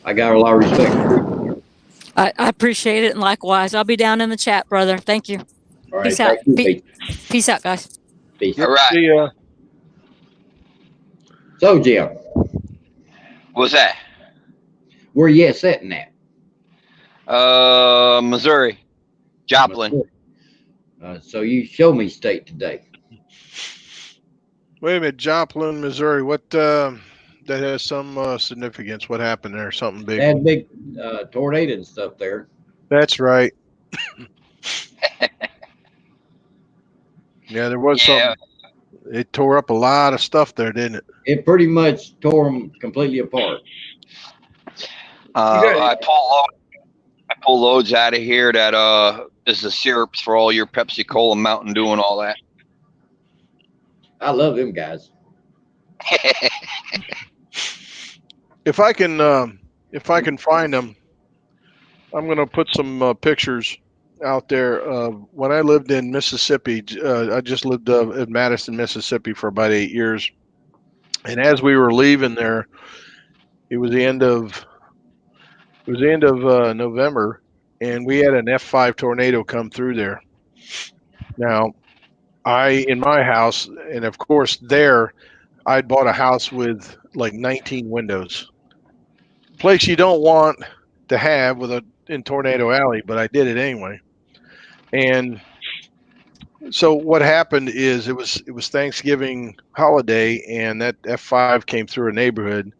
I got a lot of respect for you. I appreciate it, and likewise. I'll be down in the chat, brother. Thank you. All right, peace out. you, Peace out, guys. Peace. All right. See ya. So, Jim, What's that? where you sitting at? Missouri, Joplin. So you show me state today. Wait a minute, Joplin, Missouri. What? That has some significance. What happened there? Something big. They had big tornado and stuff there. That's right. Yeah, there was something. It tore up a lot of stuff there, didn't it? It pretty much tore them completely apart. I pull loads out of here that is the syrups for all your Pepsi Cola, Mountain Dew, and all that. I love them guys. If I can find them, I'm gonna put some pictures out there. When I lived in Mississippi, I just lived in Madison, Mississippi for about 8 years. And as we were leaving there, it was the end of November, and we had an F5 tornado come through there. Now, in my house, and of course there, I'd bought a house with like 19 windows. Place you don't want to have in Tornado Alley, but I did it anyway. And so what happened is it was Thanksgiving holiday, and that F5 came through a neighborhood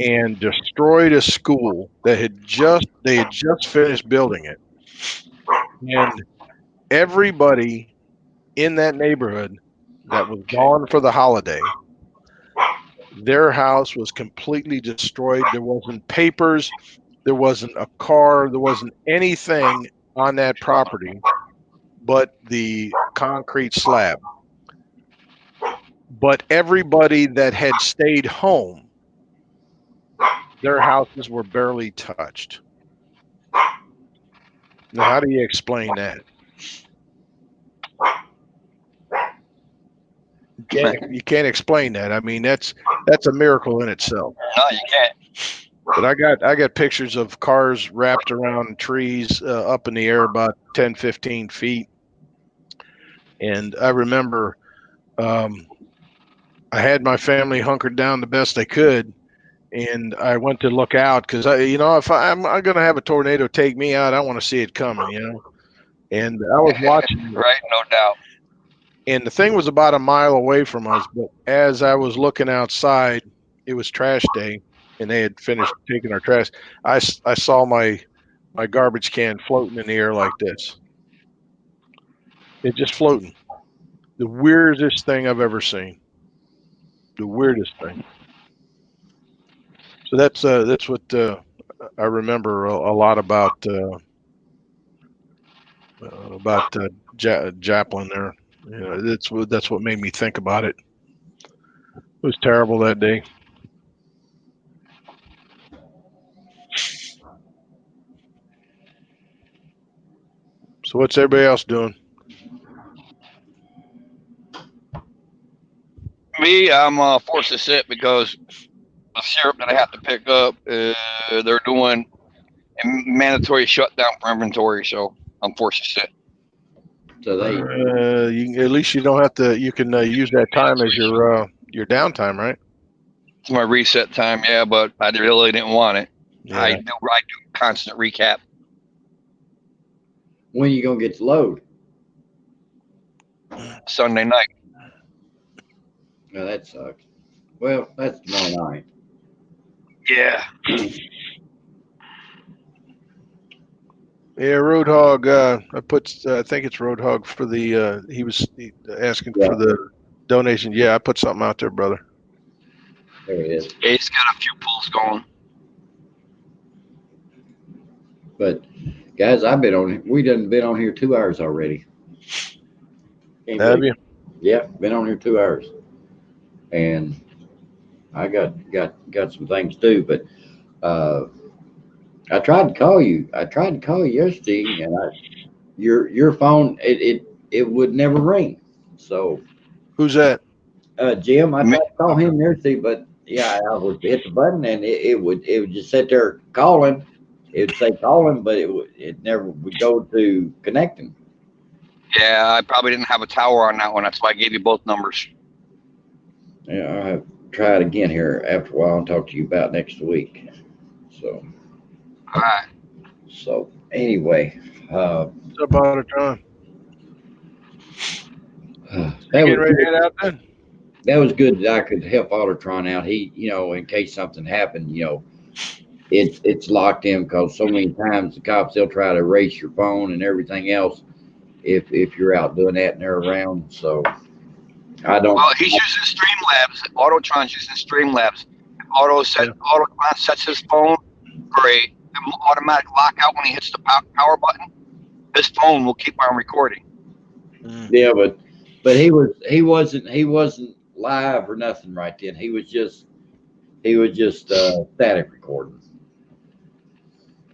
and destroyed a school that they had just finished building it. And everybody in that neighborhood that was gone for the holiday, their house was completely destroyed. There wasn't papers, there wasn't a car, there wasn't anything on that property but the concrete slab. But everybody that had stayed home, their houses were barely touched. Now, how do you explain that? You can't explain that. I mean, that's a miracle in itself. No, you can't. But I got pictures of cars wrapped around trees up in the air about 10, 15 feet. And I remember I had my family hunkered down the best they could, and I went to look out because if I'm going to have a tornado take me out, I want to see it coming, And I was watching. Right, no doubt. And the thing was about a mile away from us, but as I was looking outside, it was trash day, and they had finished taking our trash. I saw my garbage can floating in the air like this. It just floating. The weirdest thing I've ever seen. The weirdest thing. So that's what I remember a lot about Joplin there. That's what made me think about it. It was terrible that day. So what's everybody else doing? Me, I'm forced to sit because the syrup that I have to pick up, they're doing a mandatory shutdown for inventory, so I'm forced to sit. So they at least you don't have to. You can use that time as your downtime, right? It's my reset time, yeah, but I really didn't want it. Yeah. I do constant recap. When you gonna get to load? Sunday night. No, that sucks. Well, that's tomorrow night. Yeah. Yeah, Roadhog. I think it's Roadhog for the. He was asking for the donation. Yeah, I put something out there, brother. There it is. Yeah, he's got a few pulls going. But guys, we done been on here 2 hours already. Have you? Yeah, been on here 2 hours, and I got some things to do. But I tried to call you. Yesterday, and your phone it would never ring. So who's that? Jim. I tried to call him yesterday, but yeah, I would hit the button and it would just sit there calling. It would say calling, but it never would go to connecting. Yeah, I probably didn't have a tower on that one. That's why I gave you both numbers. Yeah, I'll have to try it again here after a while and talk to you about next week. So. All right. So anyway, what's up, Autotron? That was good that I could help Autotron out. He, in case something happened, it's locked in because so many times the cops, they'll try to erase your phone and everything else if you're out doing that and they're around. So I don't. Well, he's using Streamlabs. Autotron's using Streamlabs. Autotron sets his phone for a automatic lockout when he hits the power button. His phone will keep on recording. Yeah, but he wasn't live or nothing right then. He was just static recording.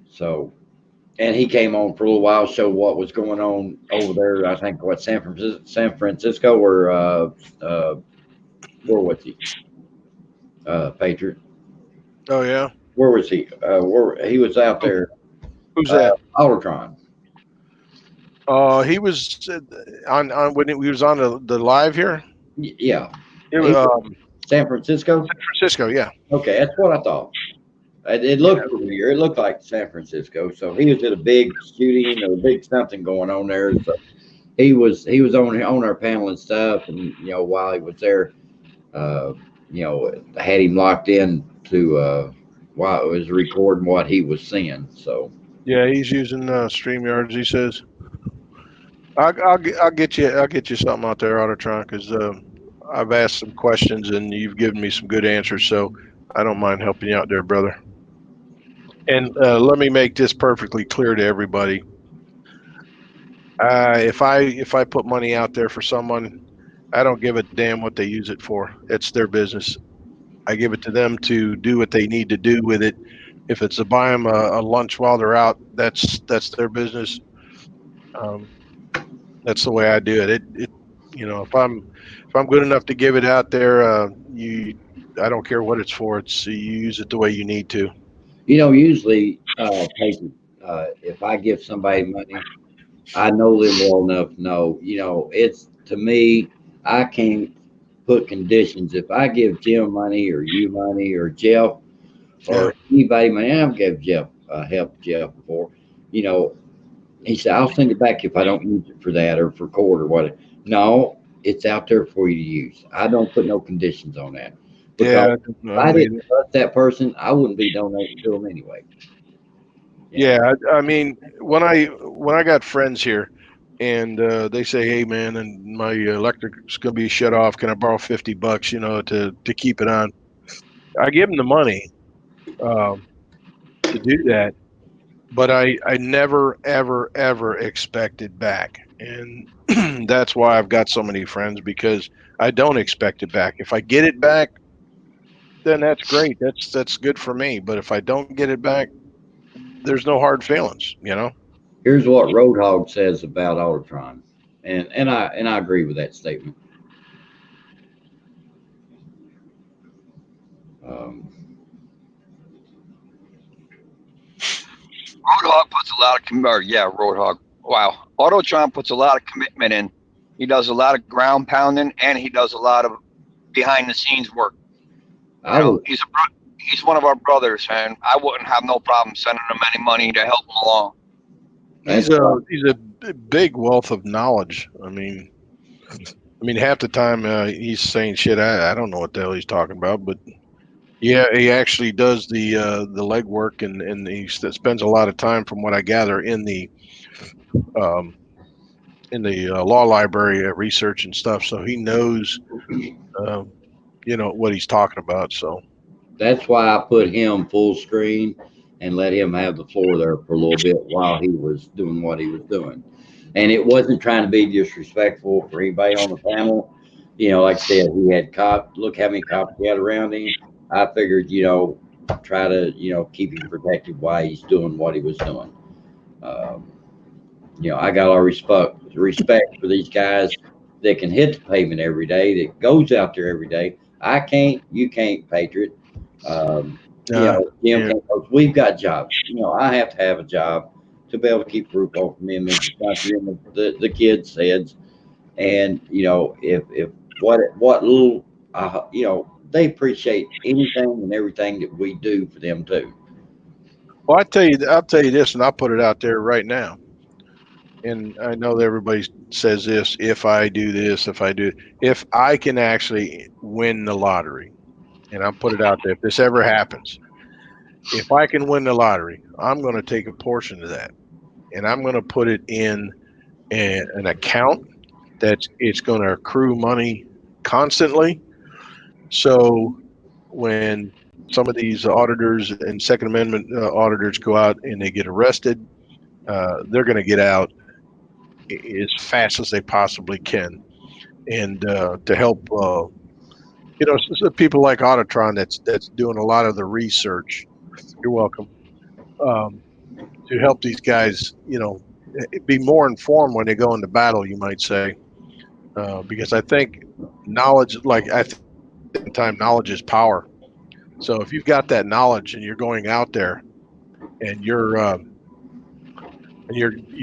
So, and he came on for a little while, showed what was going on over there. I think San Francisco, or where was he? Patriot. Oh yeah. Where was he? Where he was out there. Who's that? Autotron. He was on when he was on the live here. Yeah. It was San Francisco. San Francisco, yeah. Okay, that's what I thought. It looked familiar. It looked like San Francisco. So he was at a big shooting or a big something going on there. So he was on our panel and stuff. And while he was there, had him locked in to while it was recording what he was seeing. So yeah, he's using StreamYards. He says, "I'll get you something out there, Autotron, because I've asked some questions and you've given me some good answers. So I don't mind helping you out there, brother." And let me make this perfectly clear to everybody. If I put money out there for someone, I don't give a damn what they use it for. It's their business. I give it to them to do what they need to do with it. If it's to buy them a lunch while they're out, that's their business. That's the way I do it. If I'm good enough to give it out there, I don't care what it's for. You use it the way you need to. Usually, if I give somebody money, I know them well enough to know, it's to me, I can't put conditions. If I give Jim money or you money or Jeff or anybody money, I've gave Jeff helped Jeff before, he said, I'll send it back if I don't use it for that or for court or whatever. No, it's out there for you to use. I don't put no conditions on that. Because if I didn't trust that person, I wouldn't be donating to them anyway. Yeah, I mean, when I got friends here, and they say, "Hey, man, and my electric's gonna be shut off. Can I borrow $50, to keep it on?" I give them the money to do that, but I never, ever, ever expect it back, and that's why I've got so many friends, because I don't expect it back. If I get it back, then that's great. That's good for me. But if I don't get it back, there's no hard feelings, Here's what Roadhog says about Autotron, and I agree with that statement. Roadhog puts a lot of Roadhog. Wow, Autotron puts a lot of commitment in. He does a lot of ground pounding, and he does a lot of behind the scenes work. He's one of our brothers, and I wouldn't have no problem sending him any money to help him along. He's a big wealth of knowledge. I mean, half the time he's saying shit I don't know what the hell he's talking about, but yeah, he actually does the legwork, and he spends a lot of time, from what I gather, in the law library research and stuff. So he knows, what he's talking about. So that's why I put him full screen and let him have the floor there for a little bit while he was doing what he was doing. And it wasn't trying to be disrespectful for anybody on the panel. Like I said, he had look how many cops he had around him. I figured, try to, keep him protected while he's doing what he was doing. I got all respect for these guys that can hit the pavement every day, that goes out there every day. I can't, you can't, Patriot. We've got jobs. I have to have a job to be able to keep a roof over me and the kids' heads. And if what little they appreciate anything and everything that we do for them too. Well, I'll tell you this, and I'll put it out there right now. And I know that everybody says this: if I do this, if I can actually win the lottery, and I'll put it out there, if this ever happens, if I can win the lottery, I'm going to take a portion of that, and I'm going to put it in an account it's going to accrue money constantly. So when some of these auditors and Second Amendment auditors go out and they get arrested, they're going to get out as fast as they possibly can, and to help people like Autotron that's doing a lot of the research. You're welcome. To help these guys, be more informed when they go into battle, you might say, because I think knowledge, knowledge is power. So if you've got that knowledge and you're going out there and you're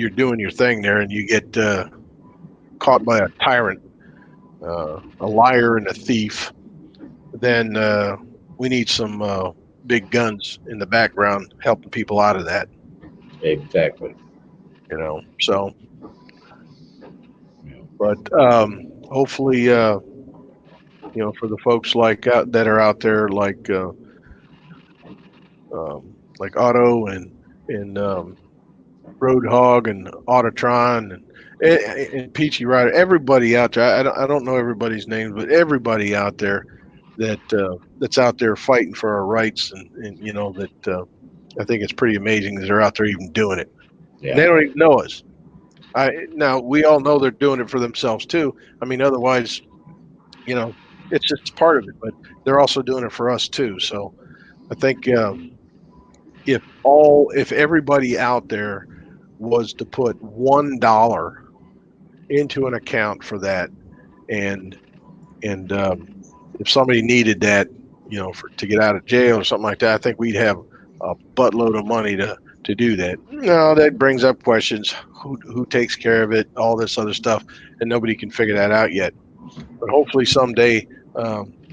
doing your thing there, and you get caught by a tyrant, a liar, and a thief, then we need some big guns in the background helping people out of that. Exactly. You know, so. But hopefully, you know, for the folks that are out there, like Otto and Roadhog and Autotron and Peachy Rider, everybody out there. I don't know everybody's names, but everybody out there that's out there fighting for our rights, and you know that I think it's pretty amazing that they're out there even doing it. Yeah. They don't even know us. Now we all know they're doing it for themselves too. I mean, otherwise, you know, it's just part of it. But they're also doing it for us too. So I think if everybody out there was to put $1 into an account for that, and if somebody needed that, you know, to get out of jail or something like that, I think we'd have a buttload of money to do that. No, that brings up questions. Who takes care of it? All this other stuff, and nobody can figure that out yet. But hopefully someday,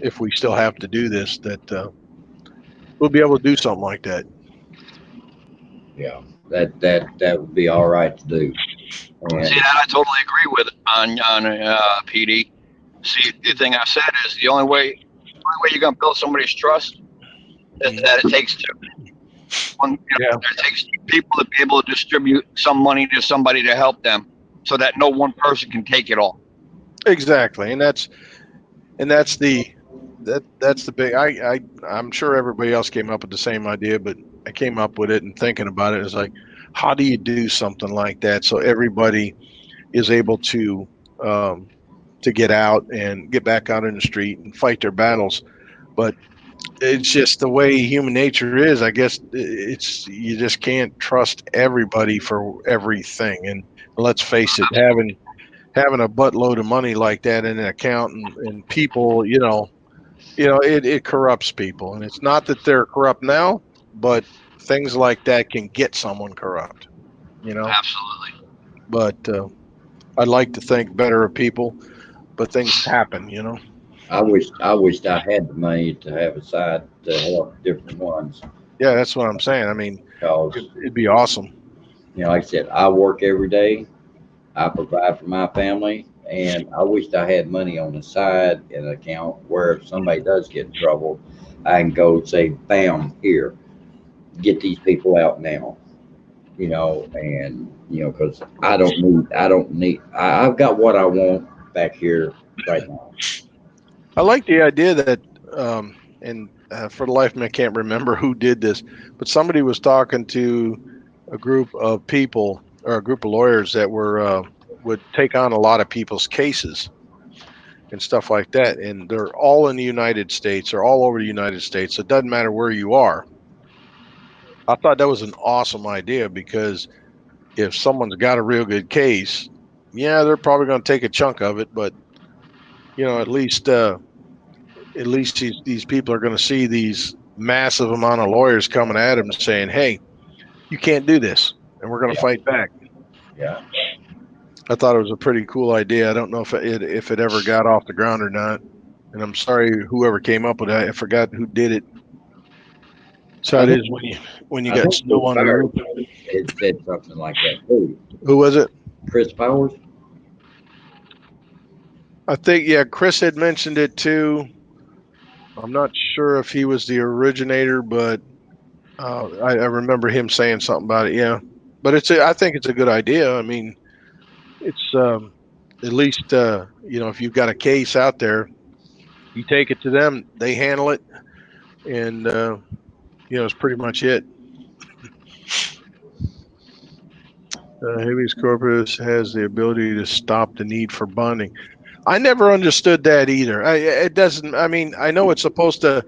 if we still have to do this, that we'll be able to do something like that. Yeah, that would be all right to do. And See, that I totally agree with on PD. See, the thing I said is the only way you're gonna build somebody's trust is that it takes two. It takes people to be able to distribute some money to somebody to help them, so that no one person can take it all. Exactly, and that's the big. I'm sure everybody else came up with the same idea, but I came up with it and thinking about it. It's like, how do you do something like that so everybody is able to get out and get back out in the street and fight their battles? But it's just the way human nature is. I guess you just can't trust everybody for everything. And let's face it, having a buttload of money like that in an account and people, you know, it corrupts people. And it's not that they're corrupt now, but things like that can get someone corrupt, you know? Absolutely. But I'd like to think better of people, but things happen, you know? I wished I had the money to have aside to help different ones. Yeah, that's what I'm saying. I mean, it'd be awesome. You know, like I said, I work every day. I provide for my family, and I wished I had money on the side in an account where if somebody does get in trouble, I can go say, bam, here, get these people out now. You know, and you know, because I've got what I want back here right now. I like the idea that, for the life of me, I can't remember who did this, but somebody was talking to a group of people or a group of lawyers that would take on a lot of people's cases and stuff like that. And they're all in the United States or all over the United States. So it doesn't matter where you are. I thought that was an awesome idea, because if someone's got a real good case, yeah, they're probably going to take a chunk of it, but you know, at least these people are going to see these massive amount of lawyers coming at them saying, hey, you can't do this, and we're going to fight back. Yeah. I thought it was a pretty cool idea. I don't know if it ever got off the ground or not, and I'm sorry whoever came up with it. I forgot who did it. So it is when you got snow on the roof. It said something like that too. Who was it? Chris Powers. I think, yeah, Chris had mentioned it too. I'm not sure if he was the originator, but I remember him saying something about it. Yeah, but I think it's a good idea. I mean, it's at least you know, if you've got a case out there, you take it to them, they handle it, and you know, it's pretty much it. Habeas corpus has the ability to stop the need for bonding. I never understood that either. It doesn't. I mean, I know it's supposed to.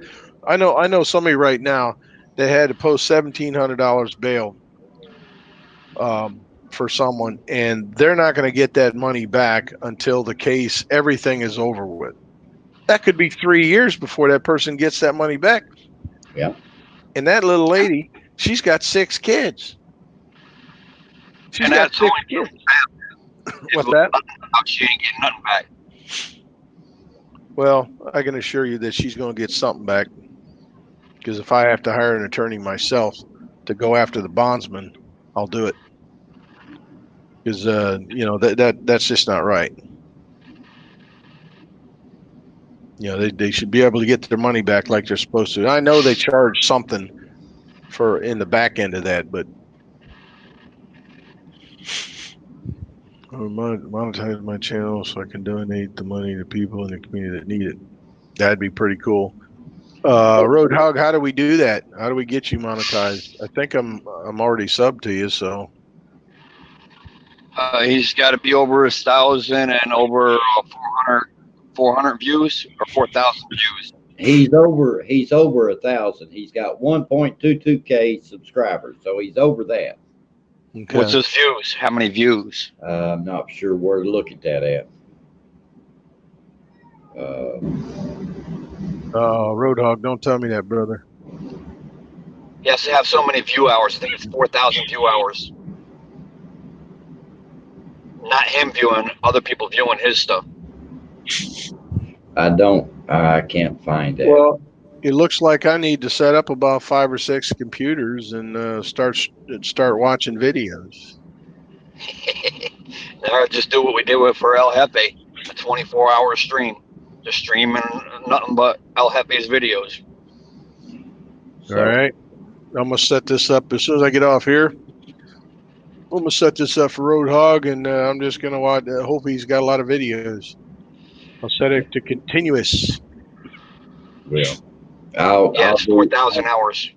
I know somebody right now that had to post $1,700 bail for someone, and they're not going to get that money back until the case, everything is over with. That could be 3 years before that person gets that money back. Yeah. And that little lady, she's got 6 kids. She's and got that's 6 kids. What's that? She ain't getting nothing back. Well, I can assure you that she's going to get something back. Because if I have to hire an attorney myself to go after the bondsman, I'll do it. Because that's just not right. They should be able to get their money back like they're supposed to. I know they charge something for in the back end of that, but monetize my channel so I can donate the money to people in the community that need it. That'd be pretty cool. Roadhog, how do we do that? How do we get you monetized? I think I'm already subbed to you, so. He's got to be over 1,000 and over 400 views or 4,000 views. He's over 1,000. He's got 1.22K subscribers, so he's over that. Okay. What's his views? How many views? I'm not sure where to look at that at. Roadhog, don't tell me that, brother. He has to have so many view hours. I think it's 4,000 view hours. Not him viewing, other people viewing his stuff. I can't find it. Well, it looks like I need to set up about 5 or 6 computers and start watching videos. Or just do what we did for El Jefe, a 24-hour stream. Just streaming nothing but El Jefe's videos. All right. I'm going to set this up as soon as I get off here. I'm going to set this up for Roadhog, and I'm just going to watch. Hope he's got a lot of videos. I'll set it to continuous. Well, I'll 4,000 hours.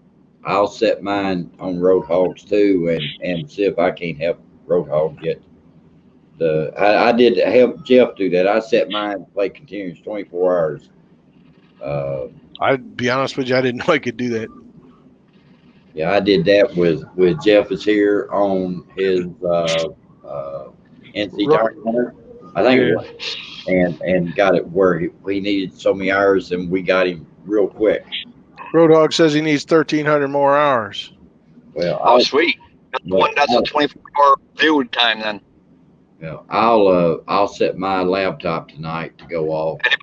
I'll set mine on Roadhogs too, and see if I can't help Roadhog get the. I did help Jeff do that. I set mine to play continuous 24 hours. I'd be honest with you, I didn't know I could do that. Yeah, I did that with Jeff is here on his NC Hunter, I think it was, and got it where he needed so many hours, and we got him real quick. Roadhog says he needs 1,300 more hours. Well, sweet. That's a 24-hour view time then. Yeah, I'll set my laptop tonight to go off. If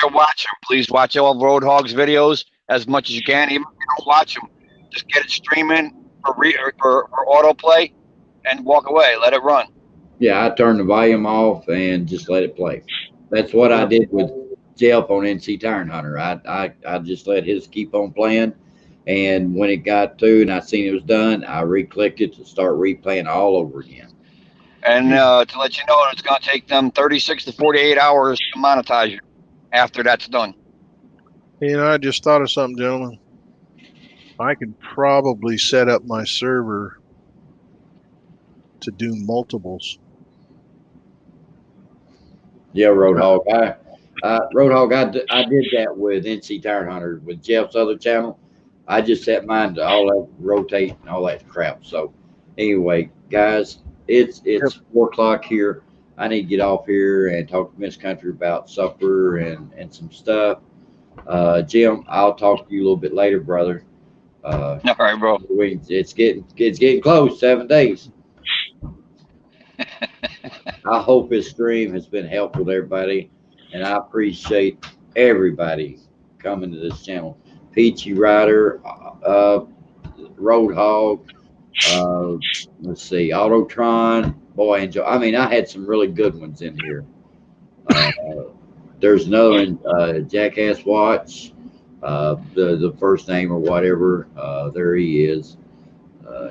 they're watching, please watch all of Roadhog's videos as much as you can. Even if you don't watch them, just get it streaming for autoplay and walk away. Let it run. Yeah, I turned the volume off and just let it play. That's what I did with Jeff on NC Tire Hunter. I just let his keep on playing, and when it got to and I seen it was done, I re-clicked it to start replaying all over again. And to let you know, it's going to take them 36 to 48 hours to monetize you after that's done. I just thought of something, gentlemen. I could probably set up my server to do multiples. Yeah, Roadhog. Roadhog, I did that with NC Tire Hunter with Jeff's other channel. I just set mine to all that rotate and all that crap. So anyway, guys, it's 4 o'clock here. I need to get off here and talk to Miss Country about supper and some stuff. Jim, I'll talk to you a little bit later, brother. All right, bro. It's getting close. 7 days. I hope this stream has been helpful to everybody, and I appreciate everybody coming to this channel. Peachy Rider, Roadhog, let's see, Autotron, boy, enjoy. I mean, I had some really good ones in here. There's another one, Jackass Watch, the first name or whatever. There he is.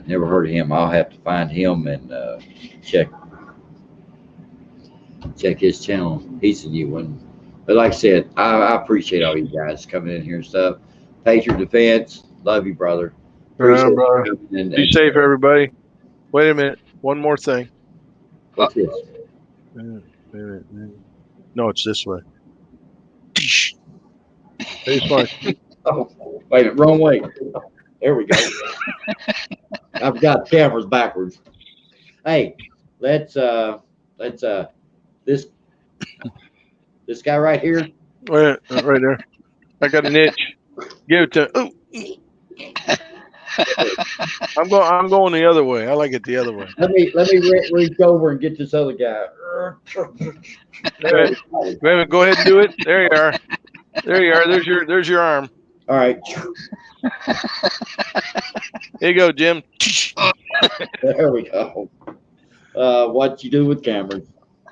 Never heard of him. I'll have to find him and check his channel. He's a new one. But like I said, I appreciate all you guys coming in here and stuff. Patriot Defense, love you, brother. Right, brother. Be safe, everybody. Wait a minute. One more thing. What's this? No, it's this way. Oh, wait a minute, wrong way. There we go. I've got cameras backwards. Hey, let's this guy right here. Right there. I got an itch. Give it to. Ooh. I'm going the other way. I like it the other way. Let me reach over and get this other guy. Go ahead and do it. There you are. There's your arm. All right. Here you go, Jim. There we go. What you do with cameras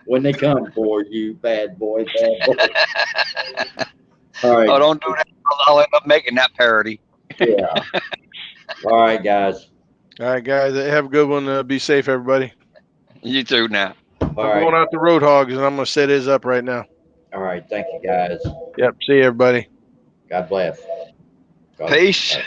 when they come for you, bad boy, bad boy. All right. Oh, don't do that. I'll end up making that parody. Yeah. All right, guys. All right, guys. Have a good one. Be safe, everybody. You too now. I'm going out the Road Hogs, and I'm going to set his up right now. All right. Thank you, guys. Yep. See you, everybody. God bless. God Peace. bless.